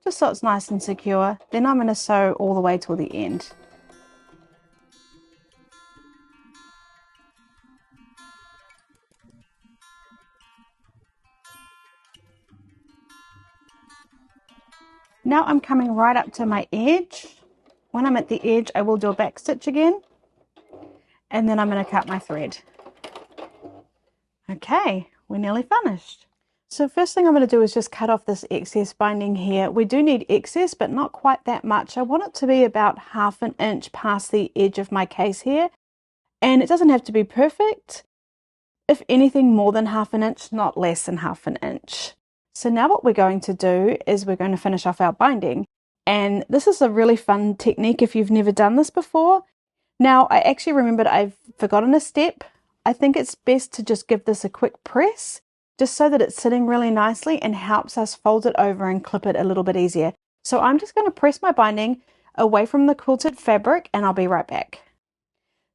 just so it's nice and secure. Then I'm going to sew all the way till the end. Now I'm coming right up to my edge. When I'm at the edge, I will do a back stitch again, and then I'm going to cut my thread. Okay, we're nearly finished. So first thing I'm going to do is just cut off this excess binding here. We do need excess, but not quite that much. I want it to be about 1/2 inch past the edge of my case here, and it doesn't have to be perfect. If anything, more than 1/2 inch, not less than 1/2 inch. So now what we're going to do is we're going to finish off our binding. And this is a really fun technique if you've never done this before. Now, I actually remembered I've forgotten a step. I think it's best to just give this a quick press, just so that it's sitting really nicely and helps us fold it over and clip it a little bit easier. So I'm just going to press my binding away from the quilted fabric, and I'll be right back.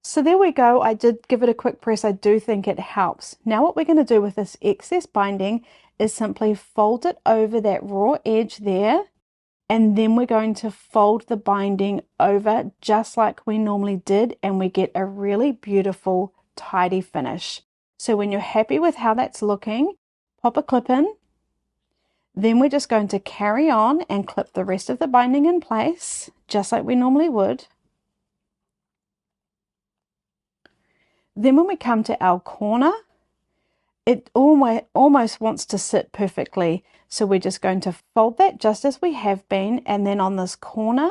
So there we go. I did give it a quick press. I do think it helps. Now what we're going to do with this excess binding is simply fold it over that raw edge there, and then we're going to fold the binding over just like we normally did, and we get a really beautiful tidy finish. So when you're happy with how that's looking, pop a clip in. Then we're just going to carry on and clip the rest of the binding in place just like we normally would. Then when we come to our corner, it almost wants to sit perfectly. So we're just going to fold that just as we have been. And then on this corner,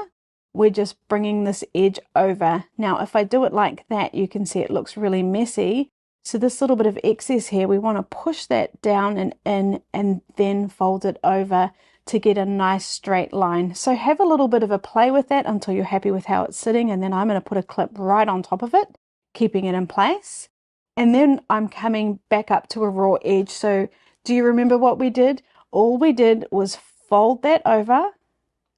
we're just bringing this edge over. Now, if I do it like that, you can see it looks really messy. So this little bit of excess here, we want to push that down and in, and then fold it over to get a nice straight line. So have a little bit of a play with that until you're happy with how it's sitting. And then I'm going to put a clip right on top of it, keeping it in place. And then I'm coming back up to a raw edge. So do you remember what we did? All we did was fold that over,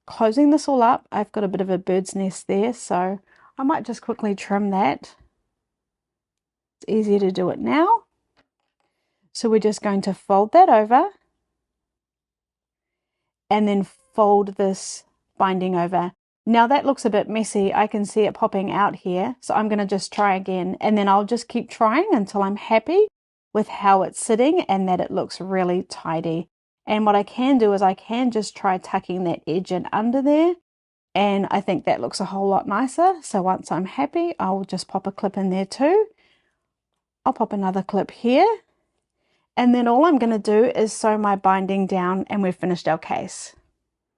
closing this all up. I've got a bit of a bird's nest there, so I might just quickly trim that. It's easier to do it now. So we're just going to fold that over and then fold this binding over. Now that looks a bit messy. I can see it popping out here. So I'm going to just try again, and then I'll just keep trying until I'm happy with how it's sitting and that it looks really tidy. And what I can do is I can just try tucking that edge in under there, and I think that looks a whole lot nicer. So once I'm happy, I'll just pop a clip in there too. I'll pop another clip here, and then all I'm going to do is sew my binding down, and we've finished our case.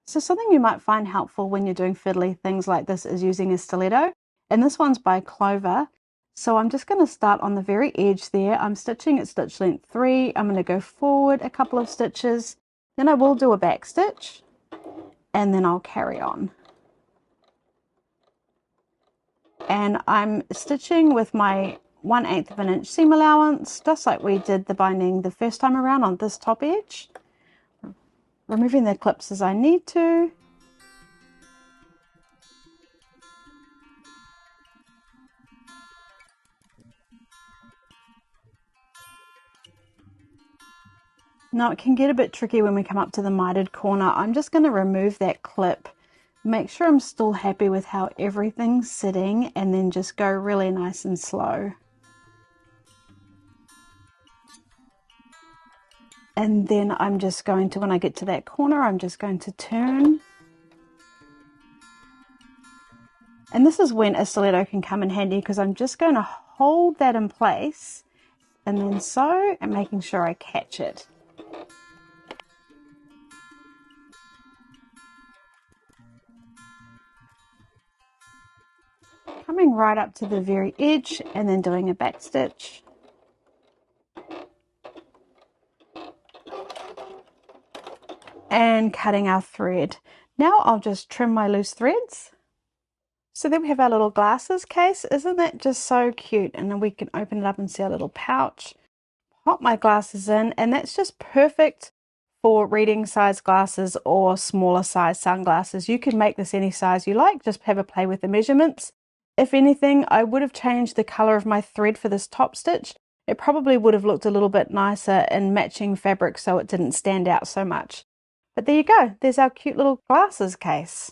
So something you might find helpful when you're doing fiddly things like this is using a stiletto, and this one's by Clover. So I'm just going to start on the very edge there. I'm stitching at stitch length 3. I'm going to go forward a couple of stitches, then I will do a back stitch, and then I'll carry on. And I'm stitching with my 1/8 of an inch seam allowance, just like we did the binding the first time around on this top edge. Removing the clips as I need to. Now it can get a bit tricky when we come up to the mitered corner. I'm just going to remove that clip, make sure I'm still happy with how everything's sitting, and then just go really nice and slow. And then I'm just going to, when I get to that corner, I'm just going to turn. And this is when a stiletto can come in handy, because I'm just going to hold that in place and then sew, and making sure I catch it. coming right up to the very edge and then doing a back stitch. And cutting our thread. Now I'll just trim my loose threads. So then we have our little glasses case. Isn't that just so cute? And then we can open it up and see our little pouch. Pop my glasses in, and that's just perfect for reading size glasses or smaller size sunglasses. You can make this any size you like, just have a play with the measurements. If anything, I would have changed the color of my thread for this top stitch. It probably would have looked a little bit nicer in matching fabric so it didn't stand out so much. But there you go, there's our cute little glasses case.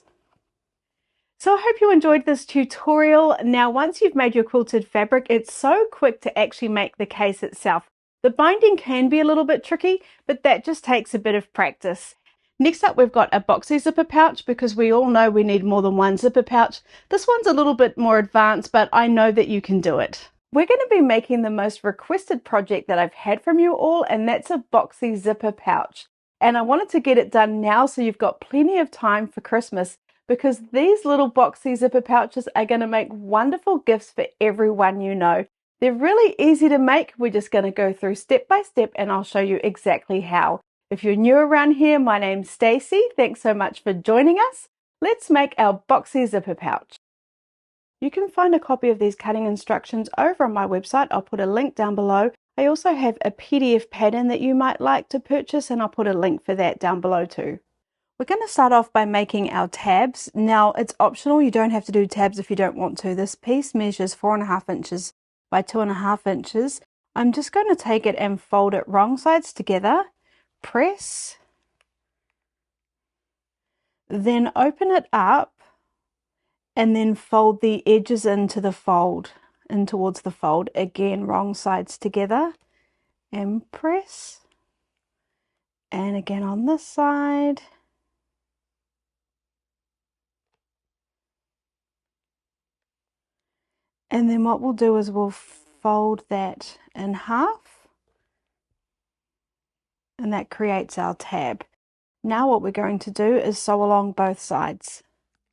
So I hope you enjoyed this tutorial. Now once you've made your quilted fabric, it's so quick to actually make the case itself. The binding can be a little bit tricky, but that just takes a bit of practice. Next up, we've got a Boxy zipper pouch, because we all know we need more than one zipper pouch. This one's a little bit more advanced, but I know that you can do it. We're going to be making the most requested project that I've had from you all, and that's a Boxy zipper pouch. And I wanted to get it done now so you've got plenty of time for Christmas, because these little Boxy zipper pouches are going to make wonderful gifts for everyone you know. They're really easy to make. We're just going to go through step by step and I'll show you exactly how. If you're new around here, my name's Stacey. Thanks so much for joining us. Let's make our Boxy zipper pouch. You can find a copy of these cutting instructions over on my website. I'll put a link down below. I also have a PDF pattern that you might like to purchase, and I'll put a link for that down below too. We're going to start off by making our tabs. Now it's optional. You don't have to do tabs if you don't want to. This piece measures 4.5 inches by 2.5 inches. I'm just going to take it and fold it wrong sides together, press, then open it up and then fold the edges into the fold, in towards the fold, again wrong sides together and press, and again on this side. And then what we'll do is we'll fold that in half, and that creates our tab. Now what we're going to do is sew along both sides.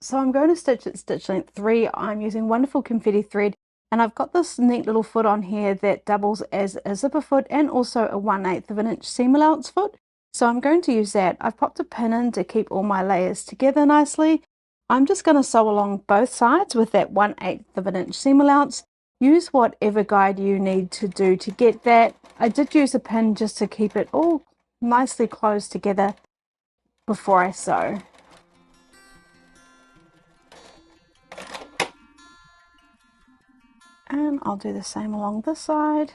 So I'm going to stitch at stitch length 3. I'm using wonderful confetti thread, and I've got this neat little foot on here that doubles as a zipper foot and also a 1/8 of an inch seam allowance foot. So I'm going to use that. I've popped a pin in to keep all my layers together nicely. I'm just going to sew along both sides with that 1/8 of an inch seam allowance. Use whatever guide you need to do to get that. I did use a pin just to keep it all nicely closed together before I sew. And I'll do the same along this side.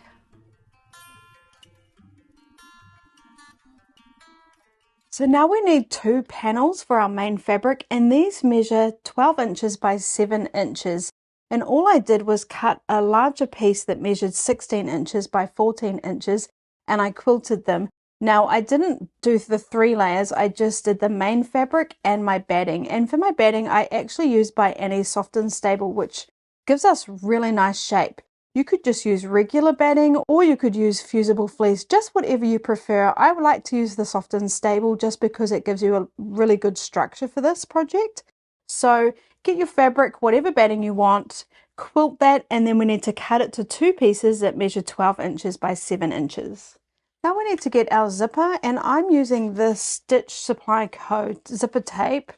So now we need 2 panels for our main fabric, and these measure 12 inches by 7 inches. And all I did was cut a larger piece that measured 16 inches by 14 inches, and I quilted them. Now I didn't do the 3 layers, I just did the main fabric and my batting. And for my batting, I actually used by Annie's Soft and Stable, which gives us really nice shape. You could just use regular batting, or you could use fusible fleece, just whatever you prefer. I would like to use the Soft and Stable just because it gives you a really good structure for this project. So get your fabric, whatever batting you want, quilt that, and then we need to cut it to 2 pieces that measure 12 inches by 7 inches. Now we need to get our zipper, and I'm using this Stitch Supply Co. zipper tape,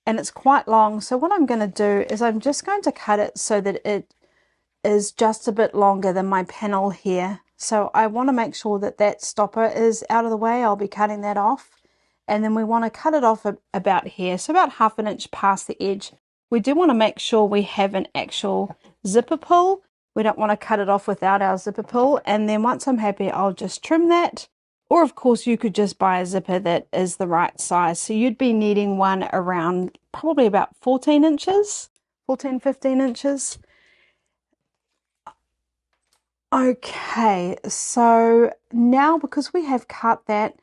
and it's quite long. So what I'm going to do is I'm just going to cut it so that it is just a bit longer than my panel here. So I want to make sure that that stopper is out of the way. I'll be cutting that off, and then we want to cut it off about here, so about 1/2 inch past the edge. We do want to make sure we have an actual zipper pull. We don't want to cut it off without our zipper pull. And then once I'm happy, I'll just trim that. Or of course you could just buy a zipper that is the right size. So you'd be needing one around probably about 14 inches, 14, 15 inches. Okay, so now because we have cut that,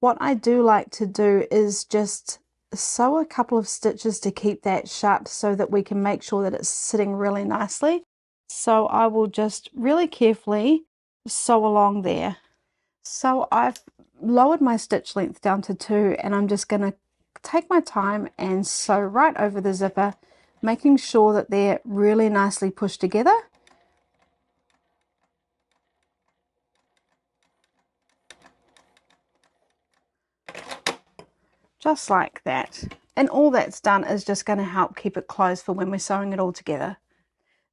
what I do like to do is just sew a couple of stitches to keep that shut so that we can make sure that it's sitting really nicely. So I will just really carefully sew along there. So I've lowered my stitch length down to 2, and I'm just going to take my time and sew right over the zipper making sure that they're really nicely pushed together. Just like that. And all that's done is just going to help keep it closed for when we're sewing it all together.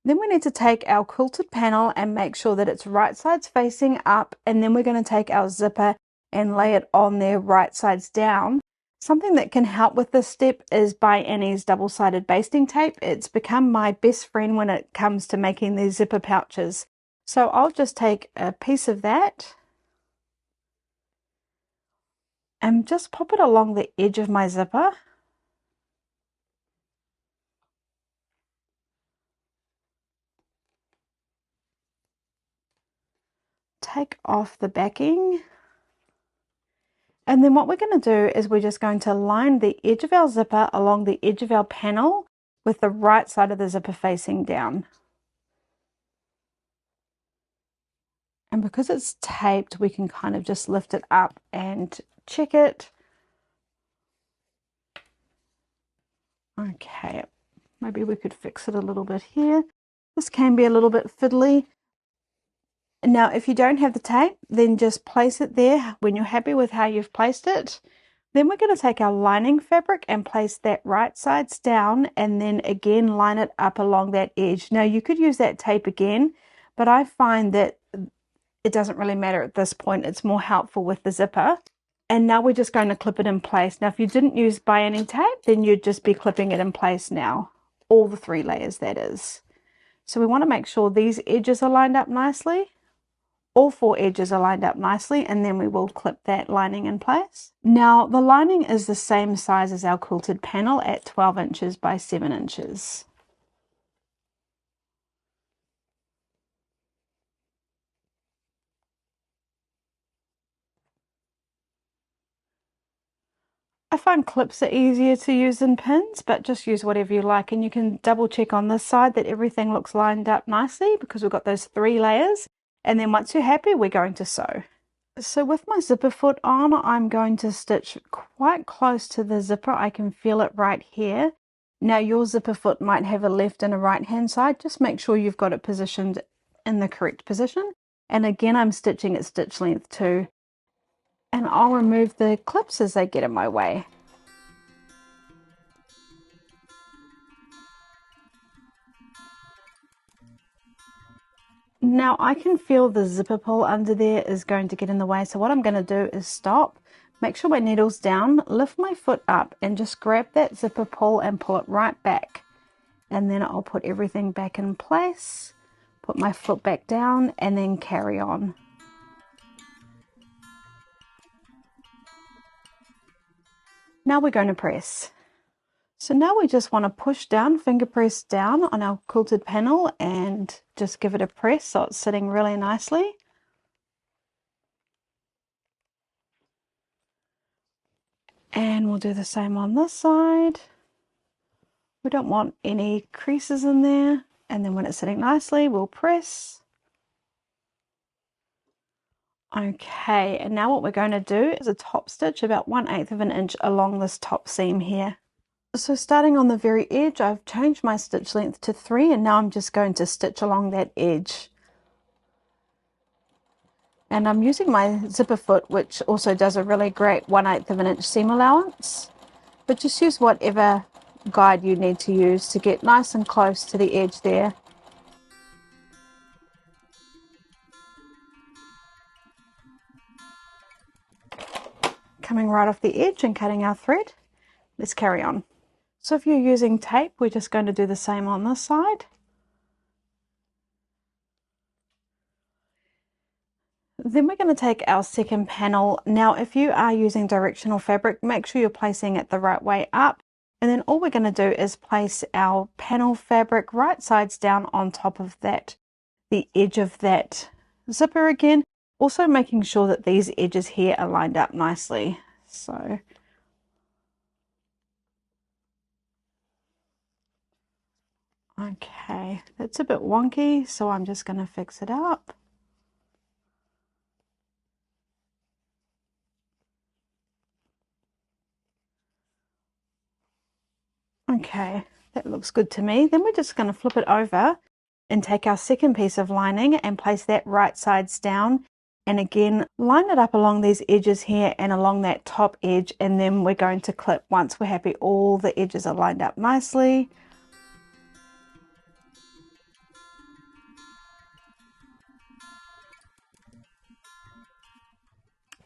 Then we need to take our quilted panel and make sure that it's right sides facing up, and then we're going to take our zipper and lay it on there right sides down. Something that can help with this step is By Annie's double-sided basting tape. It's become my best friend when it comes to making these zipper pouches. So I'll just take a piece of that and just pop it along the edge of my zipper. Take off the backing. And then what we're going to do is we're just going to line the edge of our zipper along the edge of our panel with the right side of the zipper facing down. And because it's taped, we can kind of just lift it up and check it. Okay, maybe we could fix it a little bit here. This can be a little bit fiddly. Now, if you don't have the tape, then just place it there when you're happy with how you've placed it. Then we're going to take our lining fabric and place that right sides down, and then again line it up along that edge. Now, you could use that tape again, but I find that it doesn't really matter at this point. It's more helpful with the zipper. And now we're just going to clip it in place. Now, if you didn't use By Annie tape, then you'd just be clipping it in place now. All the 3 layers, that is. So we want to make sure these edges are lined up nicely. All 4 edges are lined up nicely, and then we will clip that lining in place. Now, the lining is the same size as our quilted panel at 12 inches by 7 inches. I find clips are easier to use than pins, but just use whatever you like, and you can double check on this side that everything looks lined up nicely because we've got those 3 layers. And then once you're happy, we're going to sew. So with my zipper foot on, I'm going to stitch quite close to the zipper. I can feel it right here. Now your zipper foot might have a left and a right hand side. Just make sure you've got it positioned in the correct position. And again, I'm stitching at stitch length 2. And I'll remove the clips as they get in my way. Now I can feel the zipper pull under there is going to get in the way, so what I'm going to do is stop, make sure my needle's down, lift my foot up and just grab that zipper pull and pull it right back. And then I'll put everything back in place, put my foot back down and then carry on. Now we're going to press. So now we just want to push down, finger press down on our quilted panel and just give it a press so it's sitting really nicely. And we'll do the same on this side. We don't want any creases in there. And then when it's sitting nicely, we'll press. Okay, and now what we're going to do is a top stitch about 1/8 of an inch along this top seam here. So starting on the very edge, I've changed my stitch length to 3 and now I'm just going to stitch along that edge. And I'm using my zipper foot, which also does a really great 1/8 of an inch seam allowance. But just use whatever guide you need to use to get nice and close to the edge there. Coming right off the edge and cutting our thread. Let's carry on. So if you're using tape, we're just going to do the same on this side. Then we're going to take our second panel. Now, if you are using directional fabric, make sure you're placing it the right way up. And then all we're going to do is place our panel fabric right sides down on top of that, the edge of that zipper again. Also making sure that these edges here are lined up nicely. So okay, that's a bit wonky, so I'm just going to fix it up. Okay, That looks good to me. Then we're just going to flip it over and take our second piece of lining and place that right sides down. And again, line it up along these edges here and along that top edge. And then we're going to clip once we're happy all the edges are lined up nicely.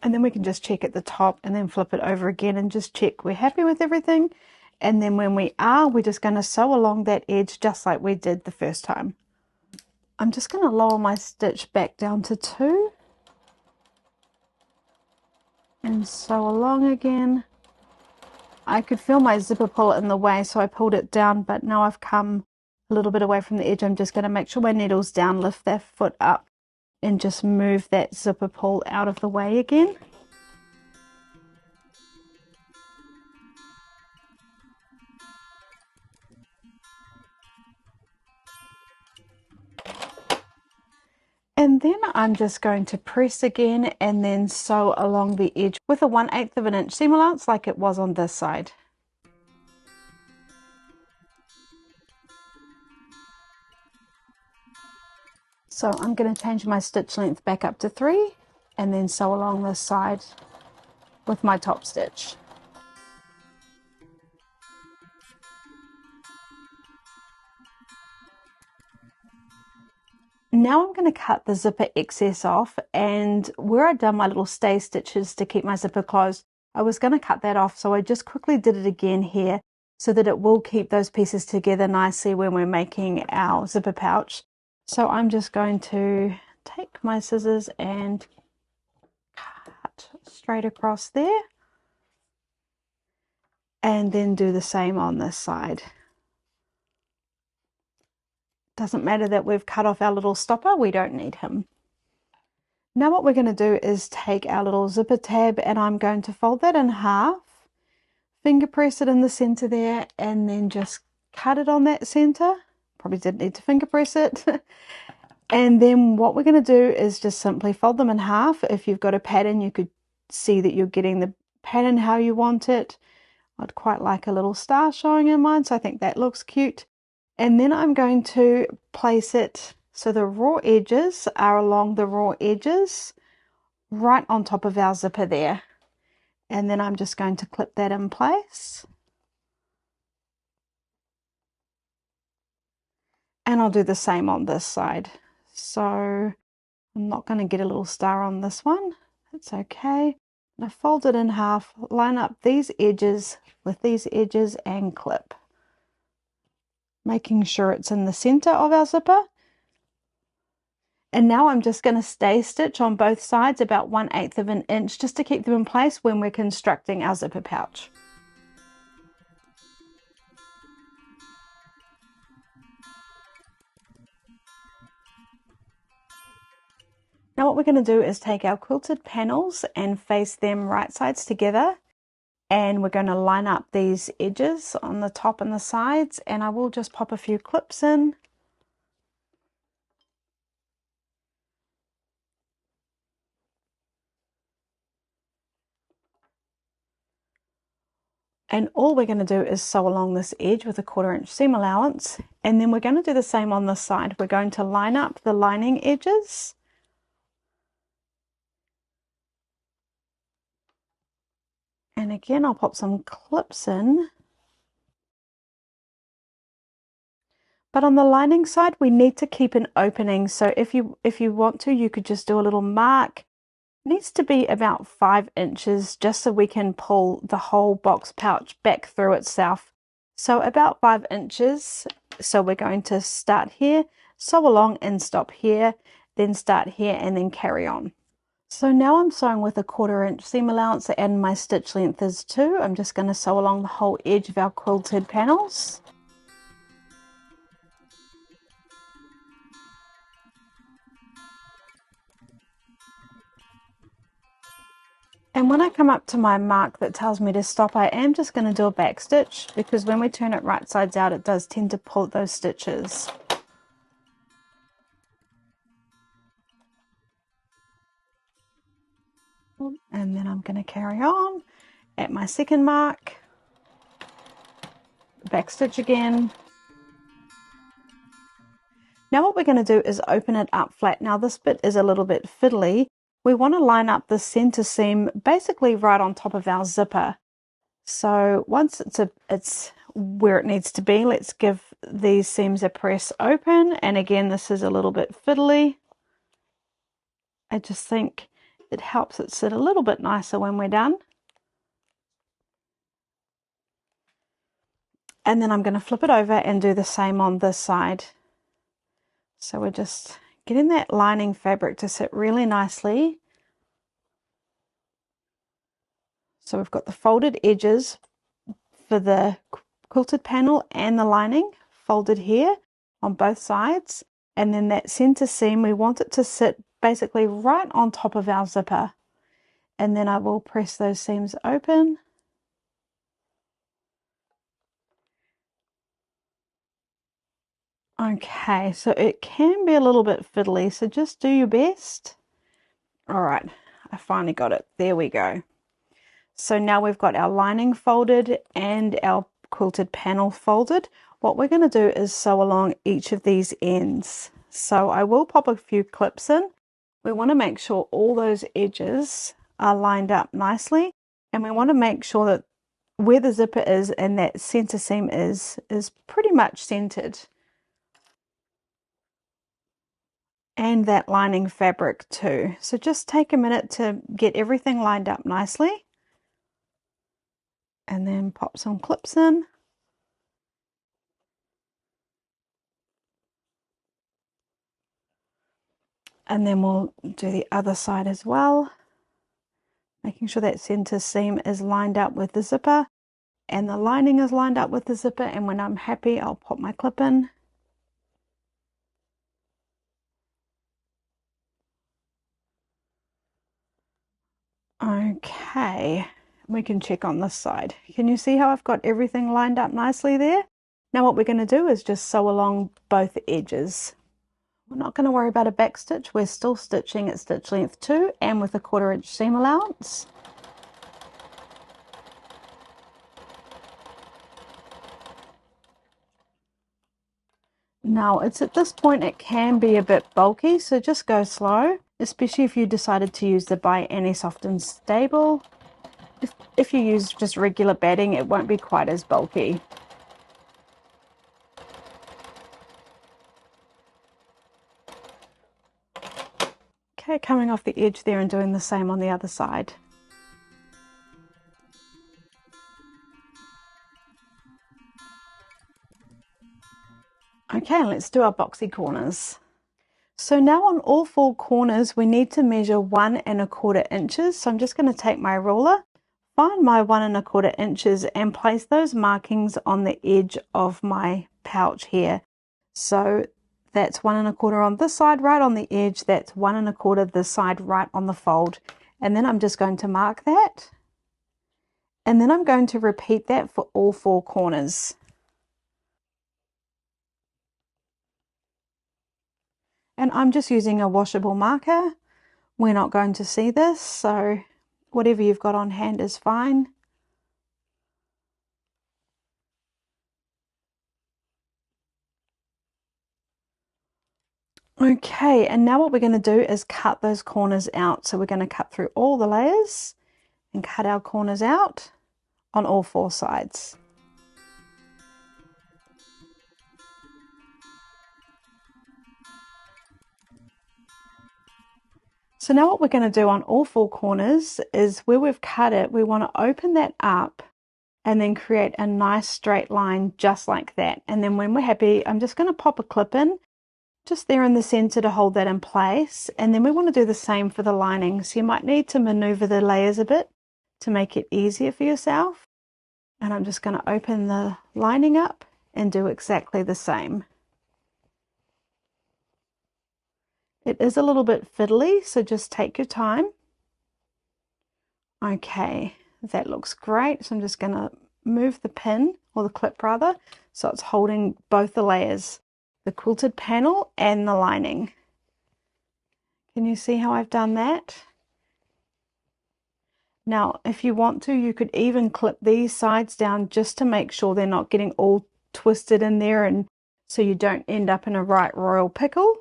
And then we can just check at the top and then flip it over again and just check we're happy with everything. And then when we are, we're just going to sew along that edge just like we did the first time. I'm just going to lower my stitch back down to 2 and sew along again. I could feel my zipper pull in the way, so I pulled it down, but now I've come a little bit away from the edge. I'm just going to make sure my needle's down, lift that foot up, and just move that zipper pull out of the way again. And then I'm just going to press again and then sew along the edge with a 1/8 of an inch seam allowance like it was on this side. So I'm going to change my stitch length back up to 3 and then sew along this side with my top stitch. Now I'm going to cut the zipper excess off, and where I'd done my little stay stitches to keep my zipper closed, I was going to cut that off, so I just quickly did it again here so that it will keep those pieces together nicely when we're making our zipper pouch. So I'm just going to take my scissors and cut straight across there and then do the same on this side. Doesn't matter that we've cut off our little stopper, we don't need him. Now what we're going to do is take our little zipper tab and I'm going to fold that in half, finger press it in the center there, and then just cut it on that center. Probably didn't need to finger press it. And then what we're going to do is just simply fold them in half. If you've got a pattern, you could see that you're getting the pattern how you want it. I'd quite like a little star showing in mine, so I think that looks cute. And then I'm going to place it so the raw edges are along the raw edges right on top of our zipper there. And then I'm just going to clip that in place. And I'll do the same on this side. So I'm not going to get a little star on this one. That's okay. And I fold it in half, line up these edges with these edges and clip, making sure it's in the center of our zipper. And now I'm just going to stay stitch on both sides about 1/8 of an inch just to keep them in place when we're constructing our zipper pouch. Now what we're going to do is take our quilted panels and face them right sides together, and we're going to line up these edges on the top and the sides, and I will just pop a few clips in. And all we're going to do is sew along this edge with a 1/4 inch seam allowance, and then we're going to do the same on this side. We're going to line up the lining edges. And again, I'll pop some clips in. But on the lining side, we need to keep an opening. So if you want to, you could just do a little mark. It needs to be about 5 inches just so we can pull the whole box pouch back through itself. So about 5 inches. So we're going to start here, sew along and stop here, then start here and then carry on. So now I'm sewing with a 1/4 inch seam allowance and my stitch length is 2. I'm just going to sew along the whole edge of our quilted panels. And when I come up to my mark that tells me to stop, I am just going to do a back stitch, because when we turn it right sides out, it does tend to pull those stitches. And then I'm going to carry on at my second mark. backstitch again. Now what we're going to do is open it up flat. Now this bit is a little bit fiddly. We want to line up the center seam basically right on top of our zipper. So once it's where it needs to be, let's give these seams a press open. And again, this is a little bit fiddly. I just think it helps it sit a little bit nicer when we're done. And then I'm going to flip it over and do the same on this side. So we're just getting that lining fabric to sit really nicely. So we've got the folded edges for the quilted panel and the lining folded here on both sides. And then that center seam, we want it to sit basically right on top of our zipper. And then I will press those seams open. Okay, so it can be a little bit fiddly, so just do your best. All right, I finally got it. There we go. So now we've got our lining folded and our quilted panel folded. What we're going to do is sew along each of these ends. So I will pop a few clips in. We want to make sure all those edges are lined up nicely, and we want to make sure that where the zipper is and that center seam is pretty much centered. And that lining fabric too. So just take a minute to get everything lined up nicely. And then pop some clips in. And then we'll do the other side as well. Making sure that center seam is lined up with the zipper and the lining is lined up with the zipper. And when I'm happy, I'll pop my clip in. Okay, we can check on this side. Can you see how I've got everything lined up nicely there? Now what we're going to do is just sew along both edges. We're not going to worry about a back stitch. We're still stitching at stitch length 2 and with a 1/4 inch seam allowance. Now it's at this point it can be a bit bulky, so just go slow, especially if you decided to use the by Any Soft and Stable. If you use just regular batting, it won't be quite as bulky. Okay, coming off the edge there and doing the same on the other side. Okay, let's do our boxy corners. So now on all 4 corners, we need to measure 1 1/4 inches. So I'm just going to take my ruler, find my 1 1/4 inches and place those markings on the edge of my pouch here. So that's 1 1/4 on this side, right on the edge. That's 1 1/4 this side, right on the fold. And then I'm just going to mark that. And then I'm going to repeat that for all 4 corners. And I'm just using a washable marker. We're not going to see this, so whatever you've got on hand is fine. Okay, and now what we're going to do is cut those corners out. So we're going to cut through all the layers and cut our corners out on all 4 sides. So now what we're going to do on all 4 corners is where we've cut it, we want to open that up and then create a nice straight line just like that. And then when we're happy, I'm just going to pop a clip in just there in the center to hold that in place. And then we want to do the same for the lining. So you might need to maneuver the layers a bit to make it easier for yourself. And I'm just going to open the lining up and do exactly the same. It is a little bit fiddly, so just take your time. Okay, that looks great. So I'm just going to move the pin, or the clip rather, so it's holding both the layers, the quilted panel and the lining. Can you see how I've done that? Now, if you want to, you could even clip these sides down just to make sure they're not getting all twisted in there, and so you don't end up in a right royal pickle.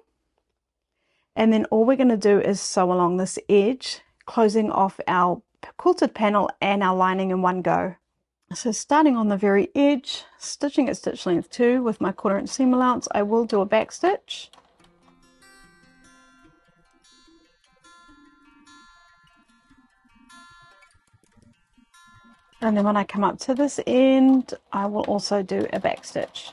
And then all we're going to do is sew along this edge, closing off our quilted panel and our lining in one go. So starting on the very edge, stitching at stitch length 2 with my 1/4 inch seam allowance, I will do a back stitch. And then when I come up to this end, I will also do a back stitch.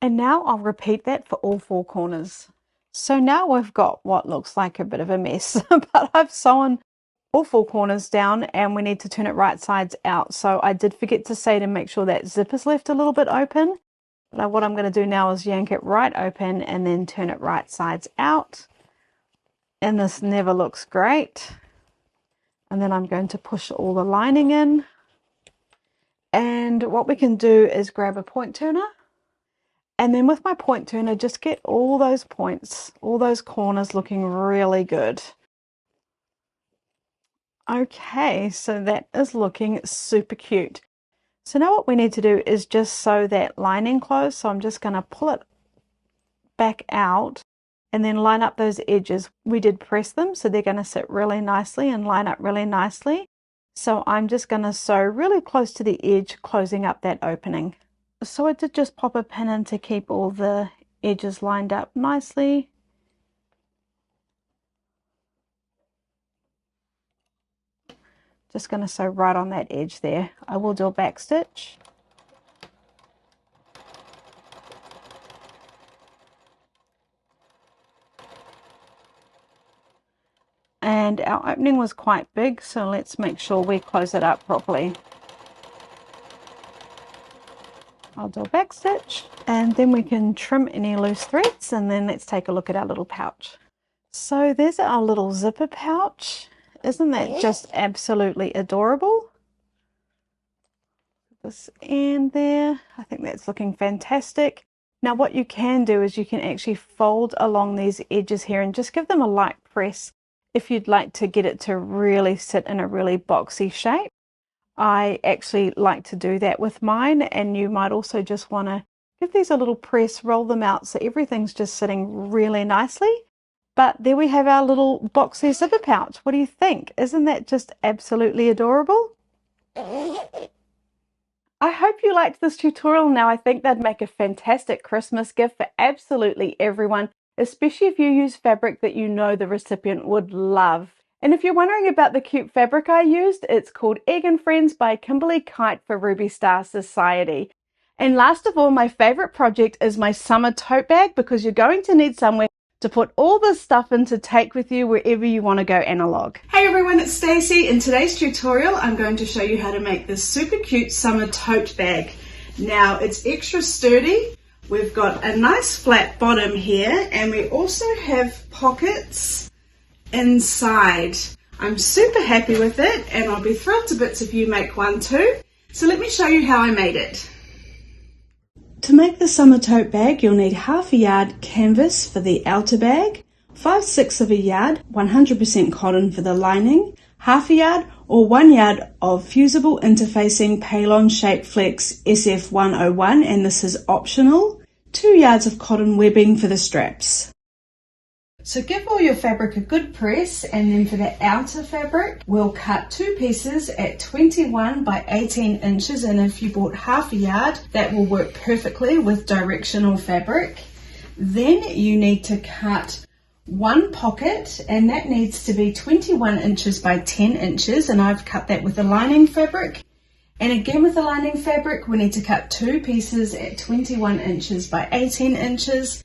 And now I'll repeat that for all 4 corners. So now we've got what looks like a bit of a mess, but I've sewn all 4 corners down and we need to turn it right sides out. So I did forget to say to make sure that zip is left a little bit open. But what I'm going to do now is yank it right open and then turn it right sides out. And this never looks great. And then I'm going to push all the lining in. And what we can do is grab a point turner. And then with my point turner, just get all those points, all those corners looking really good. Okay, so that is looking super cute. So now what we need to do is just sew that lining close. So I'm just going to pull it back out and then line up those edges. We did press them, so they're going to sit really nicely and line up really nicely. So I'm just going to sew really close to the edge, closing up that opening. So I did just pop a pin in to keep all the edges lined up nicely. Just going to sew right on that edge there. I will do a back stitch. And our opening was quite big, so let's make sure we close it up properly. I'll do a back stitch and then we can trim any loose threads, and then let's take a look at our little pouch. So there's our little zipper pouch. Isn't that just absolutely adorable? This end there, I think that's looking fantastic. Now what you can do is you can actually fold along these edges here and just give them a light press if you'd like to get it to really sit in a really boxy shape. I actually like to do that with mine, and you might also just want to give these a little press, roll them out so everything's just sitting really nicely. But there we have our little boxy zipper pouch. What do you think? Isn't that just absolutely adorable? I hope you liked this tutorial. Now I think that'd make a fantastic Christmas gift for absolutely everyone, especially if you use fabric that you know the recipient would love. And if you're wondering about the cute fabric I used, it's called Egg and Friends by Kimberly Kite for Ruby Star Society. And last of all, my favorite project is my summer tote bag, because you're going to need somewhere to put all this stuff in to take with you wherever you want to go analog. Hey everyone, it's Stacey. In today's tutorial, I'm going to show you how to make this super cute summer tote bag. Now it's extra sturdy. We've got a nice flat bottom here, and we also have pockets inside. I'm super happy with it, and I'll be thrilled to bits if you make one too. So let me show you how I made it. To make the summer tote bag, you'll need 1/2 yard canvas for the outer bag, 5/6 of a yard 100% cotton for the lining, 1/2 yard or 1 yard of fusible interfacing Palon Shape Flex SF101, and this is optional, 2 yards of cotton webbing for the straps. So give all your fabric a good press, and then for the outer fabric, we'll cut 2 pieces at 21 by 18 inches, and if you bought 1/2 yard, that will work perfectly with directional fabric. Then you need to cut 1 pocket, and that needs to be 21 inches by 10 inches, and I've cut that with the lining fabric. And again with the lining fabric, we need to cut 2 pieces at 21 inches by 18 inches.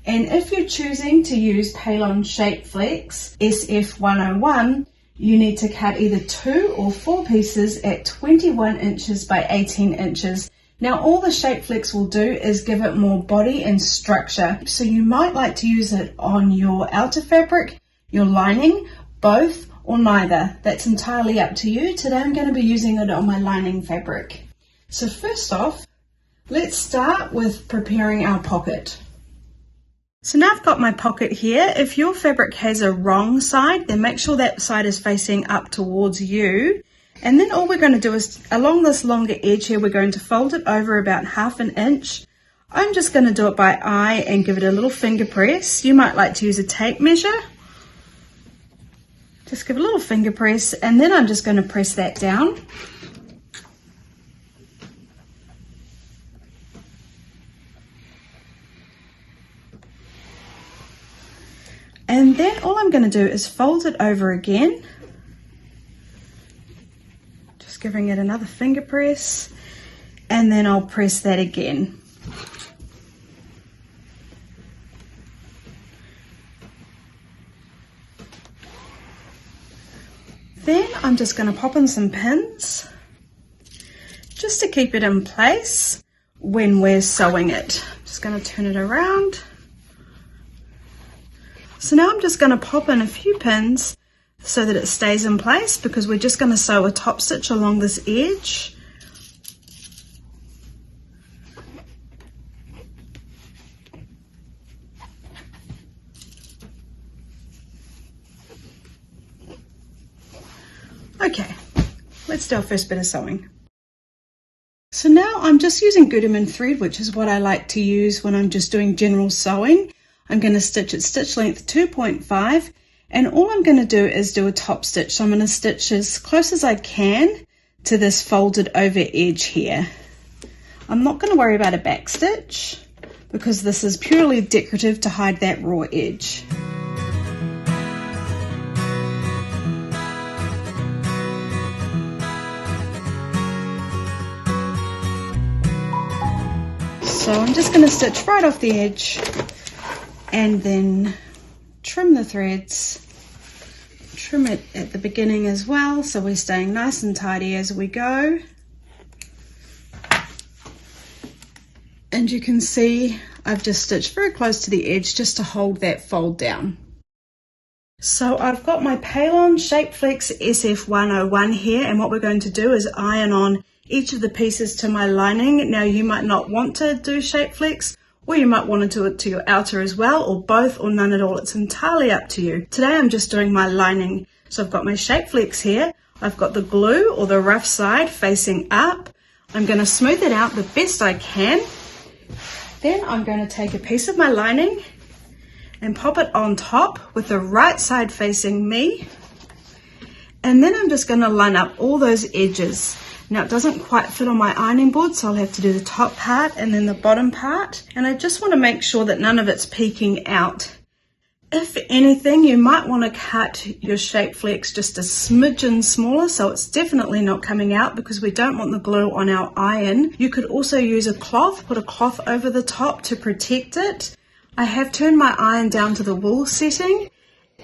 And if you're choosing to use Palon Shape Flex SF101, you need to cut either 2 or 4 pieces at 21 inches by 18 inches. Now all the Shape Flex will do is give it more body and structure. So you might like to use it on your outer fabric, your lining, both or neither. That's entirely up to you. Today I'm going to be using it on my lining fabric. So first off, let's start with preparing our pocket. So now I've got my pocket here. If your fabric has a wrong side, then make sure that side is facing up towards you. And then all we're going to do is, along this longer edge here, we're going to fold it over about 1/2 inch. I'm just going to do it by eye and give it a little finger press. You might like to use a tape measure. Just give a little finger press, and then I'm just going to press that down. And then all I'm going to do is fold it over again. Just giving it another finger press, and then I'll press that again. Then I'm just going to pop in some pins just to keep it in place when we're sewing it. Just going to turn it around. So now I'm just going to pop in a few pins so that it stays in place, because we're just going to sew a top stitch along this edge. Okay, let's do our first bit of sewing. So now I'm just using Gutermann thread, which is what I like to use when I'm just doing general sewing. I'm going to stitch at stitch length 2.5, and all I'm going to do is do a top stitch. So I'm going to stitch as close as I can to this folded over edge here. I'm not going to worry about a back stitch because this is purely decorative to hide that raw edge. So I'm just going to stitch right off the edge and then trim the threads, trim it at the beginning as well, so we're staying nice and tidy as we go. And you can see I've just stitched very close to the edge just to hold that fold down. So I've got my Palon Shapeflex SF101 here, and what we're going to do is iron on each of the pieces to my lining. Now you might not want to do Shapeflex, or you might want to do it to your outer as well, or both, or none at all. It's entirely up to you. Today I'm just doing my lining. So I've got my Shapeflex here. I've got the glue or the rough side facing up. I'm going to smooth it out the best I can. Then I'm going to take a piece of my lining and pop it on top with the right side facing me. And then I'm just going to line up all those edges. Now it doesn't quite fit on my ironing board, so I'll have to do the top part and then the bottom part. And I just want to make sure that none of it's peeking out. If anything, you might want to cut your Shapeflex just a smidgen smaller, so it's definitely not coming out, because we don't want the glue on our iron. You could also use a cloth, put a cloth over the top to protect it. I have turned my iron down to the wool setting,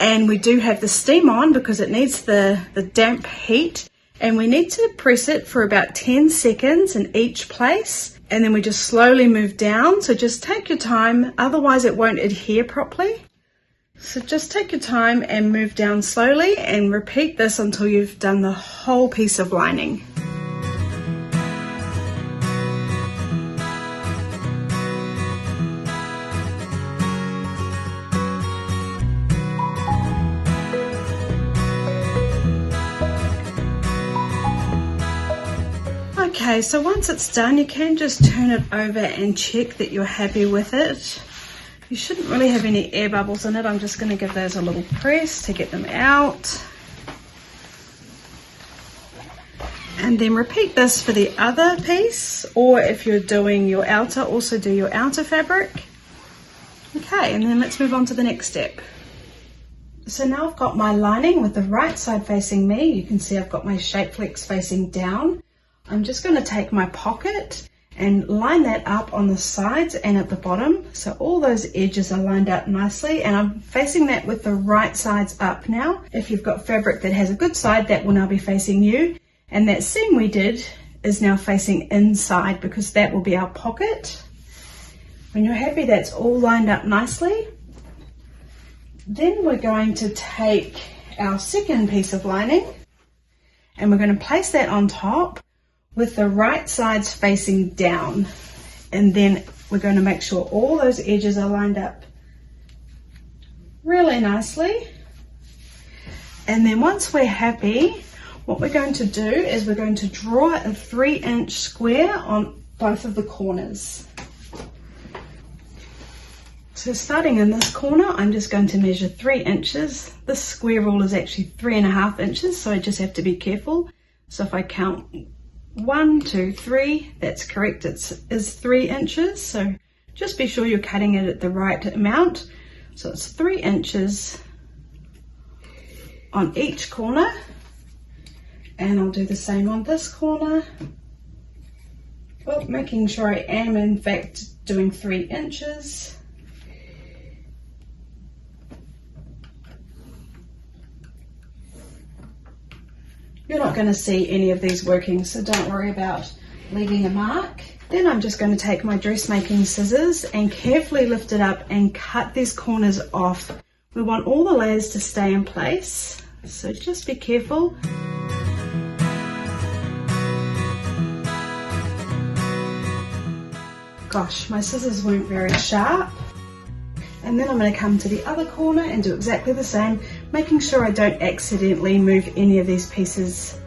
and we do have the steam on because it needs the damp heat. And we need to press it for about 10 seconds in each place, and then we just slowly move down. So just take your time, otherwise it won't adhere properly. So just take your time and move down slowly, and repeat this until you've done the whole piece of lining. Okay, so once it's done, you can just turn it over and check that you're happy with it. You shouldn't really have any air bubbles in it. I'm just going to give those a little press to get them out. And then repeat this for the other piece, or if you're doing your outer, also do your outer fabric. Okay, and then let's move on to the next step. So now I've got my lining with the right side facing me. You can see I've got my Shapeflex facing down. I'm just going to take my pocket and line that up on the sides and at the bottom, so all those edges are lined up nicely, and I'm facing that with the right sides up now. If you've got fabric that has a good side, that will now be facing you, and that seam we did is now facing inside because that will be our pocket. When you're happy that's all lined up nicely, then we're going to take our second piece of lining and we're going to place that on top with the right sides facing down, and then we're going to make sure all those edges are lined up really nicely. And then once we're happy, what we're going to do is we're going to draw a 3-inch square on both of the corners. So starting in this corner, I'm just going to measure 3 inches. This square rule is actually 3.5 inches, so I just have to be careful. So if I count 1, 2, 3, that's correct, is 3 inches. So just be sure you're cutting it at the right amount. So it's 3 inches on each corner. And I'll do the same on this corner. Well, making sure I am in fact doing 3 inches. You're not going to see any of these working, so don't worry about leaving a mark. Then I'm just going to take my dressmaking scissors and carefully lift it up and cut these corners off. We want all the layers to stay in place, so just be careful. Gosh, my scissors weren't very sharp. And then I'm going to come to the other corner and do exactly the same, making sure I don't accidentally move any of these pieces.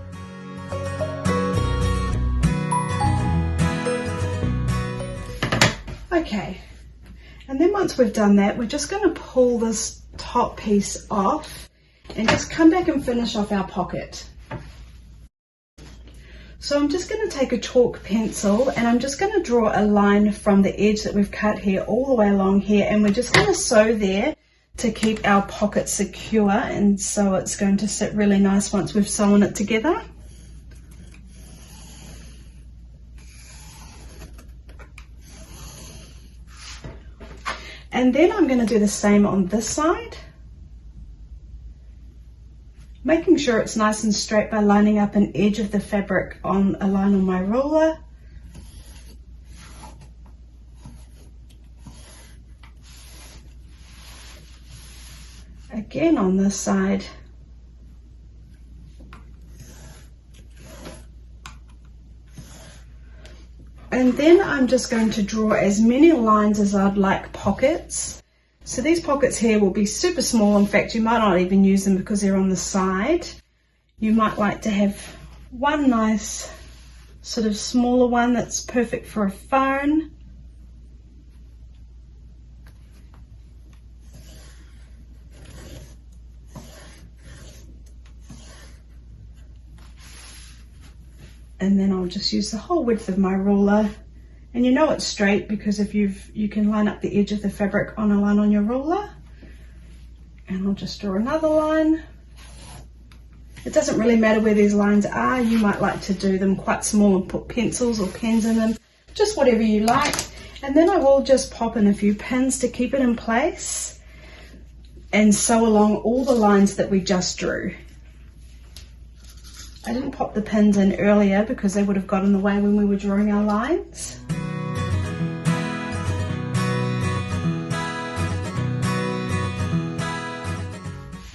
Okay, and then once we've done that, we're just going to pull this top piece off and just come back and finish off our pocket. So I'm just going to take a chalk pencil and I'm just going to draw a line from the edge that we've cut here all the way along here, and we're just going to sew there to keep our pocket secure, and so it's going to sit really nice once we've sewn it together. And then I'm going to do the same on this side, making sure it's nice and straight by lining up an edge of the fabric on a line on my ruler. Again on this side. And then I'm just going to draw as many lines as I'd like pockets. So these pockets here will be super small. In fact, you might not even use them because they're on the side. You might like to have one nice sort of smaller one that's perfect for a phone. And then I'll just use the whole width of my ruler. And you know it's straight because if you can line up the edge of the fabric on a line on your ruler. And I'll just draw another line. It doesn't really matter where these lines are. You might like to do them quite small and put pencils or pens in them, just whatever you like. And then I will just pop in a few pins to keep it in place and sew along all the lines that we just drew. I didn't pop the pins in earlier because they would have got in the way when we were drawing our lines.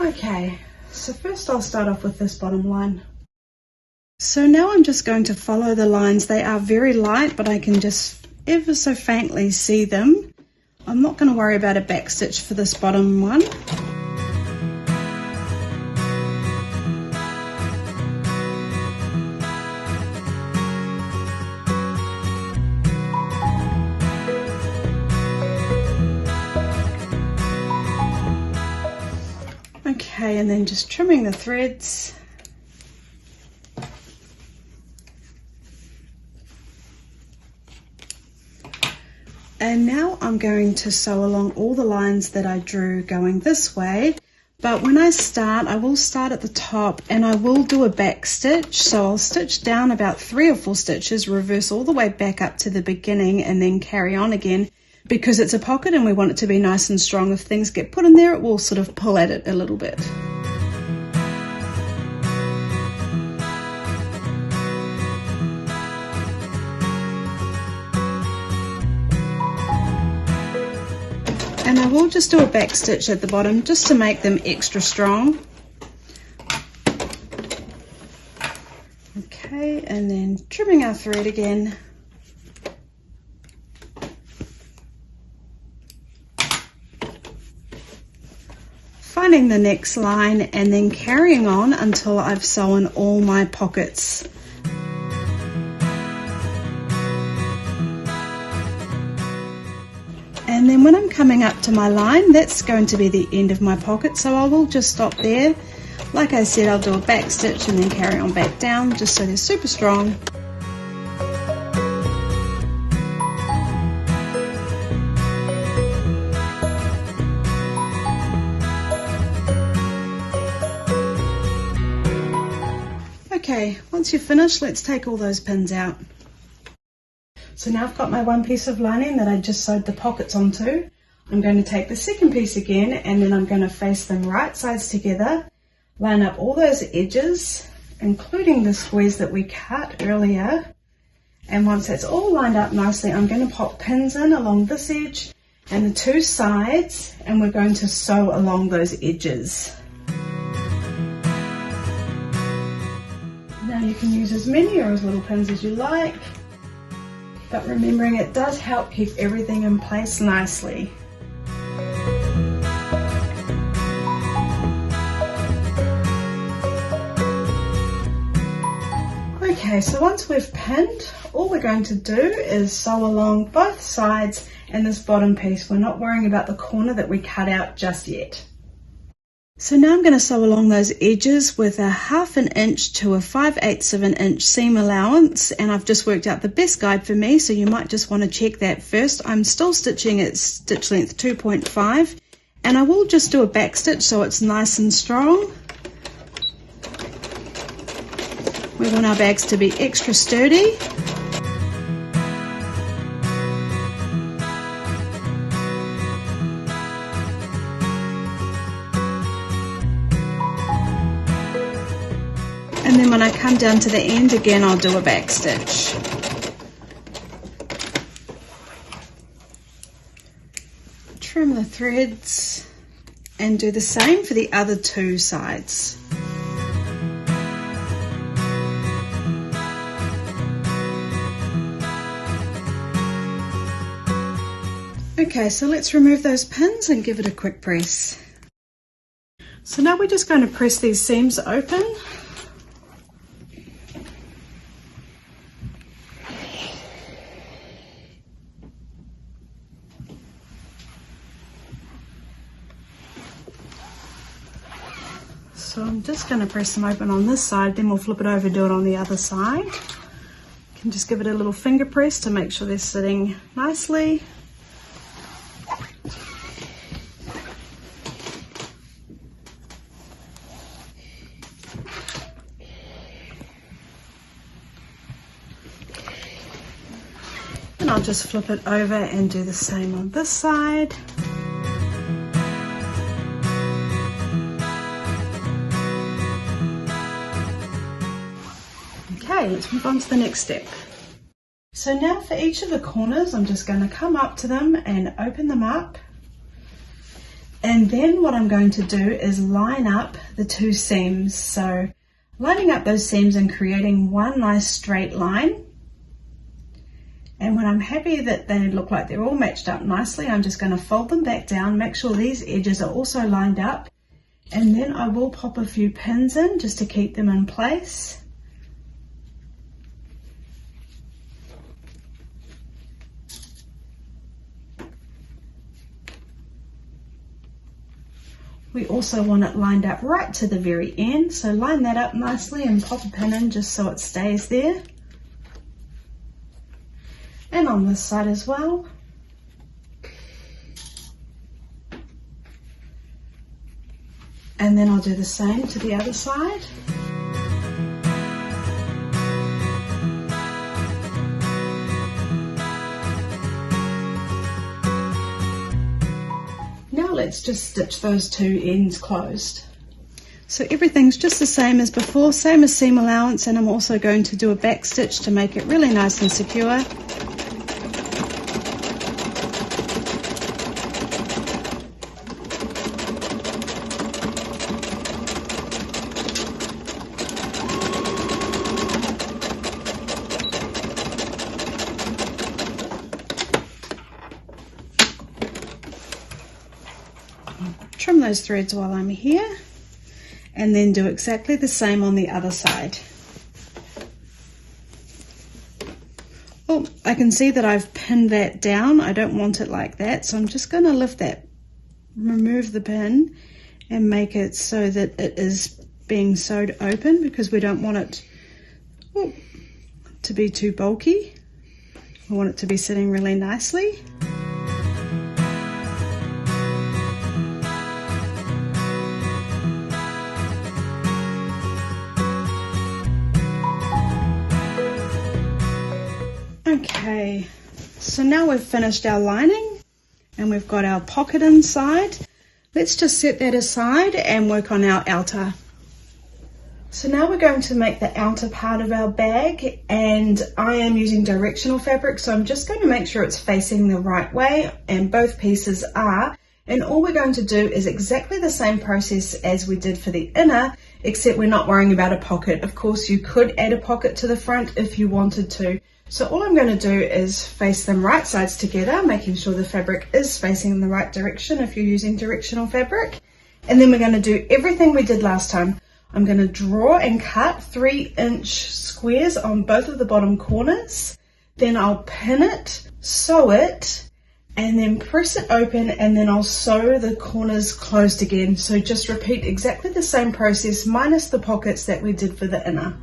Okay, so first I'll start off with this bottom line. So now I'm just going to follow the lines. They are very light, but I can just ever so faintly see them. I'm not going to worry about a back stitch for this bottom one. Okay, and then just trimming the threads. And now I'm going to sew along all the lines that I drew going this way. But when I start, I will start at the top and I will do a back stitch. So I'll stitch down about 3 or 4 stitches, reverse all the way back up to the beginning and then carry on again. Because it's a pocket and we want it to be nice and strong. If things get put in there, it will sort of pull at it a little bit. And I will just do a back stitch at the bottom just to make them extra strong. Okay, and then trimming our thread again. finding the next line and then carrying on until I've sewn all my pockets. And then when I'm coming up to my line, that's going to be the end of my pocket, so I will just stop there. Like I said, I'll do a back stitch and then carry on back down just so they're super strong. Okay, once you're finished, let's take all those pins out. So now I've got my one piece of lining that I just sewed the pockets onto. I'm going to take the second piece again and then I'm going to face them right sides together, line up all those edges, including the squares that we cut earlier. And once that's all lined up nicely, I'm going to pop pins in along this edge and the two sides, and we're going to sew along those edges. Now you can use as many or as little pins as you like, but remembering it does help keep everything in place nicely. Okay, so once we've pinned, all we're going to do is sew along both sides and this bottom piece. We're not worrying about the corner that we cut out just yet. So now I'm going to sew along those edges with a 1/2 inch to a 5/8 of an inch seam allowance, and I've just worked out the best guide for me, so you might just want to check that first. I'm still stitching at stitch length 2.5, and I will just do a back stitch so it's nice and strong. We want our bags to be extra sturdy. And then when I come down to the end again, I'll do a back stitch. Trim the threads and do the same for the other two sides. Okay, so let's remove those pins and give it a quick press. So now we're just going to press these seams open. So I'm just going to press them open on this side, then we'll flip it over, do it on the other side. You can just give it a little finger press to make sure they're sitting nicely. And I'll just flip it over and do the same on this side. Okay, let's move on to the next step. So now for each of the corners, I'm just going to come up to them and open them up. And then what I'm going to do is line up the two seams. So lining up those seams and creating one nice straight line. And when I'm happy that they look like they're all matched up nicely, I'm just going to fold them back down, make sure these edges are also lined up. And then I will pop a few pins in just to keep them in place. We also want it lined up right to the very end, so line that up nicely and pop a pin in just so it stays there. And on this side as well. And then I'll do the same to the other side. Let's just stitch those two ends closed. So everything's just the same as before, same as seam allowance, and I'm also going to do a back stitch to make it really nice and secure. trim those threads while I'm here, and then do exactly the same on the other side. Oh, I can see that I've pinned that down. I don't want it like that, so I'm just going to lift that, remove the pin, and make it so that it is being sewed open, because we don't want it to be too bulky. I want it to be sitting really nicely. Okay, so now we've finished our lining and we've got our pocket inside. Let's just set that aside and work on our outer. So now we're going to make the outer part of our bag, and I am using directional fabric, so I'm just going to make sure it's facing the right way, and both pieces are. And all we're going to do is exactly the same process as we did for the inner, except we're not worrying about a pocket. Of course, you could add a pocket to the front if you wanted to. So all I'm going to do is face them right sides together, making sure the fabric is facing in the right direction if you're using directional fabric. And then we're going to do everything we did last time. I'm going to draw and cut 3-inch squares on both of the bottom corners. Then I'll pin it, sew it, and then press it open, and then I'll sew the corners closed again. So just repeat exactly the same process minus the pockets that we did for the inner.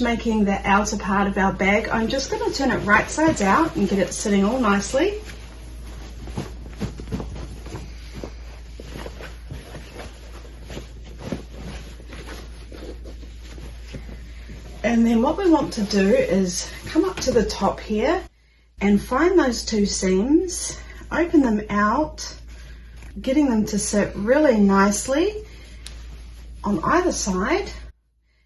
Making the outer part of our bag, I'm just going to turn it right sides out and get it sitting all nicely. And then what we want to do is come up to the top here and find those two seams, open them out, getting them to sit really nicely on either side,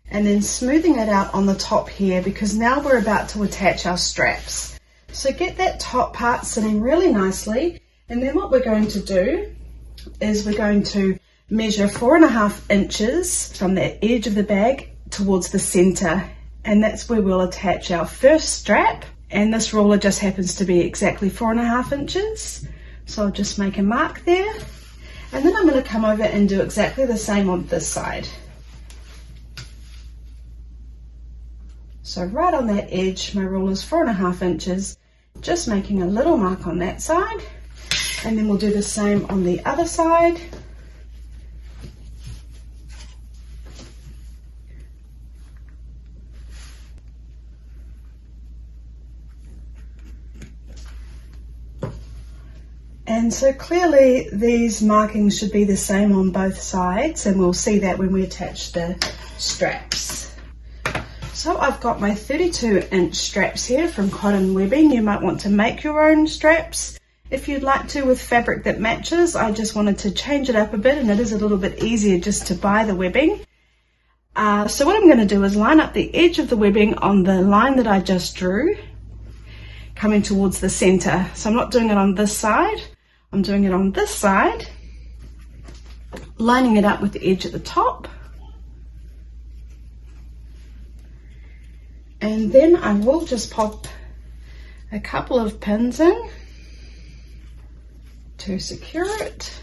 and then smoothing it out on the top here, because now we're about to attach our straps. So get that top part sitting really nicely, and then what we're going to do is we're going to measure 4.5 inches from the edge of the bag towards the center, and that's where we'll attach our first strap. And this ruler just happens to be exactly 4.5 inches, so I'll just make a mark there, and then I'm going to come over and do exactly the same on this side. So right on that edge, my ruler is 4.5 inches, just making a little mark on that side, and then we'll do the same on the other side. And so clearly these markings should be the same on both sides, and we'll see that when we attach the straps. So I've got my 32-inch straps here from cotton webbing. You might want to make your own straps if you'd like to with fabric that matches. I just wanted to change it up a bit, and it is a little bit easier just to buy the webbing. So what I'm going to do is line up the edge of the webbing on the line that I just drew, coming towards the center. So I'm not doing it on this side, I'm doing it on this side, lining it up with the edge at the top. And then I will just pop a couple of pins in to secure it.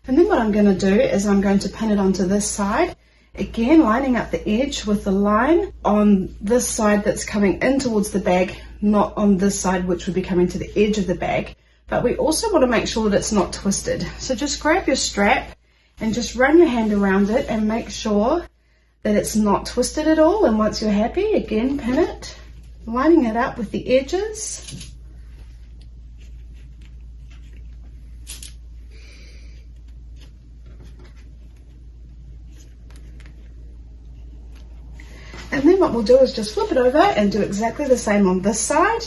And then what I'm going to do is I'm going to pin it onto this side, again lining up the edge with the line on this side that's coming in towards the bag, not on this side which would be coming to the edge of the bag. But we also want to make sure that it's not twisted. So just grab your strap and just run your hand around it and make sure that it's not twisted at all. And once you're happy, again pin it, lining it up with the edges. And then what we'll do is just flip it over and do exactly the same on this side.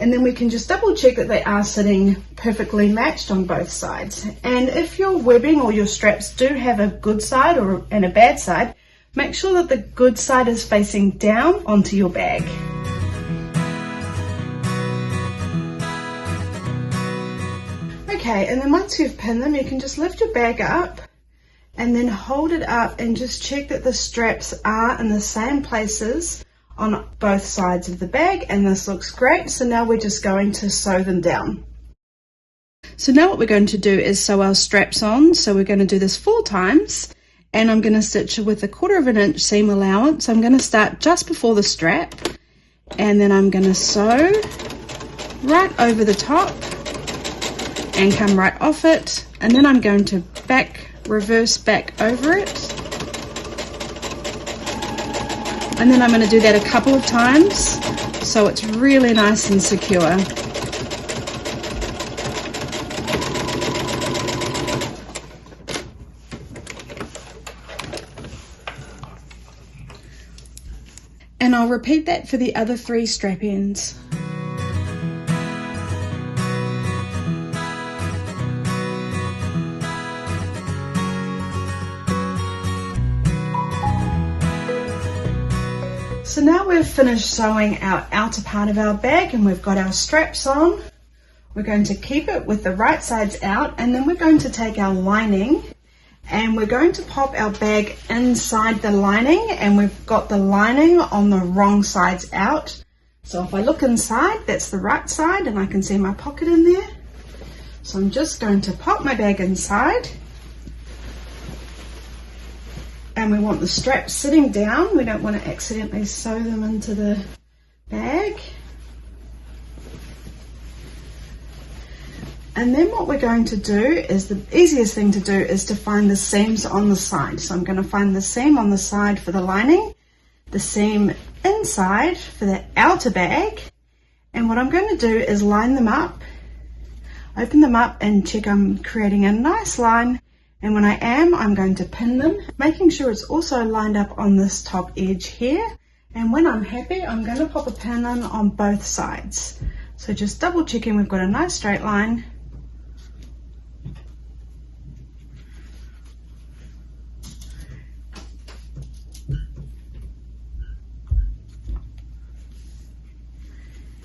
And then we can just double check that they are sitting perfectly matched on both sides. And if your webbing or your straps do have a good side and a bad side, make sure that the good side is facing down onto your bag. Okay, and then once you've pinned them, you can just lift your bag up and then hold it up and just check that the straps are in the same places on both sides of the bag, and this looks great. So now we're just going to sew them down. So now what we're going to do is sew our straps on. So we're going to do this 4 times, and I'm going to stitch with a 1/4 inch seam allowance. I'm going to start just before the strap, and then I'm going to sew right over the top and come right off it, and then I'm going to reverse back over it, and then I'm going to do that a couple of times so it's really nice and secure. And I'll repeat that for the other 3 strap ends. So now we've finished sewing our outer part of our bag and we've got our straps on. We're going to keep it with the right sides out, and then we're going to take our lining and we're going to pop our bag inside the lining, and we've got the lining on the wrong sides out. So if I look inside, that's the right side and I can see my pocket in there. So I'm just going to pop my bag inside. And we want the straps sitting down. We don't want to accidentally sew them into the bag. And then what we're going to do is, the easiest thing to do is to find the seams on the side. So I'm going to find the seam on the side for the lining, the seam inside for the outer bag. And what I'm going to do is line them up, open them up and check I'm creating a nice line. And when I am, I'm going to pin them, making sure it's also lined up on this top edge here. And when I'm happy, I'm going to pop a pin in on both sides. So just double checking we've got a nice straight line.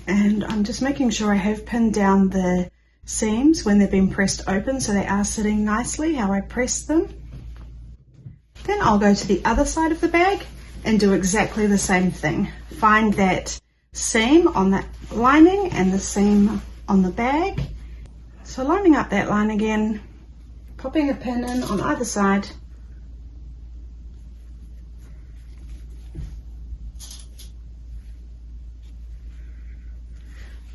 And I'm just making sure I have pinned down the seams when they've been pressed open so they are sitting nicely how I pressed them. Then I'll go to the other side of the bag and do exactly the same thing. Find that seam on that lining and the seam on the bag. So lining up that line again, popping a pin in on either side.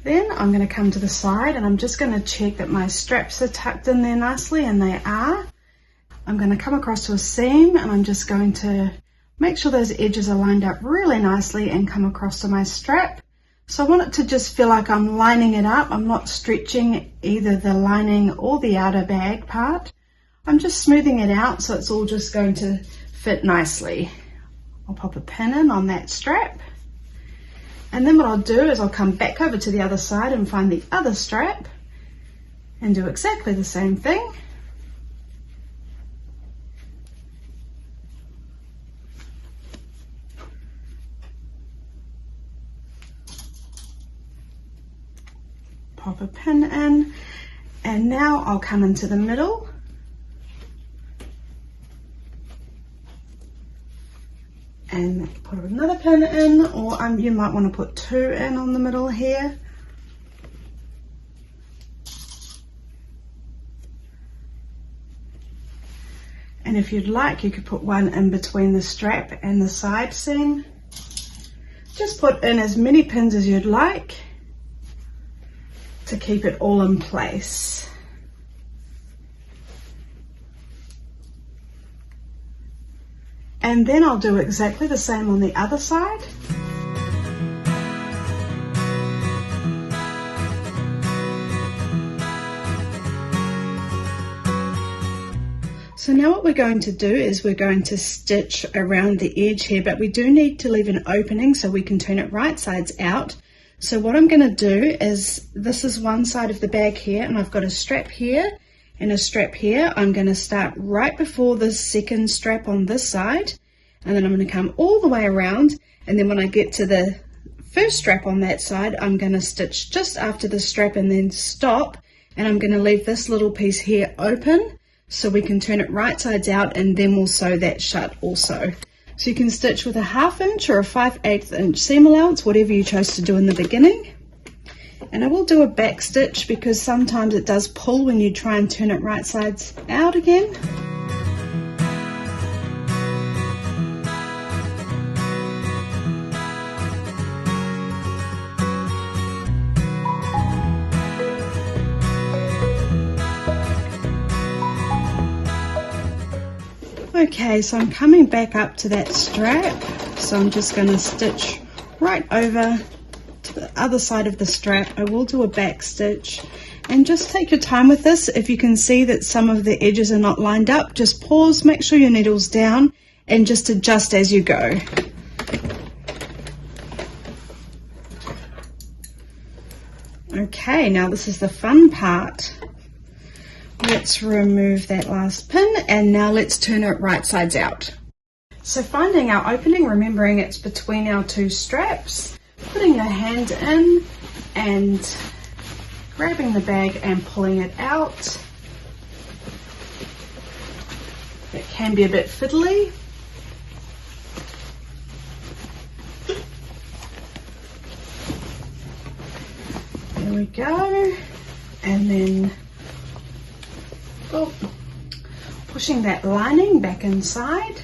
Then I'm going to come to the side and I'm just going to check that my straps are tucked in there nicely, and they are. I'm going to come across to a seam and I'm just going to make sure those edges are lined up really nicely and come across to my strap. So I want it to just feel like I'm lining it up. I'm not stretching either the lining or the outer bag part. I'm just smoothing it out so it's all just going to fit nicely. I'll pop a pin in on that strap. And then what I'll do is I'll come back over to the other side and find the other strap and do exactly the same thing. Pop a pin in, and now I'll come into the middle and put another pin in, or you might want to put 2 in on the middle here. And if you'd like, you could put 1 in between the strap and the side seam. Just put in as many pins as you'd like to keep it all in place. And then I'll do exactly the same on the other side. So now what we're going to do is we're going to stitch around the edge here, but we do need to leave an opening so we can turn it right sides out. So what I'm going to do is, this is one side of the bag here, and I've got a strap here and a strap here. I'm going to start right before the second strap on this side, and then I'm going to come all the way around, and then when I get to the first strap on that side, I'm going to stitch just after the strap and then stop, and I'm going to leave this little piece here open so we can turn it right sides out, and then we'll sew that shut also. So you can stitch with a 1/2 inch or a 5/8 inch seam allowance, whatever you chose to do in the beginning. And I will do a back stitch because sometimes it does pull when you try and turn it right sides out again. Okay, so I'm coming back up to that strap, so I'm just going to stitch right over to the other side of the strap. I will do a back stitch, and just take your time with this. If you can see that some of the edges are not lined up, just pause, make sure your needle's down, and just adjust as you go. Okay, now this is the fun part. Let's remove that last pin, and now let's turn it right sides out. So finding our opening, remembering it's between our two straps, putting your hand in and grabbing the bag and pulling it out. It can be a bit fiddly. There we go, and then pushing that lining back inside.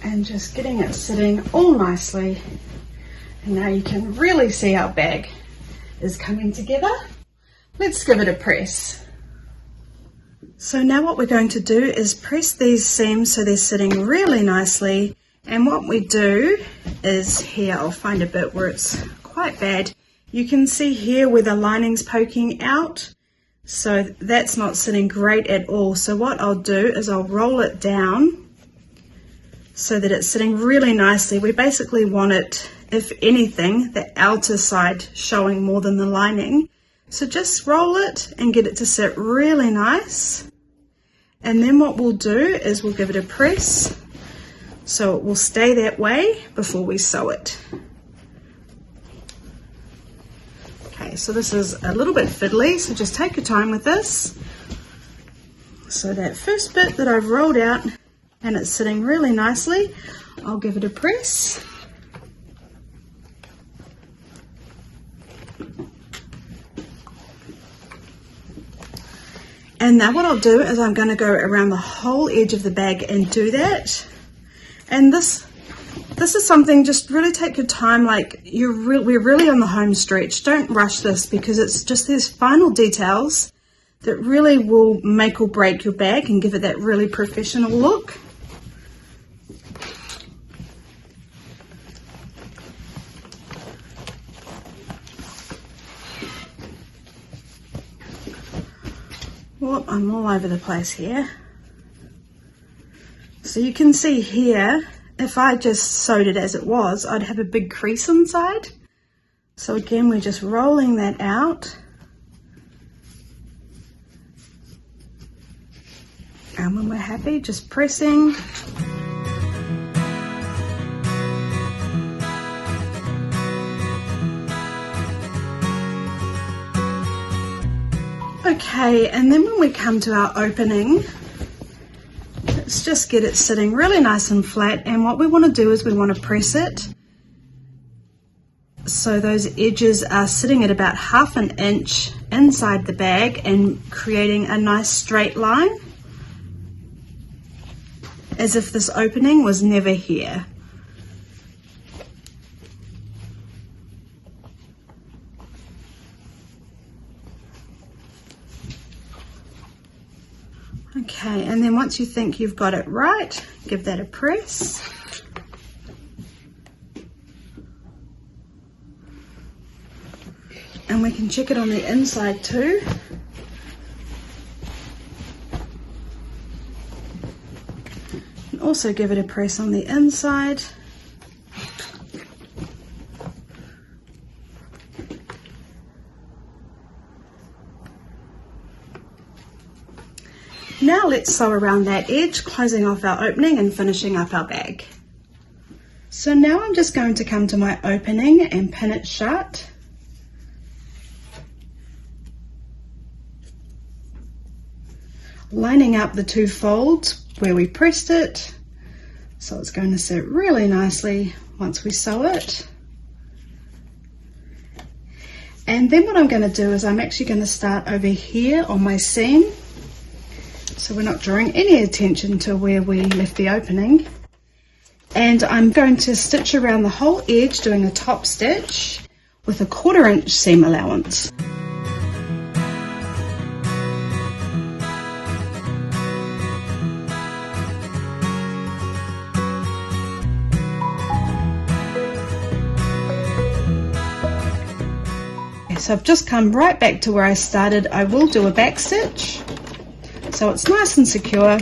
And just getting it sitting all nicely. And now you can really see our bag is coming together. Let's give it a press. So now what we're going to do is press these seams so they're sitting really nicely. And what we do is here, I'll find a bit where it's quite bad. You can see here where the lining's poking out. So that's not sitting great at all. So what I'll do is I'll roll it down so that it's sitting really nicely. We basically want it, if anything, the outer side showing more than the lining. So just roll it and get it to sit really nice. And then what we'll do is we'll give it a press so it will stay that way before we sew it. Okay, so this is a little bit fiddly, so just take your time with this. So that first bit that I've rolled out and it's sitting really nicely, I'll give it a press. And now what I'll do is I'm going to go around the whole edge of the bag and do that. And this is something, just really take your time, like we're really on the home stretch. Don't rush this because it's just these final details that really will make or break your bag and give it that really professional look. Whoop, I'm all over the place here. So you can see here, if I just sewed it as it was, I'd have a big crease inside. So again, we're just rolling that out. And when we're happy, just pressing. Okay, and then when we come to our opening, let's just get it sitting really nice and flat, and what we want to do is we want to press it so those edges are sitting at about 1/2 inch inside the bag and creating a nice straight line, as if this opening was never here. Okay, and then once you think you've got it right, give that a press. And we can check it on the inside too. And also give it a press on the inside. Now let's sew around that edge, closing off our opening and finishing up our bag. So now I'm just going to come to my opening and pin it shut. Lining up the two folds where we pressed it, so it's going to sit really nicely once we sew it. And then what I'm going to do is I'm actually going to start over here on my seam, so we're not drawing any attention to where we left the opening. And I'm going to stitch around the whole edge, doing a top stitch with a 1/4 inch seam allowance. So I've just come right back to where I started. I will do a back stitch so it's nice and secure.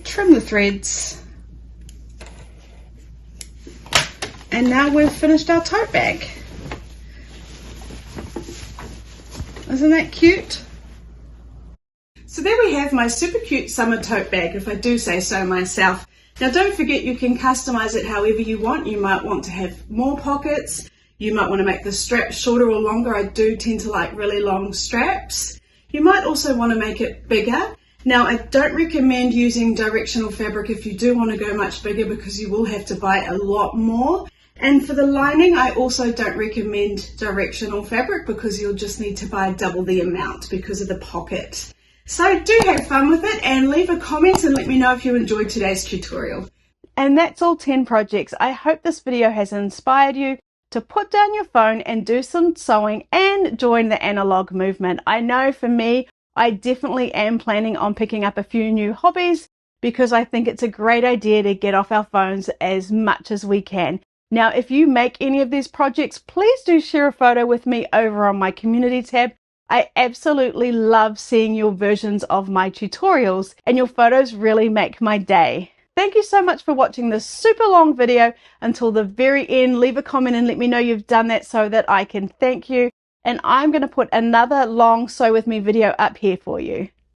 Trim the threads, and now we've finished our tote bag. Isn't that cute? So there we have my super cute summer tote bag, if I do say so myself. Now don't forget, you can customize it however you want. You might want to have more pockets. You might want to make the straps shorter or longer. I do tend to like really long straps. You might also want to make it bigger. Now I don't recommend using directional fabric if you do want to go much bigger, because you will have to buy a lot more. And for the lining, I also don't recommend directional fabric because you'll just need to buy double the amount because of the pocket. So do have fun with it and leave a comment and let me know if you enjoyed today's tutorial. And that's all 10 projects. I hope this video has inspired you to put down your phone and do some sewing and join the analog movement. I know for me, I definitely am planning on picking up a few new hobbies because I think it's a great idea to get off our phones as much as we can. Now, if you make any of these projects, please do share a photo with me over on my community tab. I absolutely love seeing your versions of my tutorials, and your photos really make my day. Thank you so much for watching this super long video until the very end. Leave a comment and let me know you've done that so that I can thank you. And I'm going to put another long sew with me video up here for you.